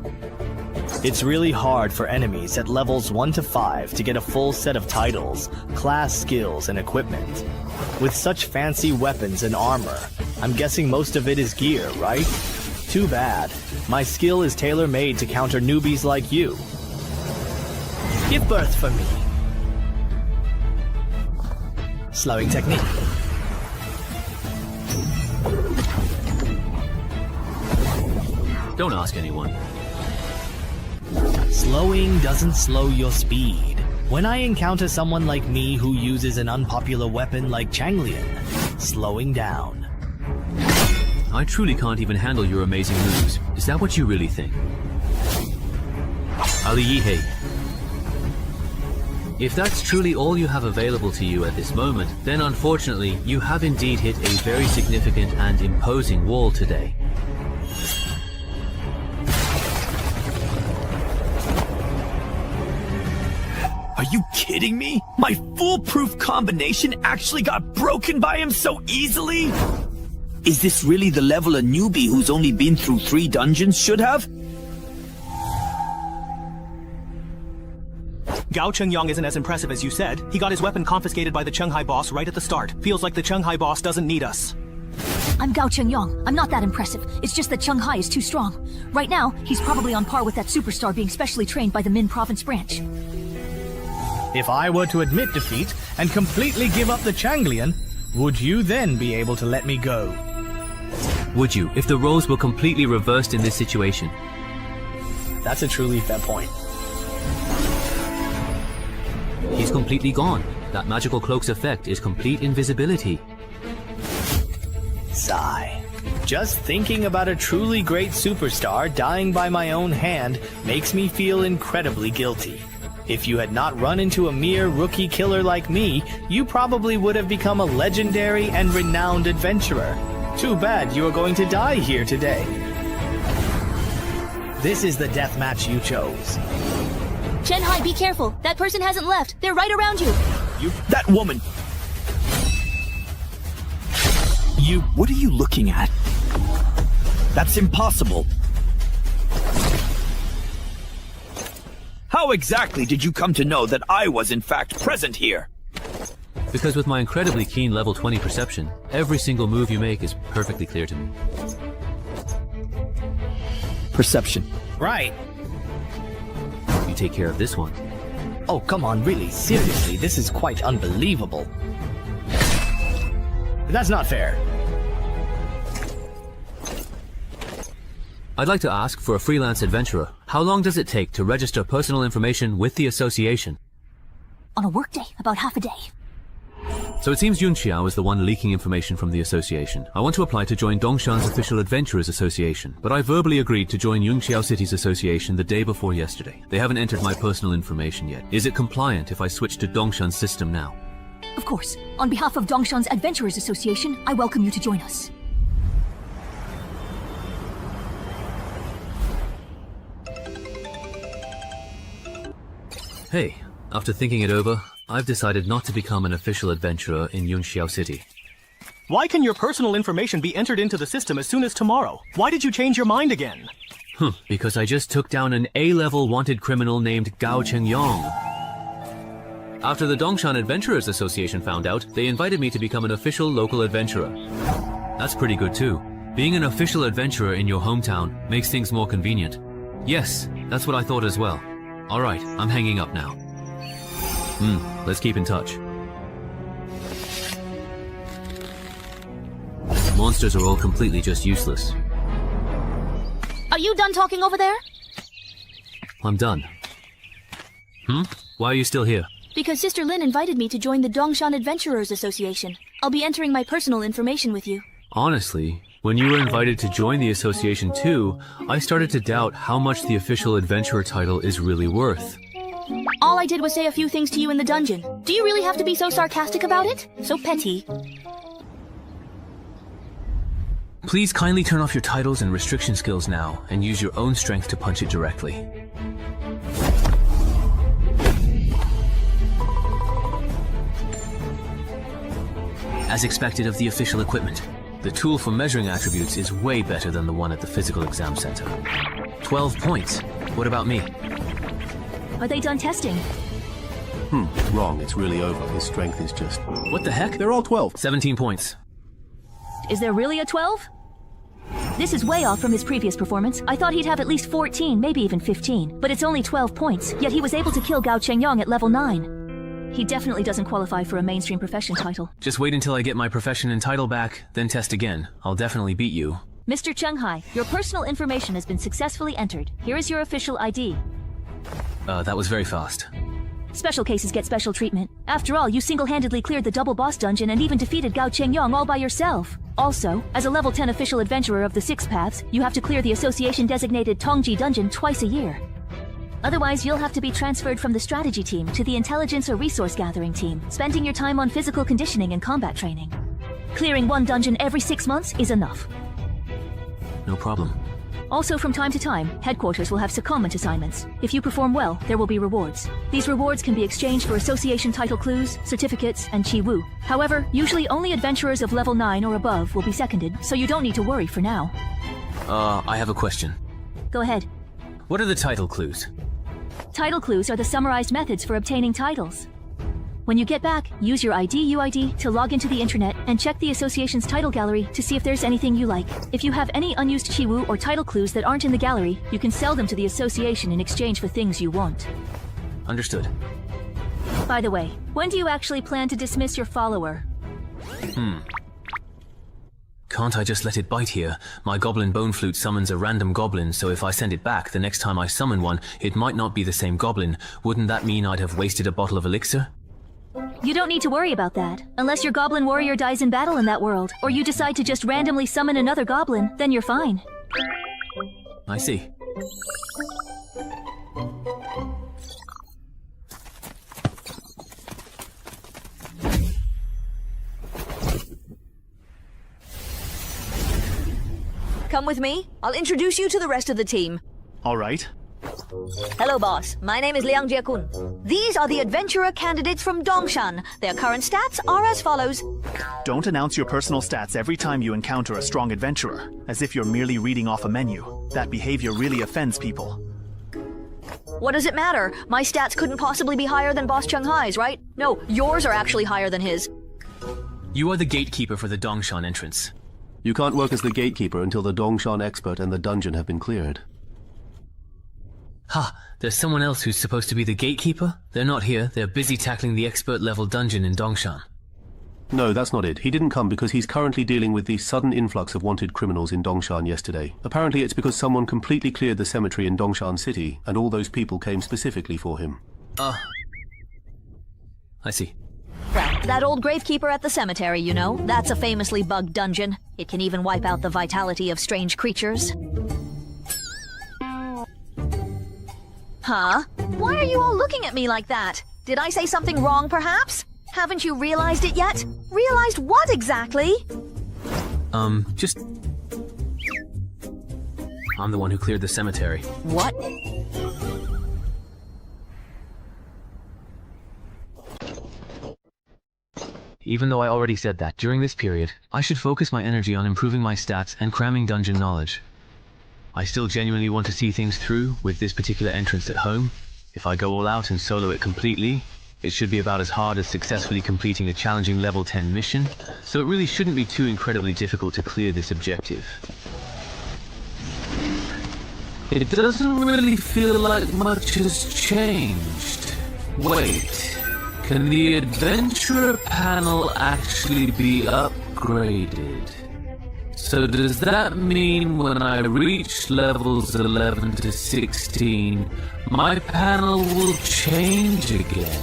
It's really hard for enemies at levels 1 to 5 to get a full set of titles, class skills, and equipment. With such fancy weapons and armor, I'm guessing most of it is gear, right? Too bad. My skill is tailor-made to counter newbies like you. Give birth for me. Slowing technique. Don't ask anyone. Slowing doesn't slow your speed. When I encounter someone like me who uses an unpopular weapon like Changlian, slowing down. I truly can't even handle your amazing moves. Is that what you really think? Ali Yihei. If that's truly all you have available to you at this moment, then unfortunately, you have indeed hit a very significant and imposing wall today. Are you kidding me? My foolproof combination actually got broken by him so easily? Is this really the level a newbie who's only been through 3 dungeons should have? Gao Chengyang isn't as impressive as you said. He got his weapon confiscated by the Chenghai boss right at the start. Feels like the Chenghai boss doesn't need us. I'm Gao Chengyang. I'm not that impressive. It's just that Chenghai is too strong. Right now, he's probably on par with that superstar being specially trained by the Min province branch. If I were to admit defeat and completely give up the Changlian, would you then be able to let me go? Would you, if the roles were completely reversed in this situation? That's a truly fair point. He's completely gone. That magical cloak's effect is complete invisibility. Sigh. Just thinking about a truly great superstar dying by my own hand makes me feel incredibly guilty. If you had not run into a mere rookie killer like me, you probably would have become a legendary and renowned adventurer. Too bad you are going to die here today. This is the death match you chose. Chenghai, be careful. That person hasn't left. They're right around you. That woman! What are you looking at? That's impossible. How exactly did you come to know that I was in fact present here? Because with my incredibly keen level 20 perception, every single move you make is perfectly clear to me. Perception. Right. You take care of this one. Oh, come on, really, seriously, this is quite unbelievable. That's not fair. I'd like to ask, for a freelance adventurer, how long does it take to register personal information with the association? On a workday, about half a day. So it seems Yun Xiao is the one leaking information from the association. I want to apply to join Dongshan's official Adventurers Association, but I verbally agreed to join Yun Xiao City's association the day before yesterday. They haven't entered my personal information yet. Is it compliant if I switch to Dongshan's system now? Of course. On behalf of Dongshan's Adventurers Association, I welcome you to join us. Hey, after thinking it over, I've decided not to become an official adventurer in Yun Xiao City. Why can your personal information be entered into the system as soon as tomorrow? Why did you change your mind again? Because I just took down an A-level wanted criminal named Gao Chengyang. After the Dongshan Adventurers Association found out, they invited me to become an official local adventurer. That's pretty good too. Being an official adventurer in your hometown makes things more convenient. Yes, that's what I thought as well. Alright, I'm hanging up now. Let's keep in touch. Monsters are all completely just useless. Are you done talking over there? I'm done. Why are you still here? Because Sister Lin invited me to join the Dongshan Adventurers Association. I'll be entering my personal information with you. Honestly, when you were invited to join the association too, I started to doubt how much the official adventurer title is really worth. All I did was say a few things to you in the dungeon. Do you really have to be so sarcastic about it? So petty. Please kindly turn off your titles and restriction skills now, and use your own strength to punch it directly. As expected of the official equipment, the tool for measuring attributes is way better than the one at the physical exam center. 12 points. What about me? Are they done testing? Wrong. It's really over. His strength is just... What the heck? They're all 12. 17 points. Is there really a 12? This is way off from his previous performance. I thought he'd have at least 14, maybe even 15. But it's only 12 points, yet he was able to kill Gao Chengyang at level 9. He definitely doesn't qualify for a mainstream profession title. Just wait until I get my profession and title back, then test again. I'll definitely beat you. Mr. Chenghai, your personal information has been successfully entered. Here is your official ID. That was very fast. Special cases get special treatment. After all, you single-handedly cleared the double boss dungeon and even defeated Gao Chengyang all by yourself. Also, as a level 10 official adventurer of the Six Paths, you have to clear the association-designated Tongji dungeon twice a year. Otherwise, you'll have to be transferred from the strategy team to the intelligence or resource gathering team, spending your time on physical conditioning and combat training. Clearing one dungeon every 6 months is enough. No problem. Also, from time to time, headquarters will have secondment assignments. If you perform well, there will be rewards. These rewards can be exchanged for association title clues, certificates, and chi wu. However, usually only adventurers of level 9 or above will be seconded, so you don't need to worry for now. I have a question. Go ahead. What are the title clues? Title clues are the summarized methods for obtaining titles. When you get back, use your UID to log into the internet and check the association's title gallery to see if there's anything you like. If you have any unused Chiwu or title clues that aren't in the gallery, you can sell them to the association in exchange for things you want. Understood. By the way, when do you actually plan to dismiss your follower? Can't I just let it bite here? My goblin bone flute summons a random goblin, so if I send it back, the next time I summon one, it might not be the same goblin. Wouldn't that mean I'd have wasted a bottle of elixir? You don't need to worry about that. Unless your goblin warrior dies in battle in that world, or you decide to just randomly summon another goblin, then you're fine. I see. Come with me. I'll introduce you to the rest of the team. All right. Hello, boss. My name is Liang Jiakun. These are the adventurer candidates from Dongshan. Their current stats are as follows. Don't announce your personal stats every time you encounter a strong adventurer, as if you're merely reading off a menu. That behavior really offends people. What does it matter? My stats couldn't possibly be higher than Boss Chung Hai's, right? No, yours are actually higher than his. You are the gatekeeper for the Dongshan entrance. You can't work as the gatekeeper until the Dongshan expert and the dungeon have been cleared. Ha! There's someone else who's supposed to be the gatekeeper? They're not here. They're busy tackling the expert level dungeon in Dongshan. No, that's not it. He didn't come because he's currently dealing with the sudden influx of wanted criminals in Dongshan yesterday. Apparently it's because someone completely cleared the cemetery in Dongshan City, and all those people came specifically for him. I see. That old gravekeeper at the cemetery, you know. That's a famously bugged dungeon. It can even wipe out the vitality of strange creatures. Huh? Why are you all looking at me like that? Did I say something wrong, perhaps? Haven't you realized it yet? Realized what exactly? Just... I'm the one who cleared the cemetery. What? Even though I already said that, during this period, I should focus my energy on improving my stats and cramming dungeon knowledge. I still genuinely want to see things through with this particular entrance at home. If I go all out and solo it completely, it should be about as hard as successfully completing a challenging level 10 mission, so it really shouldn't be too incredibly difficult to clear this objective. It doesn't really feel like much has changed. Wait, can the adventurer panel actually be upgraded? So does that mean when I reach levels 11 to 16, my panel will change again?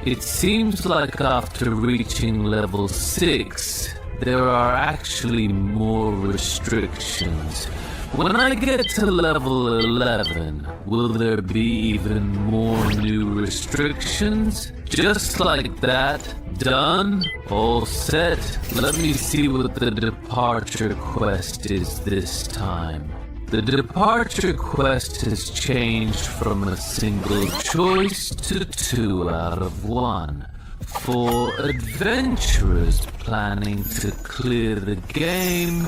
It seems like after reaching level 6, there are actually more restrictions. When I get to level 11, will there be even more new restrictions? Just like that? Done? All set? Let me see what the departure quest is this time. The departure quest has changed from a single choice to 2 out of 1. For adventurers planning to clear the game,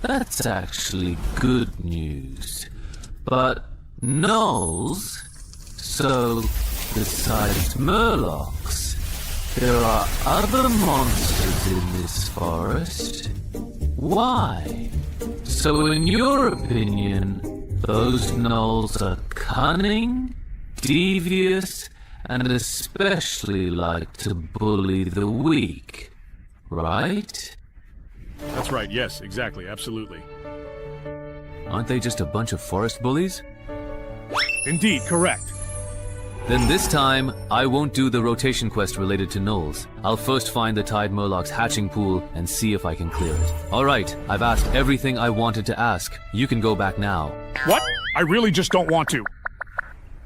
that's actually good news. But gnolls? So, besides murlocs, there are other monsters in this forest? Why? So in your opinion, those gnolls are cunning, devious, and especially like to bully the weak, right? That's right, yes, exactly, absolutely. Aren't they just a bunch of forest bullies? Indeed, correct. Then this time, I won't do the rotation quest related to gnolls. I'll first find the Tide Murloc's hatching pool and see if I can clear it. Alright, I've asked everything I wanted to ask. You can go back now. What? I really just don't want to.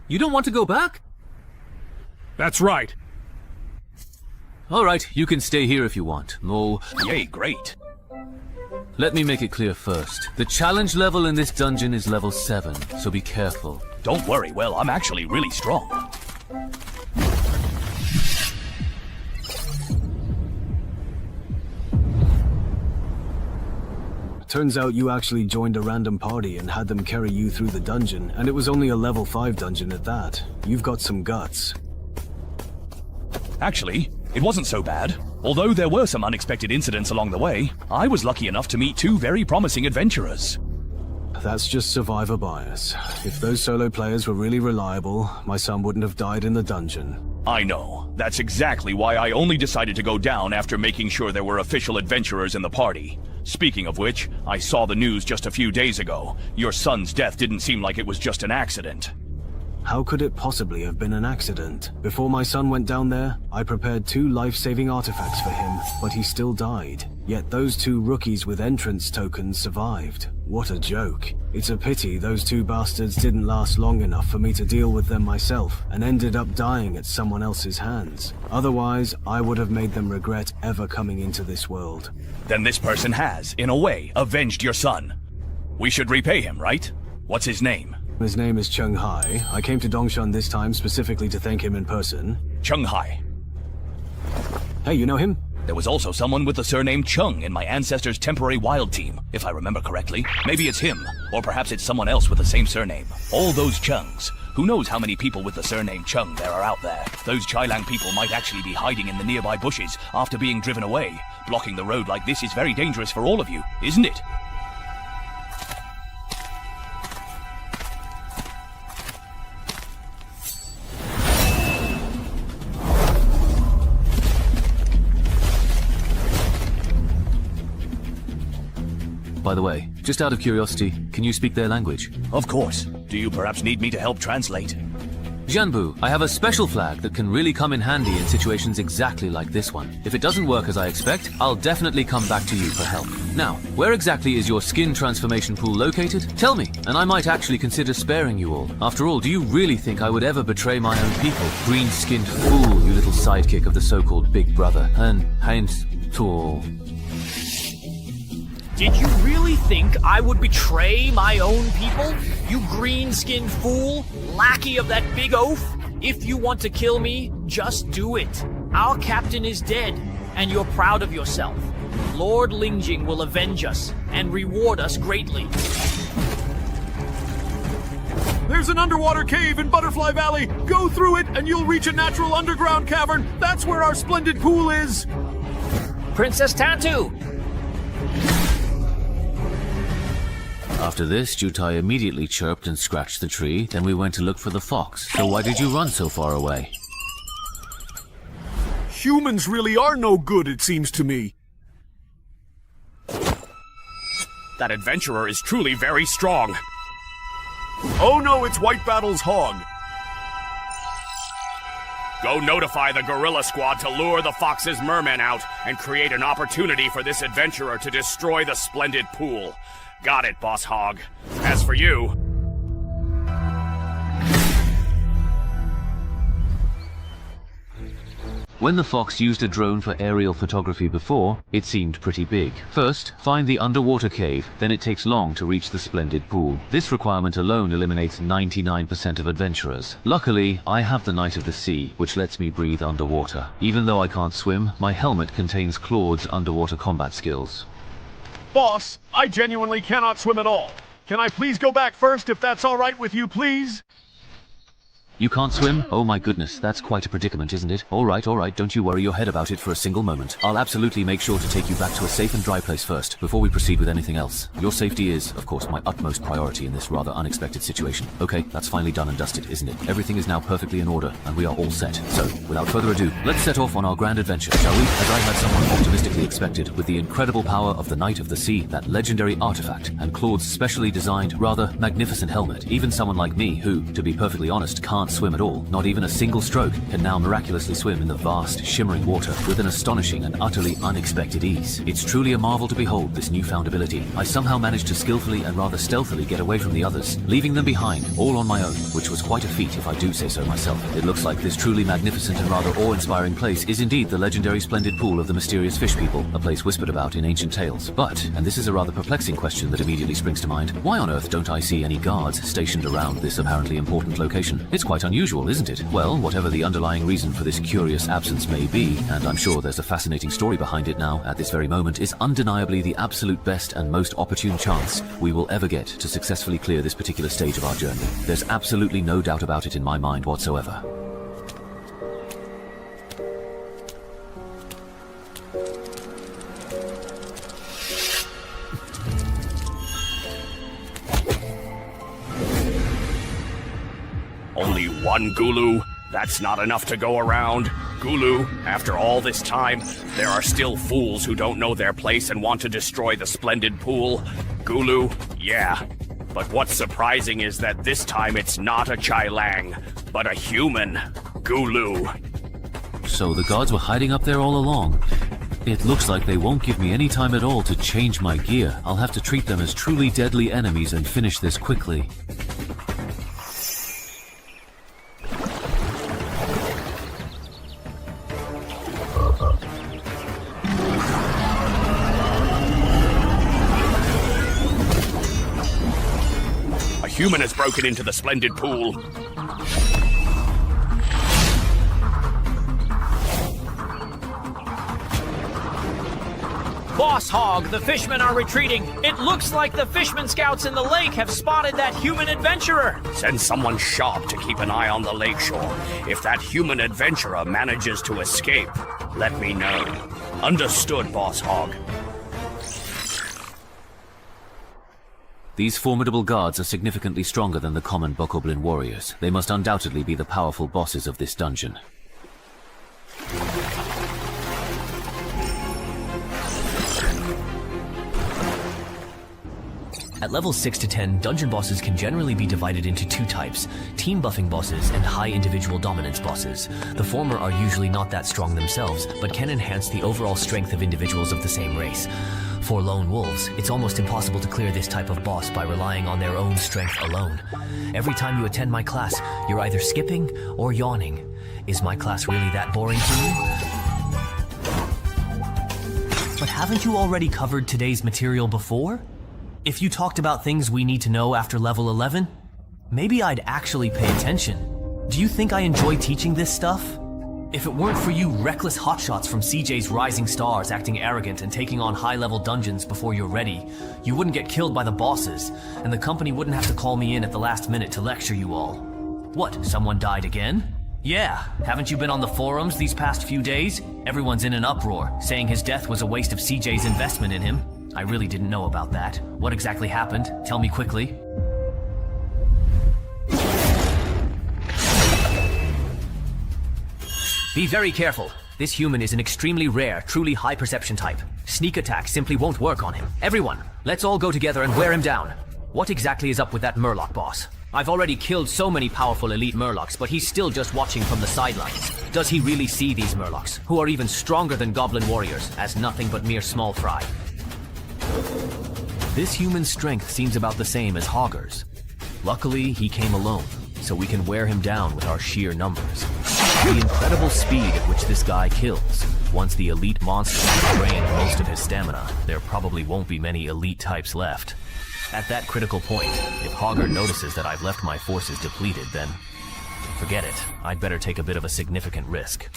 You don't want to go back? That's right. Alright, you can stay here if you want. No. Yay, great. Let me make it clear first. The challenge level in this dungeon is level 7, so be careful. Don't worry, well, I'm actually really strong. Turns out you actually joined a random party and had them carry you through the dungeon, and it was only a level 5 dungeon at that. You've got some guts. Actually, it wasn't so bad. Although there were some unexpected incidents along the way, I was lucky enough to meet 2 very promising adventurers. That's just survivor bias. If those solo players were really reliable, my son wouldn't have died in the dungeon. I know. That's exactly why I only decided to go down after making sure there were official adventurers in the party. Speaking of which, I saw the news just a few days ago. Your son's death didn't seem like it was just an accident. How could it possibly have been an accident? Before my son went down there, I prepared 2 life-saving artifacts for him, but he still died. Yet those 2 rookies with entrance tokens survived. What a joke. It's a pity those 2 bastards didn't last long enough for me to deal with them myself, and ended up dying at someone else's hands. Otherwise, I would have made them regret ever coming into this world. Then this person has, in a way, avenged your son. We should repay him, right? What's his name? His name is Chung Hai. I came to Dongshan this time specifically to thank him in person. Chung Hai. Hey, you know him? There was also someone with the surname Chung in my ancestors' temporary wild team, if I remember correctly. Maybe it's him, or perhaps it's someone else with the same surname. All those Chungs. Who knows how many people with the surname Chung there are out there? Those Chailang people might actually be hiding in the nearby bushes after being driven away. Blocking the road like this is very dangerous for all of you, isn't it? By the way, just out of curiosity, can you speak their language? Of course. Do you perhaps need me to help translate? Jianbu, I have a special flag that can really come in handy in situations exactly like this one. If it doesn't work as I expect, I'll definitely come back to you for help. Now, where exactly is your skin transformation pool located? Tell me, and I might actually consider sparing you all. After all, do you really think I would ever betray my own people? Green-skinned fool, you little sidekick of the so-called Big Brother. And Heinz Tool. Did you really think I would betray my own people? You green-skinned fool, lackey of that big oaf? If you want to kill me, just do it. Our captain is dead, and you're proud of yourself. Lord Lingjing will avenge us and reward us greatly. There's an underwater cave in Butterfly Valley. Go through it and you'll reach a natural underground cavern. That's where our splendid pool is. Princess Tantu! After this, Jutai immediately chirped and scratched the tree, then we went to look for the fox. So why did you run so far away? Humans really are no good, it seems to me. That adventurer is truly very strong. Oh no, it's White Battle's hog. Go notify the gorilla squad to lure the fox's mermen out and create an opportunity for this adventurer to destroy the splendid pool. Got it, Boss Hog. As for you... When the fox used a drone for aerial photography before, it seemed pretty big. First, find the underwater cave, then it takes long to reach the splendid pool. This requirement alone eliminates 99% of adventurers. Luckily, I have the Knight of the Sea, which lets me breathe underwater. Even though I can't swim, my helmet contains Claude's underwater combat skills. Boss, I genuinely cannot swim at all. Can I please go back first if that's all right with you, please? You can't swim? Oh my goodness, that's quite a predicament, isn't it? Alright, don't you worry your head about it for a single moment. I'll absolutely make sure to take you back to a safe and dry place first, before we proceed with anything else. Your safety is, of course, my utmost priority in this rather unexpected situation. Okay, that's finally done and dusted, isn't it? Everything is now perfectly in order, and we are all set. So, without further ado, let's set off on our grand adventure, shall we? As I had somewhat optimistically expected, with the incredible power of the Knight of the Sea, that legendary artifact, and Claude's specially designed, rather magnificent helmet, even someone like me, who, to be perfectly honest, can't can't swim at all, not even a single stroke, can now miraculously swim in the vast, shimmering water with an astonishing and utterly unexpected ease. It's truly a marvel to behold this newfound ability. I somehow managed to skillfully and rather stealthily get away from the others, leaving them behind, all on my own, which was quite a feat if I do say so myself. It looks like this truly magnificent and rather awe-inspiring place is indeed the legendary splendid pool of the mysterious fish people, a place whispered about in ancient tales. But, and this is a rather perplexing question that immediately springs to mind, why on earth don't I see any guards stationed around this apparently important location? It's quite unusual, isn't it? Well, whatever the underlying reason for this curious absence may be, and I'm sure there's a fascinating story behind it now, at this very moment, is undeniably the absolute best and most opportune chance we will ever get to successfully clear this particular stage of our journey. There's absolutely no doubt about it in my mind whatsoever. Only one Gulu? That's not enough to go around. Gulu, after all this time, there are still fools who don't know their place and want to destroy the splendid pool. Gulu, yeah. But what's surprising is that this time it's not a Chai Lang, but a human Gulu. So the guards were hiding up there all along. It looks like they won't give me any time at all to change my gear. I'll have to treat them as truly deadly enemies and finish this quickly. A human has broken into the splendid pool. Boss Hog, the fishmen are retreating. It looks like the fishermen scouts in the lake have spotted that human adventurer. Send someone sharp to keep an eye on the lakeshore. If that human adventurer manages to escape, let me know. Understood, Boss Hog. These formidable guards are significantly stronger than the common Bokoblin warriors. They must undoubtedly be the powerful bosses of this dungeon. At levels 6 to 10, dungeon bosses can generally be divided into two types, team buffing bosses and high individual dominance bosses. The former are usually not that strong themselves, but can enhance the overall strength of individuals of the same race. For lone wolves, it's almost impossible to clear this type of boss by relying on their own strength alone. Every time you attend my class, you're either skipping or yawning. Is my class really that boring to you? But haven't you already covered today's material before? If you talked about things we need to know after level 11, maybe I'd actually pay attention. Do you think I enjoy teaching this stuff? If it weren't for you reckless hotshots from CJ's Rising Stars acting arrogant and taking on high-level dungeons before you're ready, you wouldn't get killed by the bosses, and the company wouldn't have to call me in at the last minute to lecture you all. What, someone died again? Yeah, haven't you been on the forums these past few days? Everyone's in an uproar, saying his death was a waste of CJ's investment in him. I really didn't know about that. What exactly happened? Tell me quickly. Be very careful. This human is an extremely rare, truly high perception type. Sneak attack simply won't work on him. Everyone, let's all go together and wear him down. What exactly is up with that Murloc boss? I've already killed so many powerful elite Murlocs, but he's still just watching from the sidelines. Does he really see these Murlocs, who are even stronger than Goblin warriors, as nothing but mere small fry? This human's strength seems about the same as Hogger's. Luckily, he came alone, so we can wear him down with our sheer numbers. The incredible speed at which this guy kills. Once the elite monster has drained most of his stamina, there probably won't be many elite types left. At that critical point, if Hogger notices that I've left my forces depleted, then forget it. I'd better take a bit of a significant risk.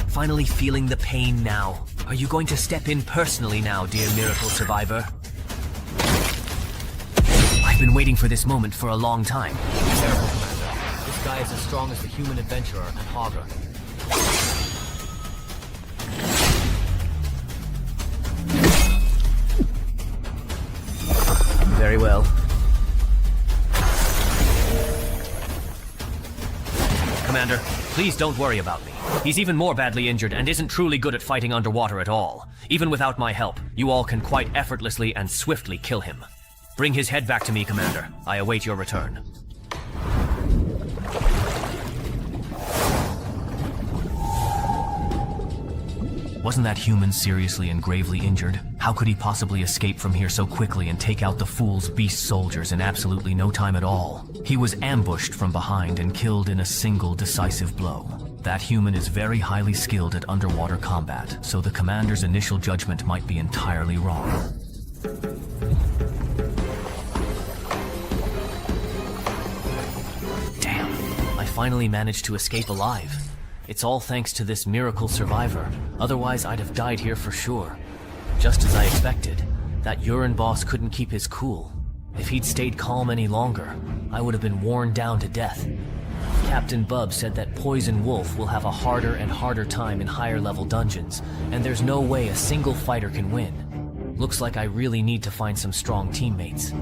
Finally feeling the pain now. Are you going to step in personally now, dear miracle survivor? I've been waiting for this moment for a long time. Careful, Commander. This guy is as strong as the human adventurer and Hogger. Very well. Commander, please don't worry about me. He's even more badly injured and isn't truly good at fighting underwater at all. Even without my help, you all can quite effortlessly and swiftly kill him. Bring his head back to me, Commander. I await your return. Wasn't that human seriously and gravely injured? How could he possibly escape from here so quickly and take out the fool's beast soldiers in absolutely no time at all? He was ambushed from behind and killed in a single decisive blow. That human is very highly skilled at underwater combat, so the commander's initial judgment might be entirely wrong. Damn, I finally managed to escape alive. It's all thanks to this miracle survivor. Otherwise, I'd have died here for sure. Just as I expected, that urine boss couldn't keep his cool. If he'd stayed calm any longer, I would have been worn down to death. Captain Bub said that Poison Wolf will have a harder and harder time in higher level dungeons, and there's no way a single fighter can win. Looks like I really need to find some strong teammates.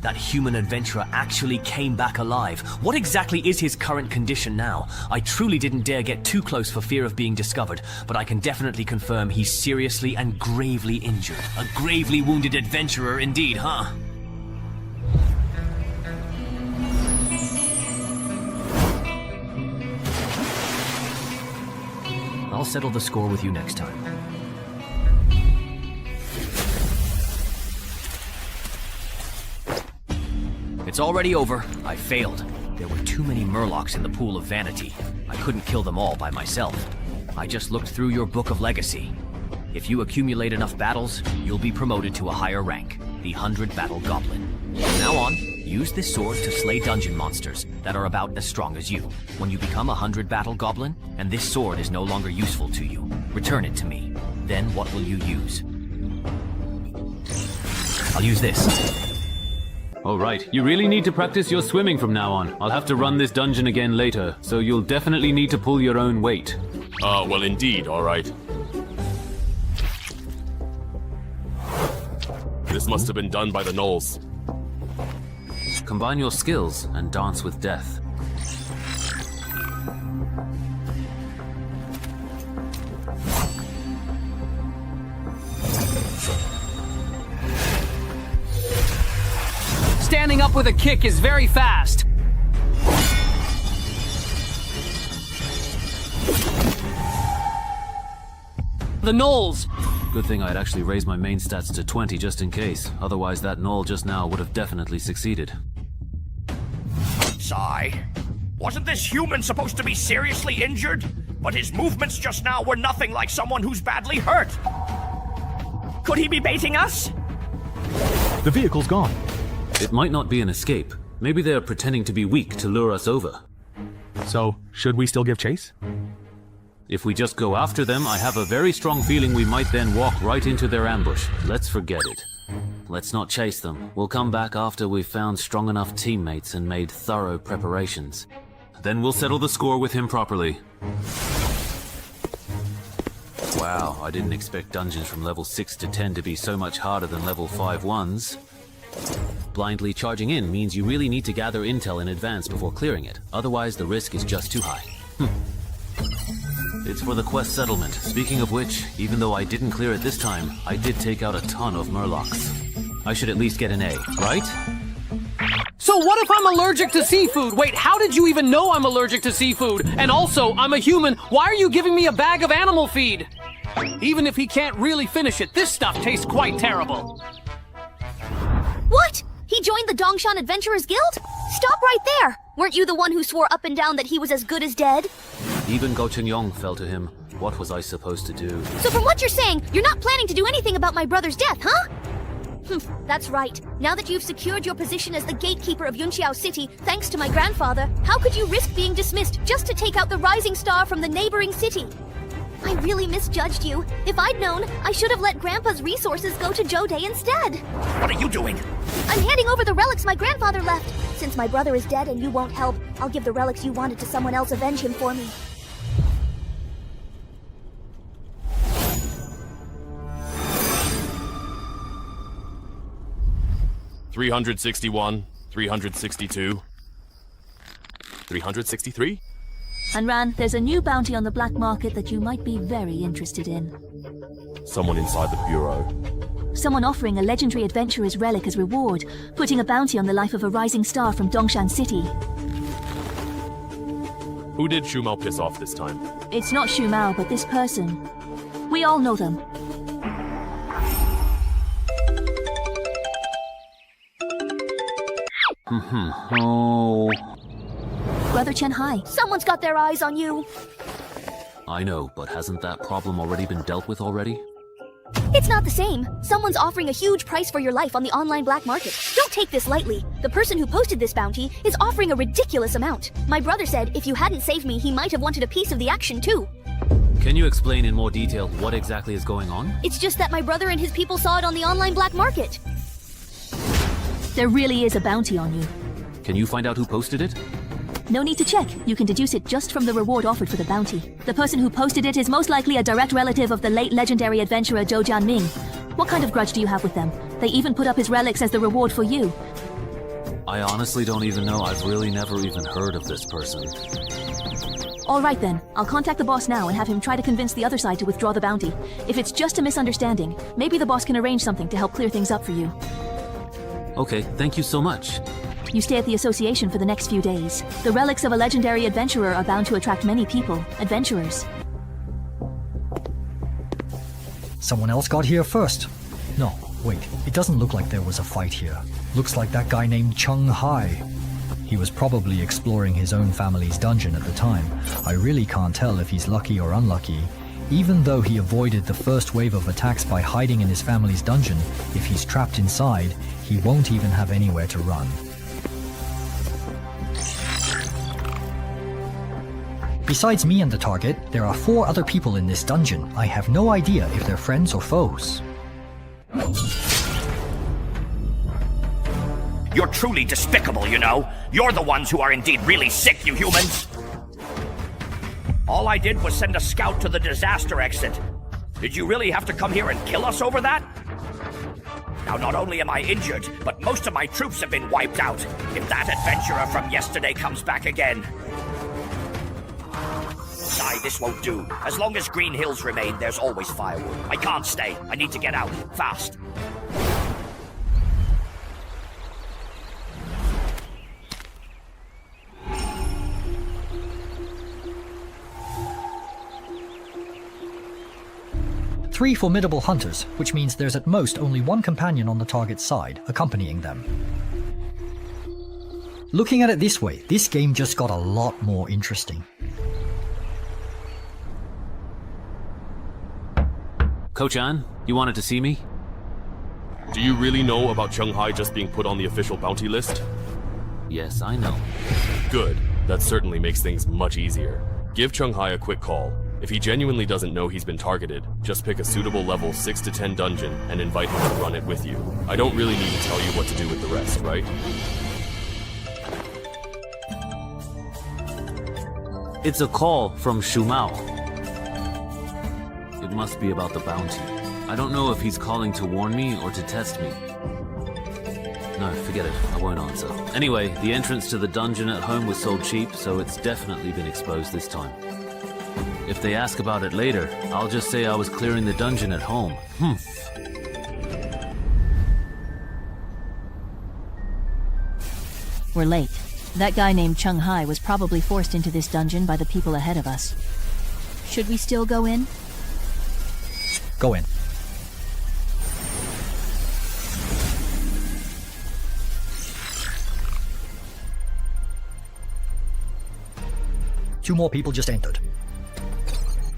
That human adventurer actually came back alive. What exactly is his current condition now? I truly didn't dare get too close for fear of being discovered, but I can definitely confirm he's seriously and gravely injured. A gravely wounded adventurer indeed, huh? I'll settle the score with you next time. It's already over. I failed. There were too many Murlocs in the pool of vanity. I couldn't kill them all by myself. I just looked through your book of legacy. If you accumulate enough battles, you'll be promoted to a higher rank, the 100 Battle Goblin. From now on, use this sword to slay dungeon monsters that are about as strong as you. When you become a 100 Battle Goblin, and this sword is no longer useful to you, return it to me. Then what will you use? I'll use this. All right, you really need to practice your swimming from now on. I'll have to run this dungeon again later, so you'll definitely need to pull your own weight. Well, indeed, all right. This must have been done by the gnolls. Combine your skills and dance with death. Standing up with a kick is very fast. The gnolls. Good thing I'd actually raised my main stats to 20 just in case. Otherwise that gnoll just now would have definitely succeeded. Sigh. Wasn't this human supposed to be seriously injured? But his movements just now were nothing like someone who's badly hurt. Could he be baiting us? The vehicle's gone. It might not be an escape. Maybe they're pretending to be weak to lure us over. So, should we still give chase? If we just go after them, I have a very strong feeling we might then walk right into their ambush. Let's forget it. Let's not chase them. We'll come back after we've found strong enough teammates and made thorough preparations. Then we'll settle the score with him properly. Wow, I didn't expect dungeons from level 6 to 10 to be so much harder than level 5 ones. Blindly charging in means you really need to gather intel in advance before clearing it. Otherwise, the risk is just too high. It's for the quest settlement. Speaking of which, even though I didn't clear it this time, I did take out a ton of Murlocs. I should at least get an A, right? So what if I'm allergic to seafood? Wait, how did you even know I'm allergic to seafood? And also, I'm a human. Why are you giving me a bag of animal feed? Even if he can't really finish it, this stuff tastes quite terrible. What? He joined the Dongshan Adventurers Guild? Stop right there! Weren't you the one who swore up and down that he was as good as dead? Even Go Chen-yong fell to him. What was I supposed to do? So from what you're saying, you're not planning to do anything about my brother's death, huh? That's right. Now that you've secured your position as the gatekeeper of Yunqiao City, thanks to my grandfather, how could you risk being dismissed just to take out the rising star from the neighboring city? I really misjudged you. If I'd known, I should have let Grandpa's resources go to Jode instead. What are you doing? I'm handing over the relics my grandfather left. Since my brother is dead and you won't help, I'll give the relics you wanted to someone else avenge him for me. $361, $362. 363? And Ran, there's a new bounty on the black market that you might be very interested in. Someone inside the bureau. Someone offering a legendary adventurer's relic as reward, putting a bounty on the life of a rising star from Dongshan City. Who did Shumao piss off this time? It's not Shu Mao, but this person. We all know them. Oh. Brother Chen Hai. Someone's got their eyes on you. I know, but hasn't that problem already been dealt with already? It's not the same. Someone's offering a huge price for your life on the online black market. Don't take this lightly. The person who posted this bounty is offering a ridiculous amount. My brother said if you hadn't saved me, he might have wanted a piece of the action too. Can you explain in more detail what exactly is going on? It's just that my brother and his people saw it on the online black market. There really is a bounty on you. Can you find out who posted it? No need to check. You can deduce it just from the reward offered for the bounty. The person who posted it is most likely a direct relative of the late legendary adventurer Zhou Jianming. What kind of grudge do you have with them? They even put up his relics as the reward for you. I honestly don't even know. I've really never even heard of this person. Alright then, I'll contact the boss now and have him try to convince the other side to withdraw the bounty. If it's just a misunderstanding, maybe the boss can arrange something to help clear things up for you. Okay, thank you so much. You stay at the association for the next few days. The relics of a legendary adventurer are bound to attract many people, adventurers. Someone else got here first. No, wait, it doesn't look like there was a fight here. Looks like that guy named Cheng Hai. He was probably exploring his own family's dungeon at the time. I really can't tell if he's lucky or unlucky. Even though he avoided the first wave of attacks by hiding in his family's dungeon, if he's trapped inside, he won't even have anywhere to run. Besides me and the target, there are 4 other people in this dungeon. I have no idea if they're friends or foes. You're truly despicable, you know. You're the ones who are indeed really sick, you humans. All I did was send a scout to the disaster exit. Did you really have to come here and kill us over that? Now, not only am I injured, but most of my troops have been wiped out. If that adventurer from yesterday comes back again... Sigh, this won't do. As long as Green Hills remain, there's always firewood. I can't stay. I need to get out. Fast. Three formidable hunters, which means there's at most only one companion on the target's side, accompanying them. Looking at it this way, this game just got a lot more interesting. Ko-chan, you wanted to see me? Do you really know about Cheng Hai just being put on the official bounty list? Yes, I know. Good. That certainly makes things much easier. Give Cheng Hai a quick call. If he genuinely doesn't know he's been targeted, just pick a suitable level 6 to 10 dungeon and invite him to run it with you. I don't really need to tell you what to do with the rest, right? It's a call from Shu Mao. It must be about the bounty. I don't know if he's calling to warn me or to test me. No, forget it. I won't answer. Anyway, the entrance to the dungeon at home was sold cheap, so it's definitely been exposed this time. If they ask about it later, I'll just say I was clearing the dungeon at home. We're late. That guy named Cheng Hai was probably forced into this dungeon by the people ahead of us. Should we still go in? Go in. Two more people just entered.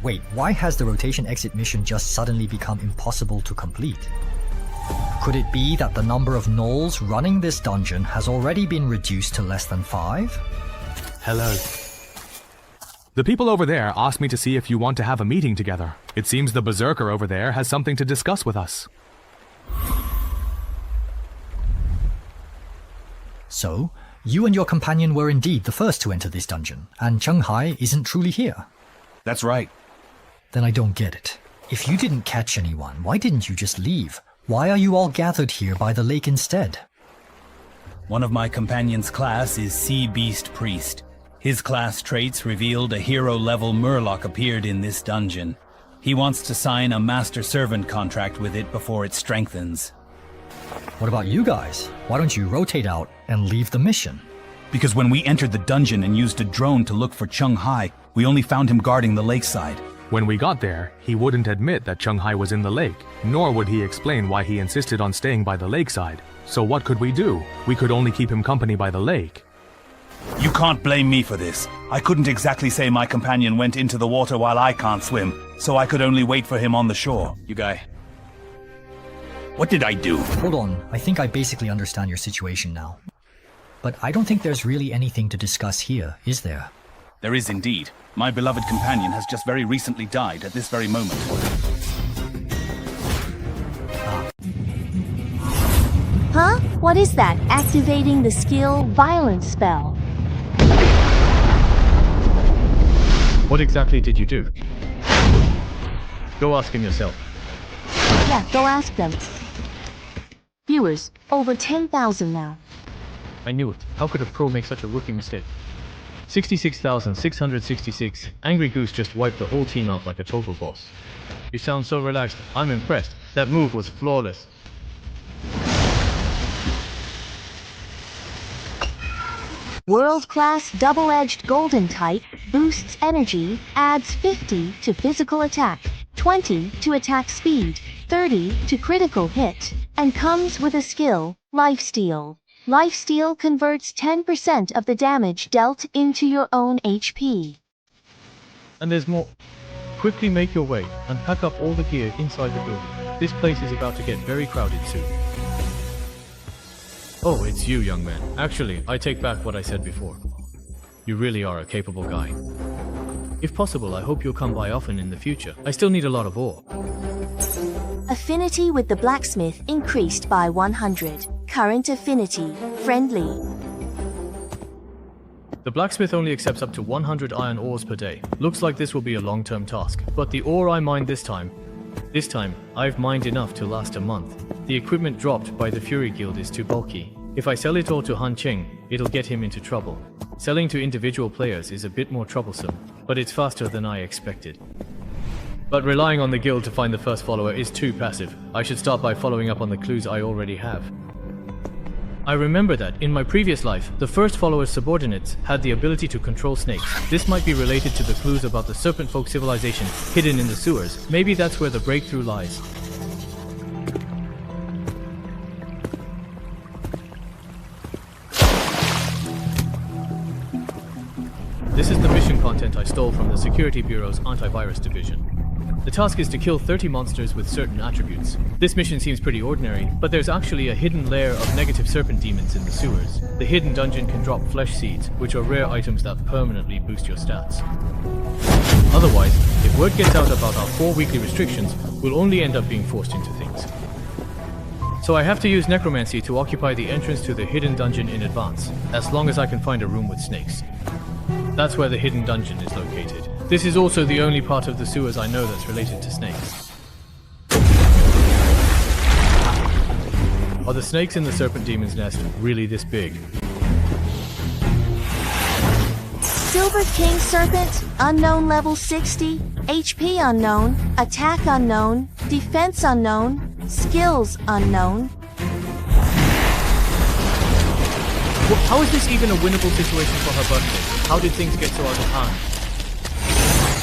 Wait, why has the rotation exit mission just suddenly become impossible to complete? Could it be that the number of gnolls running this dungeon has already been reduced to less than 5? Hello. The people over there asked me to see if you want to have a meeting together. It seems the berserker over there has something to discuss with us. So, you and your companion were indeed the first to enter this dungeon, and Cheng Hai isn't truly here. That's right. Then I don't get it. If you didn't catch anyone, why didn't you just leave? Why are you all gathered here by the lake instead? One of my companion's class is Sea Beast Priest. His class traits revealed a hero-level Murloc appeared in this dungeon. He wants to sign a master-servant contract with it before it strengthens. What about you guys? Why don't you rotate out and leave the mission? Because when we entered the dungeon and used a drone to look for Chung Hai, we only found him guarding the lakeside. When we got there, he wouldn't admit that Chung Hai was in the lake, nor would he explain why he insisted on staying by the lakeside. So what could we do? We could only keep him company by the lake. You can't blame me for this. I couldn't exactly say my companion went into the water while I can't swim, so I could only wait for him on the shore. You guy. What did I do? Hold on, I think I basically understand your situation now. But I don't think there's really anything to discuss here, is there? There is indeed. My beloved companion has just very recently died at this very moment. Huh? What is that? Activating the skill Violence spell. What exactly did you do? Go ask him yourself. Yeah, go ask them. Viewers, over 10,000 now. I knew it. How could a pro make such a rookie mistake? 66,666. Angry Goose just wiped the whole team out like a total boss. You sound so relaxed. I'm impressed. That move was flawless. World-class double-edged golden type boosts energy, adds 50 to physical attack, 20 to attack speed, 30 to critical hit, and comes with a skill, Lifesteal. Lifesteal converts 10% of the damage dealt into your own HP. And there's more. Quickly make your way and pack up all the gear inside the building. This place is about to get very crowded soon. Oh, it's you, young man. Actually, I take back what I said before. You really are a capable guy. If possible, I hope you'll come by often in the future. I still need a lot of ore. Affinity with the blacksmith increased by 100. Current affinity, friendly. The blacksmith only accepts up to 100 iron ores per day. Looks like this will be a long-term task. But the ore I mined this time, I've mined enough to last a month. The equipment dropped by the Fury Guild is too bulky. If I sell it all to Han Cheng, it'll get him into trouble. Selling to individual players is a bit more troublesome, but it's faster than I expected. But relying on the guild to find the first follower is too passive. I should start by following up on the clues I already have. I remember that, in my previous life, the first follower's subordinates had the ability to control snakes. This might be related to the clues about the serpent folk civilization hidden in the sewers. Maybe that's where the breakthrough lies. This is the mission content I stole from the Security Bureau's antivirus division. The task is to kill 30 monsters with certain attributes. This mission seems pretty ordinary, but there's actually a hidden lair of negative serpent demons in the sewers. The hidden dungeon can drop flesh seeds, which are rare items that permanently boost your stats. Otherwise, if word gets out about our 4 weekly restrictions, we'll only end up being forced into things. So I have to use necromancy to occupy the entrance to the hidden dungeon in advance, as long as I can find a room with snakes. That's where the hidden dungeon is located. This is also the only part of the sewers I know that's related to snakes. Are the snakes in the serpent demon's nest really this big? Silver King Serpent, unknown level 60, HP unknown, attack unknown, defense unknown, skills unknown. How is this even a winnable situation for her birthday? How did things get so out of hand?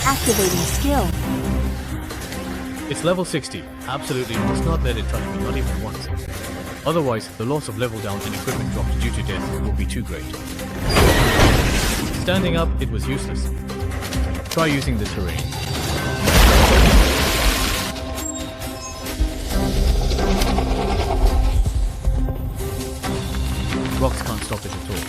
Activating skill. It's level 60. Absolutely must not let it touch me, not even once. Otherwise, the loss of level downs and equipment dropped due to death will be too great. Standing up, it was useless. Try using the terrain. Rocks can't stop it at all.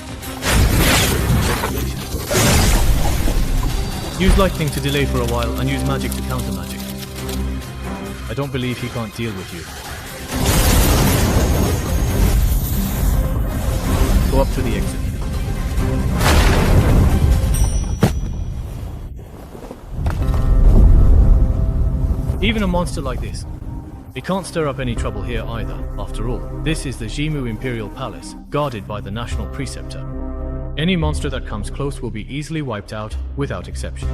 Use lightning to delay for a while and use magic to counter magic. I don't believe he can't deal with you. Go up to the exit. Even a monster like this, it can't stir up any trouble here either. After all, this is the Jimu Imperial Palace, guarded by the National Preceptor. Any monster that comes close will be easily wiped out, without exception.